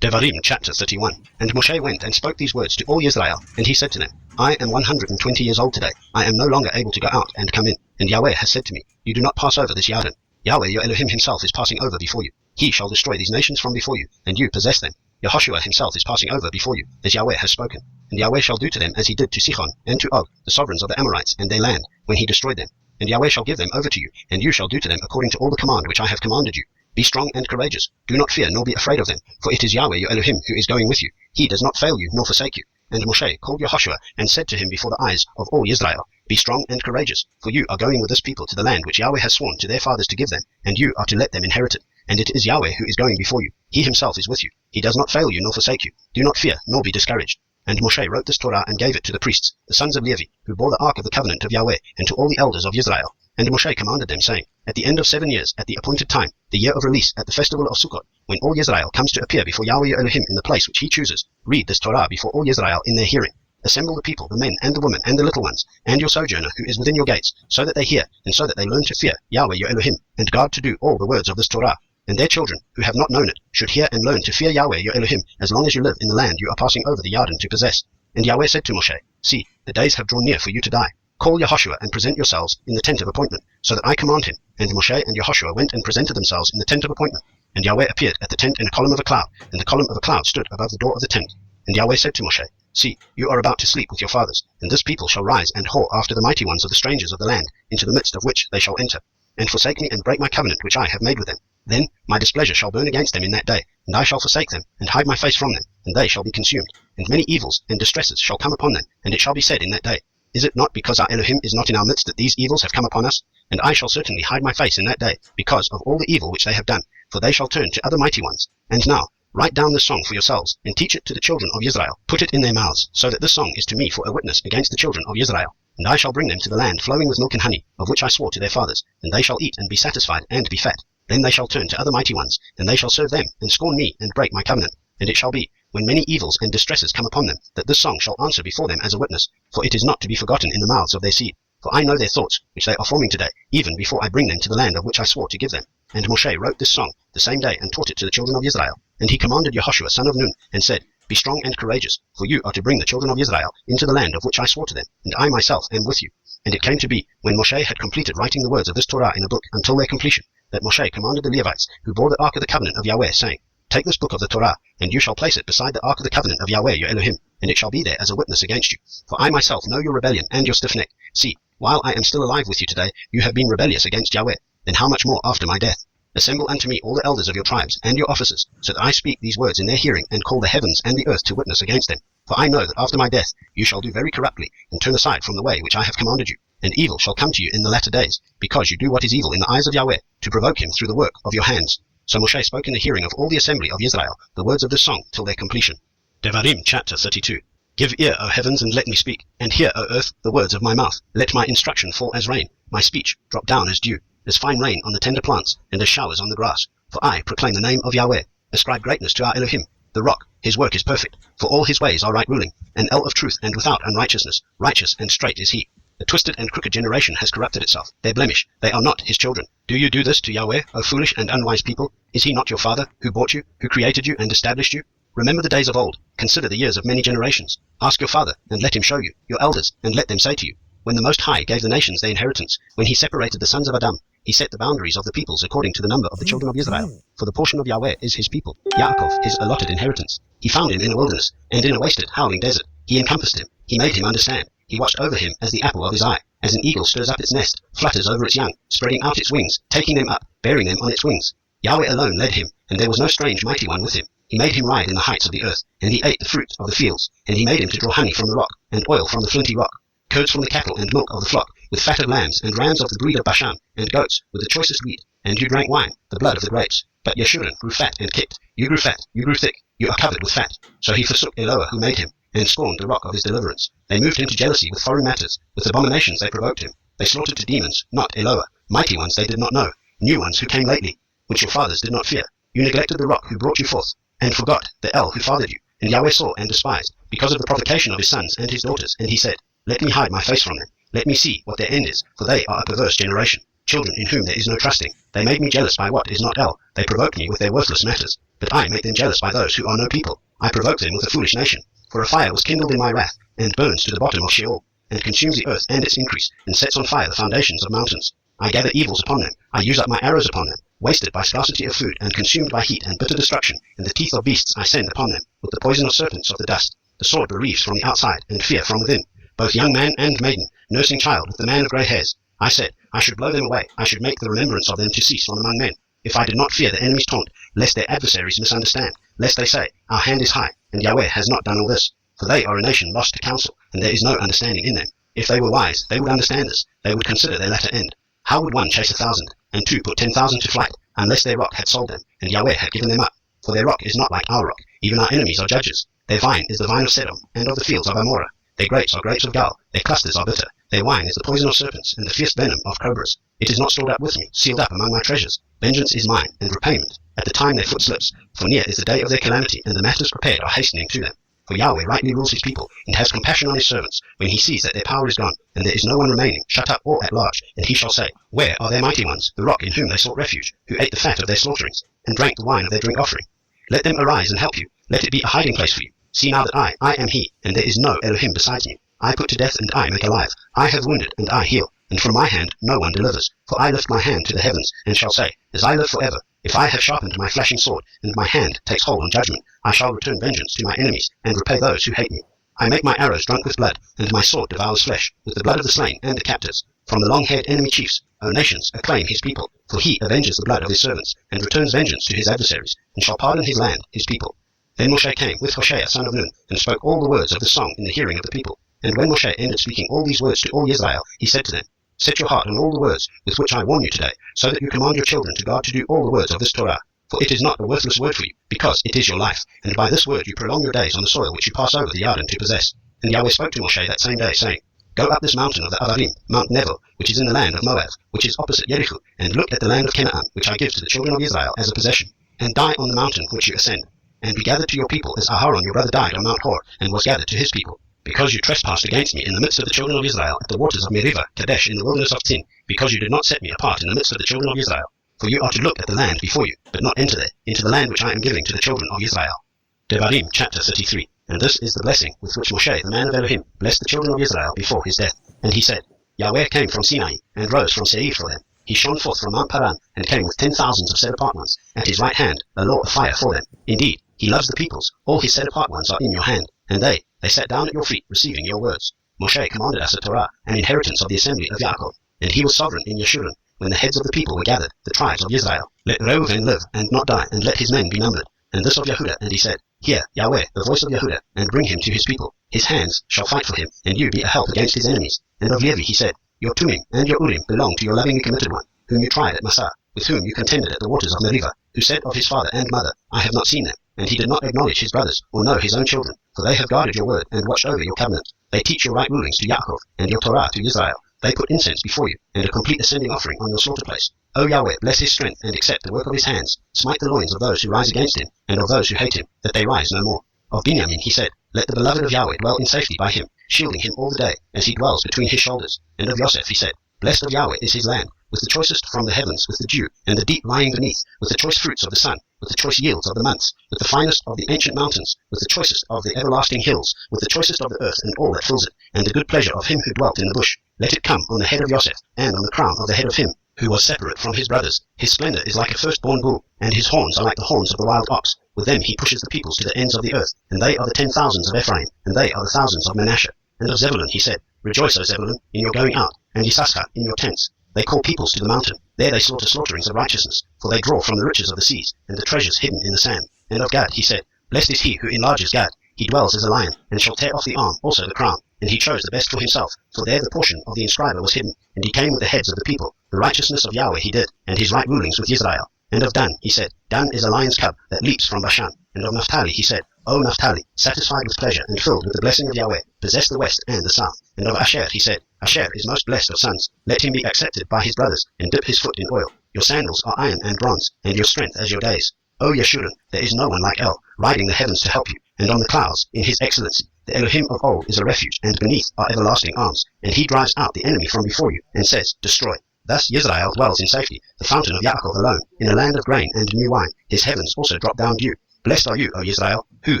Devarim chapter 31. And Moshe went and spoke these words to all Israel, and he said to them, I am 120 years old today. I am no longer able to go out and come in. And Yahweh has said to me, you do not pass over this Yarden. Yahweh your Elohim himself is passing over before you. He shall destroy these nations from before you, and you possess them. Yehoshua himself is passing over before you, as Yahweh has spoken. And Yahweh shall do to them as he did to Sihon and to Og, the sovereigns of the Amorites, and their land, when he destroyed them. And Yahweh shall give them over to you, and you shall do to them according to all the command which I have commanded you. Be strong and courageous. Do not fear, nor be afraid of them, for it is Yahweh your Elohim who is going with you. He does not fail you, nor forsake you. And Moshe called Yehoshua, and said to him before the eyes of all Israel, Be strong and courageous, for you are going with this people to the land which Yahweh has sworn to their fathers to give them, and you are to let them inherit it. And it is Yahweh who is going before you. He himself is with you. He does not fail you, nor forsake you. Do not fear, nor be discouraged. And Moshe wrote this Torah and gave it to the priests, the sons of Levi, who bore the ark of the covenant of Yahweh, and to all the elders of Israel. And Moshe commanded them, saying, At the end of 7 years, at the appointed time, the year of release, at the festival of Sukkot, when all Israel comes to appear before Yahweh your Elohim in the place which he chooses, read this Torah before all Israel in their hearing. Assemble the people, the men and the women and the little ones, and your sojourner who is within your gates, so that they hear, and so that they learn to fear Yahweh your Elohim, and guard to do all the words of this Torah. And their children, who have not known it, should hear and learn to fear Yahweh your Elohim, as long as you live in the land you are passing over the Yarden to possess. And Yahweh said to Moshe, See, the days have drawn near for you to die. Call Yehoshua and present yourselves in the tent of appointment, so that I command him. And Moshe and Yehoshua went and presented themselves in the tent of appointment. And Yahweh appeared at the tent in a column of a cloud, and the column of a cloud stood above the door of the tent. And Yahweh said to Moshe, See, you are about to sleep with your fathers, and this people shall rise and whore after the mighty ones of the strangers of the land, into the midst of which they shall enter, and forsake me and break my covenant which I have made with them. Then my displeasure shall burn against them in that day, and I shall forsake them, and hide my face from them, and they shall be consumed. And many evils and distresses shall come upon them, and it shall be said in that day, Is it not because our Elohim is not in our midst that these evils have come upon us? And I shall certainly hide my face in that day, because of all the evil which they have done, for they shall turn to other mighty ones. And now, write down this song for yourselves, and teach it to the children of Israel. Put it in their mouths, so that this song is to me for a witness against the children of Israel. And I shall bring them to the land flowing with milk and honey, of which I swore to their fathers, and they shall eat and be satisfied and be fat. Then they shall turn to other mighty ones, and they shall serve them, and scorn me, and break my covenant. And it shall be, when many evils and distresses come upon them, that this song shall answer before them as a witness, for it is not to be forgotten in the mouths of their seed. For I know their thoughts, which they are forming today, even before I bring them to the land of which I swore to give them. And Moshe wrote this song the same day, and taught it to the children of Israel. And he commanded Yehoshua son of Nun, and said, Be strong and courageous, for you are to bring the children of Israel into the land of which I swore to them, and I myself am with you. And it came to be, when Moshe had completed writing the words of this Torah in a book until their completion, that Moshe commanded the Levites, who bore the ark of the covenant of Yahweh, saying, Take this book of the Torah, and you shall place it beside the ark of the covenant of Yahweh your Elohim, and it shall be there as a witness against you. For I myself know your rebellion and your stiff neck. See, while I am still alive with you today, you have been rebellious against Yahweh. Then how much more after my death? Assemble unto me all the elders of your tribes and your officers, so that I speak these words in their hearing, and call the heavens and the earth to witness against them. For I know that after my death you shall do very corruptly, and turn aside from the way which I have commanded you. And evil shall come to you in the latter days, because you do what is evil in the eyes of Yahweh, to provoke him through the work of your hands. So Moshe spoke in the hearing of all the assembly of Israel the words of this song till their completion. Devarim chapter 32. Give ear, O heavens, and let me speak, and hear, O earth, the words of my mouth. Let my instruction fall as rain, my speech drop down as dew, as fine rain on the tender plants, and as showers on the grass. For I proclaim the name of Yahweh. Ascribe greatness to our Elohim. the rock, his work is perfect, for all his ways are right ruling, an El of truth and without unrighteousness, righteous and straight is he. The twisted and crooked generation has corrupted itself, their blemish, they are not his children. Do you do this to Yahweh, O foolish and unwise people? Is he not your father, who bought you, who created you and established you? Remember the days of old, consider the years of many generations. Ask your father, and let him show you, your elders, and let them say to you, when the Most High gave the nations their inheritance, when he separated the sons of Adam, he set the boundaries of the peoples according to the number of the children of Israel. For the portion of Yahweh is his people, Yaakov his allotted inheritance. He found him in a wilderness, and in a wasted, howling desert. He encompassed him, he made him understand. He watched over him as the apple of his eye, as an eagle stirs up its nest, flutters over its young, spreading out its wings, taking them up, bearing them on its wings. Yahweh alone led him, and there was no strange mighty one with him. He made him ride in the heights of the earth, and he ate the fruit of the fields, and he made him to draw honey from the rock, and oil from the flinty rock, curds from the cattle and milk of the flock, with fat of lambs, and rams of the breed of Bashan, and goats, with the choicest wheat. And you drank wine, the blood of the grapes. But Yeshurun grew fat and kicked. You grew fat, you grew thick, you are covered with fat. So he forsook Eloah who made him, and scorned the rock of his deliverance. They moved him to jealousy with foreign matters, with abominations they provoked him. They slaughtered to demons, not Eloah, mighty ones they did not know, new ones who came lately, which your fathers did not fear. You neglected the rock who brought you forth, and forgot the El who fathered you. And Yahweh saw and despised, because of the provocation of his sons and his daughters. And he said, let me hide my face from them. Let me see what their end is, for they are a perverse generation, children in whom there is no trusting. They made me jealous by what is not El. They provoked me with their worthless matters. But I make them jealous by those who are no people. I provoke them with a foolish nation. For a fire was kindled in my wrath, and burns to the bottom of Sheol, and consumes the earth and its increase, and sets on fire the foundations of mountains. I gather evils upon them. I use up my arrows upon them. Wasted by scarcity of food, and consumed by heat and bitter destruction, and the teeth of beasts I send upon them, with the poison of serpents of the dust. The sword bereaves from the outside, and fear from within, both young man and maiden, nursing child with the man of grey hairs. I said, I should blow them away, I should make the remembrance of them to cease from among men, if I did not fear the enemy's taunt, lest their adversaries misunderstand, lest they say, our hand is high, and Yahweh has not done all this. For they are a nation lost to counsel, and there is no understanding in them. If they were wise, they would understand this, they would consider their latter end. How would one chase 1,000, and two put 10,000 to flight, unless their rock had sold them, and Yahweh had given them up? For their rock is not like our rock, even our enemies are judges. Their vine is the vine of Sedom, and of the fields of Amorah. Their grapes are grapes of gall, their clusters are bitter. Their wine is the poison of serpents, and the fierce venom of cobras. It is not stored up with me, sealed up among my treasures. Vengeance is mine, and repayment, at the time their foot slips. For near is the day of their calamity, and the matters prepared are hastening to them. For Yahweh rightly rules his people, and has compassion on his servants, when he sees that their power is gone, and there is no one remaining, shut up or at large. And he shall say, where are their mighty ones, the rock in whom they sought refuge, who ate the fat of their slaughterings, and drank the wine of their drink offering? Let them arise and help you, let it be a hiding place for you. See now that I am he, and there is no Elohim besides me. I put to death, and I make alive. I have wounded, and I heal, and from my hand no one delivers. For I lift my hand to the heavens, and shall say, as I live forever, if I have sharpened my flashing sword, and my hand takes hold on judgment, I shall return vengeance to my enemies, and repay those who hate me. I make my arrows drunk with blood, and my sword devours flesh, with the blood of the slain and the captives. From the long-haired enemy chiefs, O nations, acclaim his people, for he avenges the blood of his servants, and returns vengeance to his adversaries, and shall pardon his land, his people. Then Moshe came with Hoshea son of Nun, and spoke all the words of the song in the hearing of the people. And when Moshe ended speaking all these words to all Israel, he said to them, set your heart on all the words with which I warn you today, so that you command your children to guard to do all the words of this Torah. For it is not a worthless word for you, because it is your life, and by this word you prolong your days on the soil which you pass over the Yarden to possess. And Yahweh spoke to Moshe that same day, saying, go up this mountain of the Avarim, Mount Nebo, which is in the land of Moab, which is opposite Jericho, and look at the land of Canaan, which I give to the children of Israel as a possession, and die on the mountain which you ascend. And be gathered to your people, as Aharon your brother died on Mount Hor, and was gathered to his people. Because you trespassed against me in the midst of the children of Israel at the waters of Meribah, Kadesh, in the wilderness of Tzin, because you did not set me apart in the midst of the children of Israel. For you are to look at the land before you, but not enter there, into the land which I am giving to the children of Israel. Devarim chapter 33. And this is the blessing with which Moshe, the man of Elohim, blessed the children of Israel before his death. And he said, Yahweh came from Sinai, and rose from Seir for them. He shone forth from Mount Paran, and came with 10,000s of set-apart ones, at his right hand, a law of fire for them. Indeed, he loves the peoples, all his set-apart ones are in your hand, and they sat down at your feet, receiving your words. Moshe commanded us a Torah, an inheritance of the assembly of Yaakov, and he was sovereign in Yeshurun, when the heads of the people were gathered, the tribes of Israel. Let Reuven live, and not die, and let his men be numbered. And this of Yehudah, and he said, hear, Yahweh, the voice of Yehudah, and bring him to his people. His hands shall fight for him, and you be a help against his enemies. And of Levi he said, your Tumim and your Urim belong to your lovingly committed one, whom you tried at Massah, with whom you contended at the waters of Meribah, who said of his father and mother, I have not seen them. And he did not acknowledge his brothers, or know his own children, for they have guarded your word, and watched over your covenant. They teach your right rulings to Yaakov, and your Torah to Israel. They put incense before you, and a complete ascending offering on your slaughter place. O Yahweh, bless his strength, and accept the work of his hands. Smite the loins of those who rise against him, and of those who hate him, that they rise no more. Of Binyamin he said, Let the beloved of Yahweh dwell in safety by him, shielding him all the day, as he dwells between his shoulders. And of Yosef he said, Blessed of Yahweh is his land, with the choicest from the heavens, with the dew, and the deep lying beneath, with the choice fruits of the sun, with the choice yields of the months, with the finest of the ancient mountains, with the choicest of the everlasting hills, with the choicest of the earth and all that fills it, and the good pleasure of him who dwelt in the bush. Let it come on the head of Yosef, and on the crown of the head of him, who was separate from his brothers. His splendor is like a firstborn bull, and his horns are like the horns of the wild ox. With them he pushes the peoples to the ends of the earth, and they are the 10,000s of Ephraim, and they are the thousands of Manasseh. And of Zebulun he said, Rejoice, O Zebulun, in your going out, and Issachar in your tents. They call peoples to the mountain. There they slaughter slaughterings of righteousness, for they draw from the riches of the seas, and the treasures hidden in the sand. And of Gad he said, Blessed is he who enlarges Gad. He dwells as a lion, and shall tear off the arm, also the crown. And he chose the best for himself, for there the portion of the inscriber was hidden. And he came with the heads of the people. The righteousness of Yahweh he did, and his right rulings with Israel. And of Dan he said, Dan is a lion's cub that leaps from Bashan. And of Naphtali he said, O Naphtali, satisfied with pleasure and filled with the blessing of Yahweh, possess the west and the south. And of Asher he said, Asher is most blessed of sons. Let him be accepted by his brothers, and dip his foot in oil. Your sandals are iron and bronze, and your strength as your days. O Yeshurun, there is no one like El, riding the heavens to help you, and on the clouds in his excellency. The Elohim of old is a refuge, and beneath are everlasting arms. And he drives out the enemy from before you, and says, Destroy. Thus Israel dwells in safety, the fountain of Yaakov alone, in a land of grain and new wine. His heavens also drop down dew. Blessed are you, O Israel, who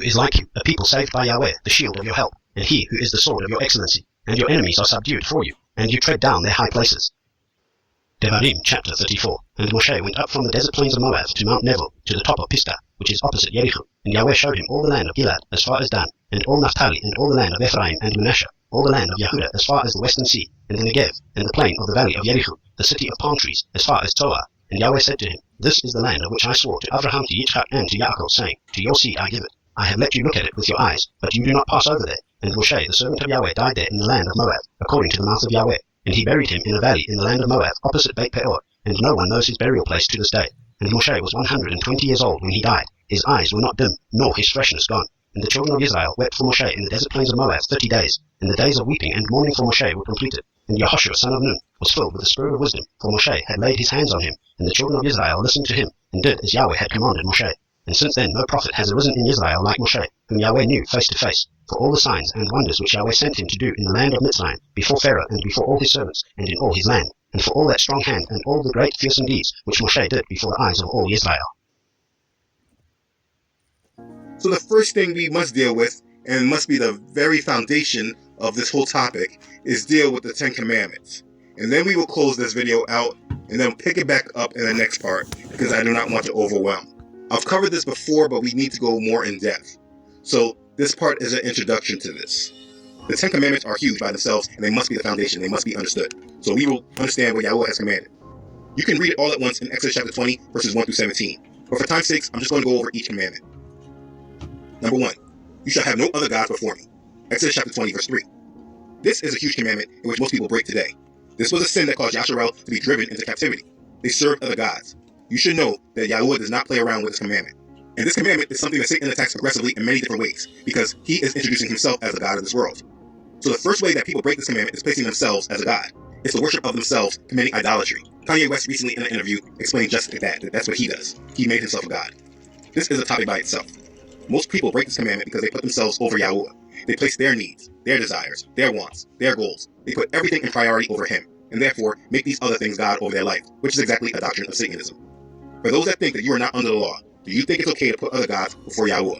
is like you, a people saved by Yahweh, the shield of your help, and he who is the sword of your excellency. And your enemies are subdued for you, and you tread down their high places. Devarim chapter 34. And Moshe went up from the desert plains of Moab to Mount Nebo, to the top of Pisgah, which is opposite Jericho. And Yahweh showed him all the land of Gilad, as far as Dan, and all Naphtali, and all the land of Ephraim and Manasseh, all the land of Yehudah, as far as the western sea, and the Negev, and the plain of the valley of Jericho, the city of palm trees, as far as Toah. And Yahweh said to him, This is the land of which I swore to Abraham, to Yitzchak, and to Yaakov, saying, To your seed I give it. I have let you look at it with your eyes, but you do not pass over there. And Moshe, the servant of Yahweh, died there in the land of Moab, according to the mouth of Yahweh. And he buried him in a valley in the land of Moab, opposite Beit Peor, and no one knows his burial place to this day. And Moshe was 120 years old when he died. His eyes were not dim, nor his freshness gone. And the children of Israel wept for Moshe in the desert plains of Moab 30 days, and the days of weeping and mourning for Moshe were completed. And Yehoshua son of Nun was filled with the spirit of wisdom, for Moshe had laid his hands on him, and the children of Israel listened to him, and did as Yahweh had commanded Moshe. And since then no prophet has arisen in Israel like Moshe, whom Yahweh knew face to face, for all the signs and wonders which Yahweh sent him to do in the land of Mitzrayim, before Pharaoh and before all his servants, and in all his land, and for all that strong hand and all the great fearsome deeds which Moshe did before the eyes of all Israel. So the first thing we must deal with, and must be the very foundation of this whole topic, is deal with the 10 Commandments. And then we will close this video out, and then pick it back up in the next part, because I do not want to overwhelm. I've covered this before, but we need to go more in depth. So this part is an introduction to this. The 10 Commandments are huge by themselves, and they must be the foundation. They must be understood. So we will understand what Yahweh has commanded. You can read it all at once in Exodus chapter 20, verses 1 through 17. But for time's sake, I'm just going to go over each commandment. Number 1, you shall have no other gods before me. Exodus chapter 20, verse 3. This is a huge commandment in which most people break today. This was a sin that caused Yasharel to be driven into captivity. They served other gods. You should know that Yahweh does not play around with this commandment. And this commandment is something that Satan attacks aggressively in many different ways, because he is introducing himself as the God of this world. So the first way that people break this commandment is placing themselves as a god. It's the worship of themselves, committing idolatry. Kanye West recently in an interview explained just that that's what he does. He made himself a god. This is a topic by itself. Most people break this commandment because they put themselves over Yahweh. They place their needs, their desires, their wants, their goals. They put everything in priority over him, and therefore make these other things God over their life, which is exactly a doctrine of Satanism. For those that think that you are not under the law, do you think it's okay to put other gods before Yahweh?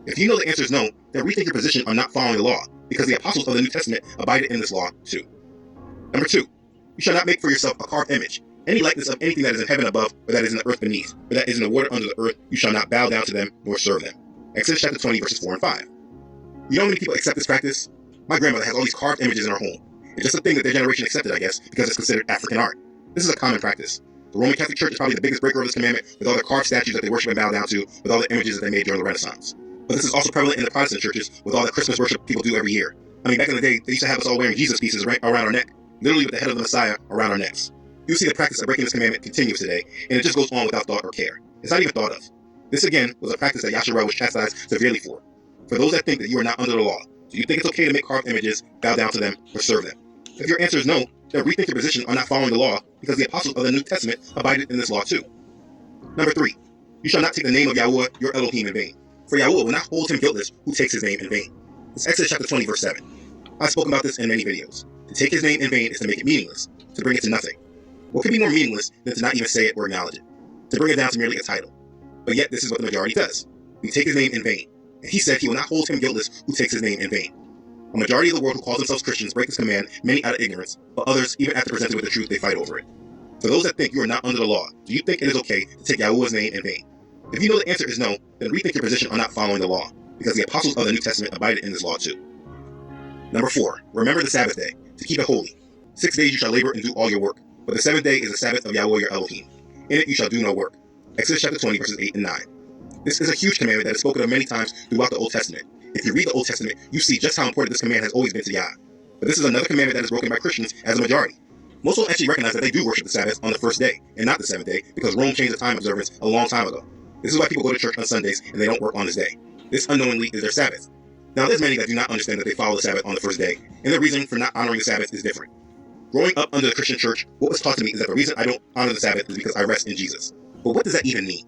If you know the answer is no, then rethink your position on not following the law, because the apostles of the New Testament abided in this law too. Number 2, you shall not make for yourself a carved image, any likeness of anything that is in heaven above, or that is in the earth beneath, or that is in the water under the earth. You shall not bow down to them nor serve them. Exodus chapter 20, verses 4 and 5. You know how many people accept this practice? My grandmother has all these carved images in her home. It's just a thing that their generation accepted, I guess, because it's considered African art. This is a common practice. The Roman Catholic Church is probably the biggest breaker of this commandment, with all the carved statues that they worship and bow down to, with all the images that they made during the Renaissance. But this is also prevalent in the Protestant churches, with all the Christmas worship people do every year. I mean, back in the day, they used to have us all wearing Jesus pieces right around our neck, literally with the head of the Messiah around our necks. You see the practice of breaking this commandment continues today, and it just goes on without thought or care. It's not even thought of. This again was a practice that Yasharel was chastised severely for. For those that think that you are not under the law, do you think it's okay to make carved images, bow down to them, or serve them? If your answer is no, then rethink your position on not following the law, because the apostles of the New Testament abided in this law too. Number 3, you shall not take the name of Yahweh your Elohim in vain. For Yahweh will not hold him guiltless who takes his name in vain. It's Exodus chapter 20, verse 7. I've spoken about this in many videos. To take his name in vain is to make it meaningless, to bring it to nothing. What could be more meaningless than to not even say it or acknowledge it? To bring it down to merely a title. But yet this is what the majority does. We take his name in vain. And he said he will not hold him guiltless who takes his name in vain. A majority of the world who calls themselves Christians break this command, many out of ignorance, but others, even after presented with the truth, they fight over it. For those that think you are not under the law, do you think it is okay to take Yahweh's name in vain? If you know the answer is no, then rethink your position on not following the law, because the apostles of the New Testament abided in this law too. Number 4, remember the Sabbath day, to keep it holy. 6 days you shall labor and do all your work, but the 7th day is the Sabbath of Yahweh your Elohim. In it you shall do no work. Exodus chapter 20, verses 8 and 9. This is a huge commandment that is spoken of many times throughout the Old Testament. If you read the Old Testament, you see just how important this command has always been to Yah. But this is another commandment that is broken by Christians as a majority. Most don't actually recognize that they do worship the Sabbath on the 1st day, and not the 7th day, because Rome changed the time observance a long time ago. This is why people go to church on Sundays and they don't work on this day. This unknowingly is their Sabbath. Now there's many that do not understand that they follow the Sabbath on the 1st day, and their reason for not honoring the Sabbath is different. Growing up under the Christian church, what was taught to me is that the reason I don't honor the Sabbath is because I rest in Jesus. But what does that even mean?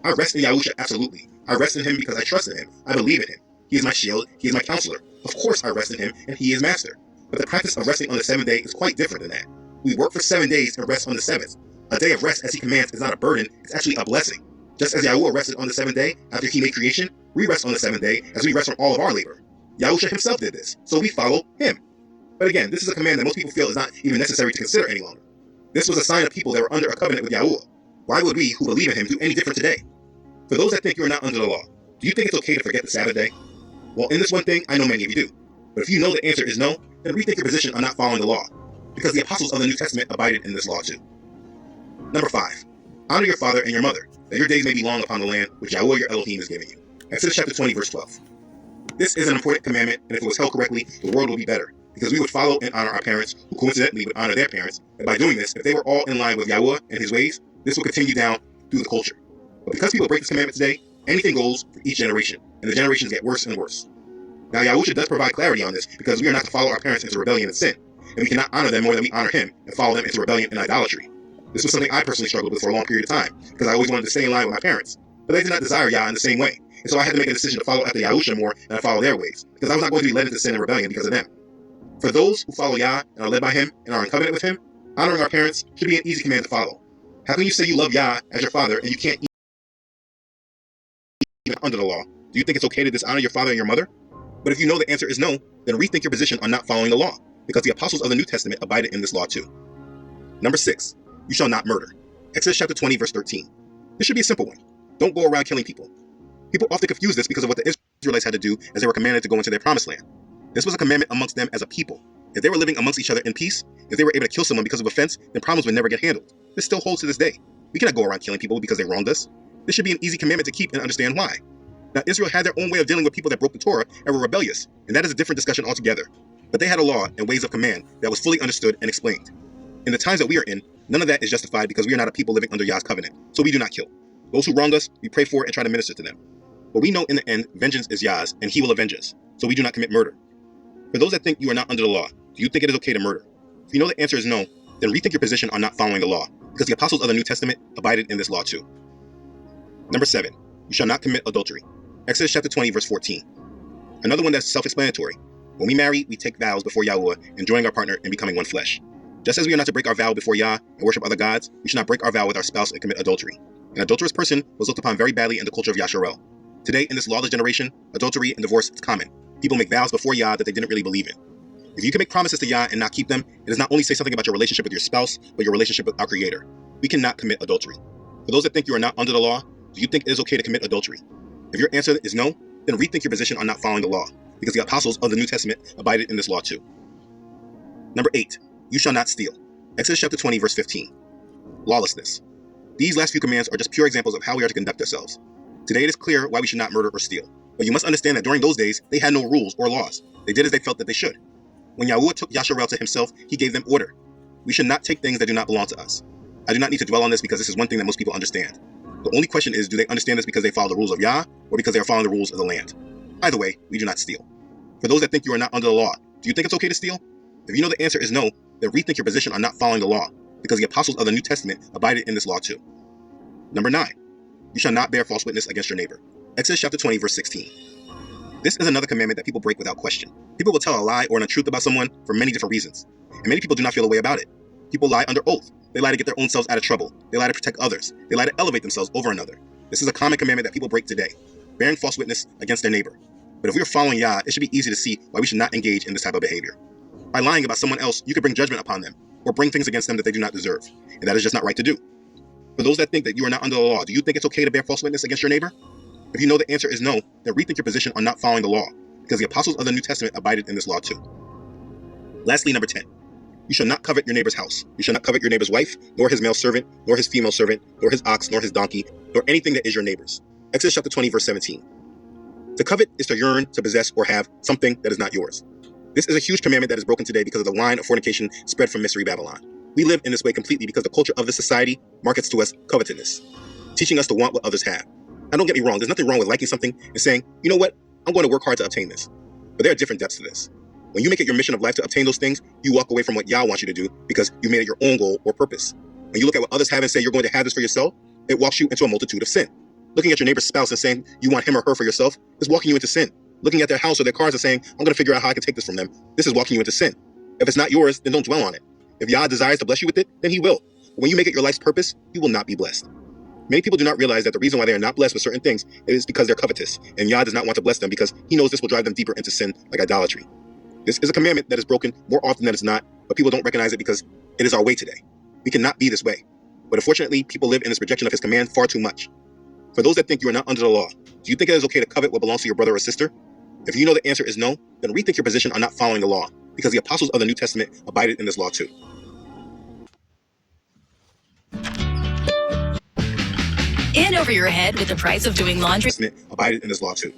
I rest in Yahusha, absolutely. I rest in him because I trust in him. I believe in him. He is my shield. He is my counselor. Of course I rest in him, and he is master. But the practice of resting on the 7th day is quite different than that. We work for 7 days and rest on the 7th. A day of rest, as he commands, is not a burden, it's actually a blessing. Just as Yahuwah rested on the 7th day after he made creation, we rest on the 7th day as we rest from all of our labor. Yahusha himself did this, so we follow him. But again, this is a command that most people feel is not even necessary to consider any longer. This was a sign of people that were under a covenant with Yahuwah. Why would we, who believe in him, do any different today? For those that think you are not under the law, do you think it's okay to forget the Sabbath day? Well, in this one thing, I know many of you do. But if you know the answer is no, then rethink your position on not following the law, because the apostles of the New Testament abided in this law too. Number 5, honor your father and your mother, that your days may be long upon the land which Yahweh your Elohim is giving you. Exodus chapter 20, verse 12. This is an important commandment, and if it was held correctly, the world would be better, because we would follow and honor our parents, who coincidentally would honor their parents, and by doing this, if they were all in line with Yahweh and his ways, this will continue down through the culture. But because people break this commandment today, anything goes for each generation, and the generations get worse and worse. Now Yahusha does provide clarity on this, because we are not to follow our parents into rebellion and sin, and we cannot honor them more than we honor him, and follow them into rebellion and idolatry. This was something I personally struggled with for a long period of time, because I always wanted to stay in line with my parents, but they did not desire Yah in the same way, and so I had to make a decision to follow after Yahusha more than I follow their ways, because I was not going to be led into sin and rebellion because of them. For those who follow Yah and are led by him and are in covenant with him, honoring our parents should be an easy command to follow. How can you say you love Yah as your father and you can't even under the law? Do you think it's okay to dishonor your father and your mother? But if you know the answer is no, then rethink your position on not following the law, because the apostles of the New Testament abided in this law too. Number 6, you shall not murder. Exodus chapter 20, verse 13. This should be a simple one. Don't go around killing people. People often confuse this because of what the Israelites had to do as they were commanded to go into their promised land. This was a commandment amongst them as a people. If they were living amongst each other in peace, if they were able to kill someone because of offense, then problems would never get handled. This still holds to this day. We cannot go around killing people because they wronged us. This should be an easy commandment to keep and understand why. Now, Israel had their own way of dealing with people that broke the Torah and were rebellious, and that is a different discussion altogether. But they had a law and ways of command that was fully understood and explained. In the times that we are in, none of that is justified because we are not a people living under Yah's covenant, so we do not kill. Those who wrong us, we pray for and try to minister to them. But we know in the end, vengeance is Yah's, and he will avenge us, so we do not commit murder. For those that think you are not under the law, do you think it is okay to murder? If you know the answer is no, then rethink your position on not following the law, because the apostles of the New Testament abided in this law too. Number 7, you shall not commit adultery. Exodus chapter 20, verse 14. Another one that's self-explanatory. When we marry, we take vows before Yahweh, enjoying our partner and becoming one flesh. Just as we are not to break our vow before Yah and worship other gods, we should not break our vow with our spouse and commit adultery. An adulterous person was looked upon very badly in the culture of Yasharel. Today, in this lawless generation, adultery and divorce is common. People make vows before Yah that they didn't really believe in. If you can make promises to Yah and not keep them, it does not only say something about your relationship with your spouse, but your relationship with our Creator. We cannot commit adultery. For those that think you are not under the law, do you think it is okay to commit adultery? If your answer is no, then rethink your position on not following the law, because the apostles of the New Testament abided in this law too. Number 8, you shall not steal. Exodus chapter 20, verse 15. Lawlessness. These last few commands are just pure examples of how we are to conduct ourselves. Today it is clear why we should not murder or steal. But you must understand that during those days, they had no rules or laws. They did as they felt that they should. When Yahuwah took Yasharel to himself, he gave them order. We should not take things that do not belong to us. I do not need to dwell on this because this is one thing that most people understand. The only question is, do they understand this because they follow the rules of Yah, or because they are following the rules of the land? Either way, we do not steal. For those that think you are not under the law, do you think it's okay to steal? If you know the answer is no, then rethink your position on not following the law, because the apostles of the New Testament abided in this law too. Number 9, you shall not bear false witness against your neighbor. Exodus chapter 20, verse 16. This is another commandment that people break without question. People will tell a lie or an untruth about someone for many different reasons, and many people do not feel a way about it. People lie under oath. They lie to get their own selves out of trouble. They lie to protect others. They lie to elevate themselves over another. This is a common commandment that people break today, bearing false witness against their neighbor. But if we are following Yah, it should be easy to see why we should not engage in this type of behavior. By lying about someone else, you could bring judgment upon them, or bring things against them that they do not deserve, and that is just not right to do. For those that think that you are not under the law, do you think it's okay to bear false witness against your neighbor? If you know the answer is no, then rethink your position on not following the law, because the apostles of the New Testament abided in this law too. Lastly, number 10. You shall not covet your neighbor's house. You shall not covet your neighbor's wife, nor his male servant, nor his female servant, nor his ox, nor his donkey, nor anything that is your neighbor's. Exodus chapter 20, verse 17. To covet is to yearn, to possess, or have something that is not yours. This is a huge commandment that is broken today because of the line of fornication spread from Mystery Babylon. We live in this way completely because the culture of this society markets to us covetousness, teaching us to want what others have. Now don't get me wrong, there's nothing wrong with liking something and saying, you know what, I'm going to work hard to obtain this. But there are different depths to this. When you make it your mission of life to obtain those things, you walk away from what Yah wants you to do because you made it your own goal or purpose. When you look at what others have and say you're going to have this for yourself, it walks you into a multitude of sin. Looking at your neighbor's spouse and saying you want him or her for yourself is walking you into sin. Looking at their house or their cars and saying, I'm going to figure out how I can take this from them, this is walking you into sin. If it's not yours, then don't dwell on it. If Yah desires to bless you with it, then he will. But when you make it your life's purpose, you will not be blessed. Many people do not realize that the reason why they are not blessed with certain things is because they're covetous, and Yah does not want to bless them because he knows this will drive them deeper into sin like idolatry. This is a commandment that is broken more often than it's not, but people don't recognize it because it is our way today. We cannot be this way. But unfortunately, people live in this rejection of his command far too much. For those that think you are not under the law, do you think it is okay to covet what belongs to your brother or sister? If you know the answer is no, then rethink your position on not following the law, because the apostles of the New Testament abided in this law too. In over your head with the price of doing laundry. Abided in this law too.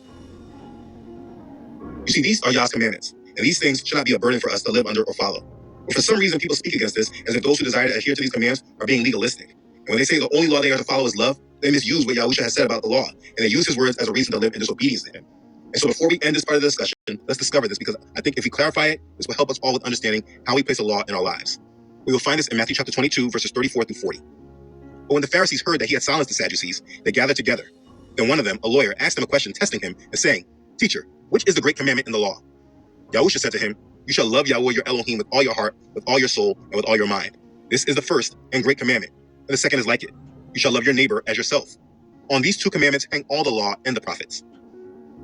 You see, these are Yah's commandments, and these things should not be a burden for us to live under or follow. But for some reason, people speak against this as if those who desire to adhere to these commands are being legalistic. And when they say the only law they are to follow is love, they misuse what Yahusha has said about the law, and they use his words as a reason to live in disobedience to him. And so before we end this part of the discussion, let's discover this, because I think if we clarify it, this will help us all with understanding how we place the law in our lives. We will find this in Matthew chapter 22, verses 34 through 40. But when the Pharisees heard that he had silenced the Sadducees, they gathered together. Then one of them, a lawyer, asked him a question, testing him and saying, Teacher, which is the great commandment in the law? Yahusha said to him, You shall love Yahweh your Elohim with all your heart, with all your soul, and with all your mind. This is the first and great commandment. And the second is like it. You shall love your neighbor as yourself. On these two commandments hang all the law and the prophets.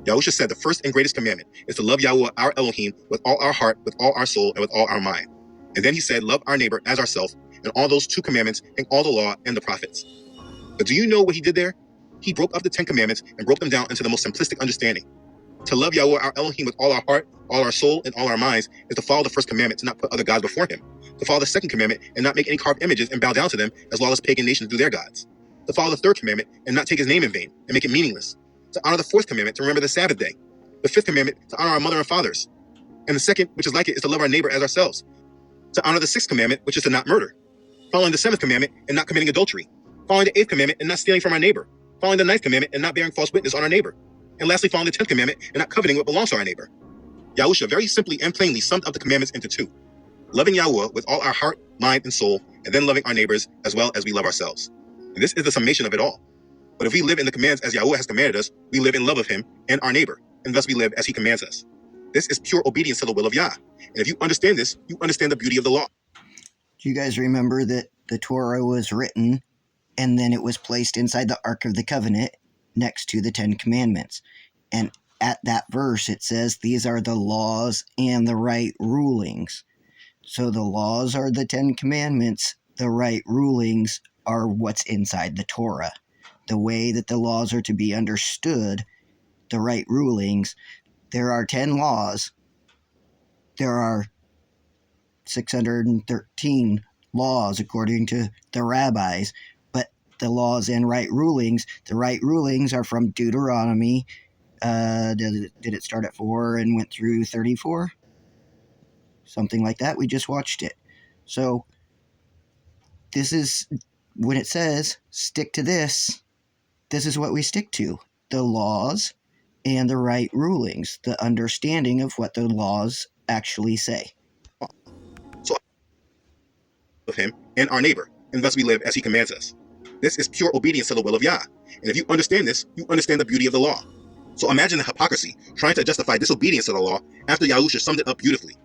Yahusha said the first and greatest commandment is to love Yahweh our Elohim with all our heart, with all our soul, and with all our mind. And then he said, love our neighbor as ourselves, and all those two commandments hang all the law and the prophets. But do you know what he did there? He broke up the 10 commandments and broke them down into the most simplistic understanding. To love Yahweh our Elohim with all our heart, all our soul, and all our minds is to follow the first commandment, to not put other gods before him. To follow the second commandment and not make any carved images and bow down to them as lawless pagan nations do their gods. To follow the third commandment and not take his name in vain and make it meaningless. To honor the fourth commandment, to remember the Sabbath day. The fifth commandment, to honor our mother and fathers. And the second, which is like it, is to love our neighbor as ourselves. To honor the sixth commandment, which is to not murder. Following the seventh commandment and not committing adultery. Following the eighth commandment and not stealing from our neighbor. Following the ninth commandment and not bearing false witness on our neighbor. And lastly, following the 10th commandment and not coveting what belongs to our neighbor. Yahusha very simply and plainly summed up the commandments into two. Loving Yahweh with all our heart, mind, and soul, and then loving our neighbors as well as we love ourselves. And this is the summation of it all. But if we live in the commands as Yahweh has commanded us, we live in love of him and our neighbor, and thus we live as he commands us. This is pure obedience to the will of Yah. And if you understand this, you understand the beauty of the law. Do you guys remember that the Torah was written and then it was placed inside the Ark of the Covenant next to the 10 Commandments? And at that verse, it says, these are the laws and the right rulings. So the laws are the 10 Commandments. The right rulings are what's inside the Torah. The way that the laws are to be understood, the right rulings, there are 10 laws. There are 613 laws according to the rabbis, but the laws and right rulings, the right rulings are from Deuteronomy. Did it start at 4 and went through 34? Something like that. We just watched it. So this is when it says stick to this. This is what we stick to. The laws and the right rulings, the understanding of what the laws actually say. So of him and our neighbor, and thus we live as he commands us. This is pure obedience to the will of Yah. And if you understand this, you understand the beauty of the law. So imagine the hypocrisy trying to justify disobedience to the law after Yahusha summed it up beautifully.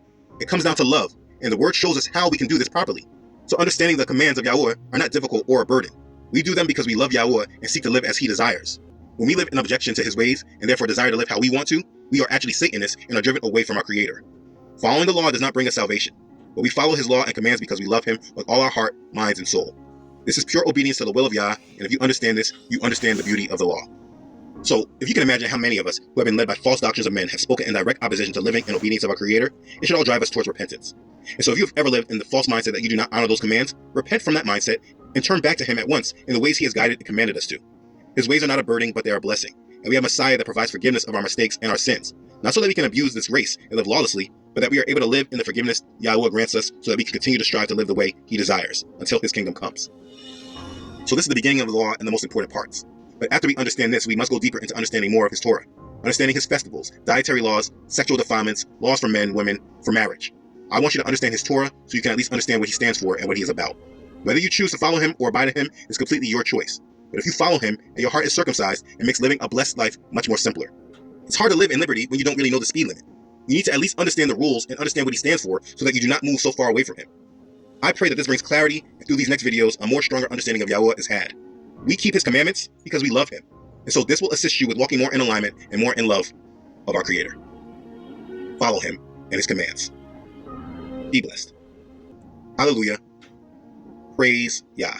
It comes down to love, and the word shows us how we can do this properly. So understanding the commands of Yahweh are not difficult or a burden. We do them because we love Yahweh and seek to live as he desires. When we live in objection to his ways and therefore desire to live how we want to, we are actually Satanists and are driven away from our Creator. Following the law does not bring us salvation, but we follow his law and commands because we love him with all our heart, minds, and soul. This is pure obedience to the will of Yah, and if you understand this, you understand the beauty of the law. So, if you can imagine how many of us who have been led by false doctrines of men have spoken in direct opposition to living in obedience of our Creator, it should all drive us towards repentance. And so if you've ever lived in the false mindset that you do not honor those commands, repent from that mindset and turn back to him at once in the ways he has guided and commanded us to. His ways are not a burden, but they are a blessing. And we have a Messiah that provides forgiveness of our mistakes and our sins, not so that we can abuse this grace and live lawlessly, but that we are able to live in the forgiveness Yahweh grants us so that we can continue to strive to live the way he desires until his kingdom comes. So this is the beginning of the law and the most important parts. But after we understand this, we must go deeper into understanding more of his Torah, understanding his festivals, dietary laws, sexual defilements, laws for men, women, for marriage. I want you to understand his Torah so you can at least understand what he stands for and what he is about. Whether you choose to follow him or abide in him is completely your choice. But if you follow him and your heart is circumcised, it makes living a blessed life much more simpler. It's hard to live in liberty when you don't really know the speed limit. You need to at least understand the rules and understand what he stands for so that you do not move so far away from him. I pray that this brings clarity, and through these next videos, a more stronger understanding of Yahweh is had. We keep his commandments because we love him. And so this will assist you with walking more in alignment and more in love of our Creator. Follow him and his commands. Be blessed. Hallelujah. Praise Yah.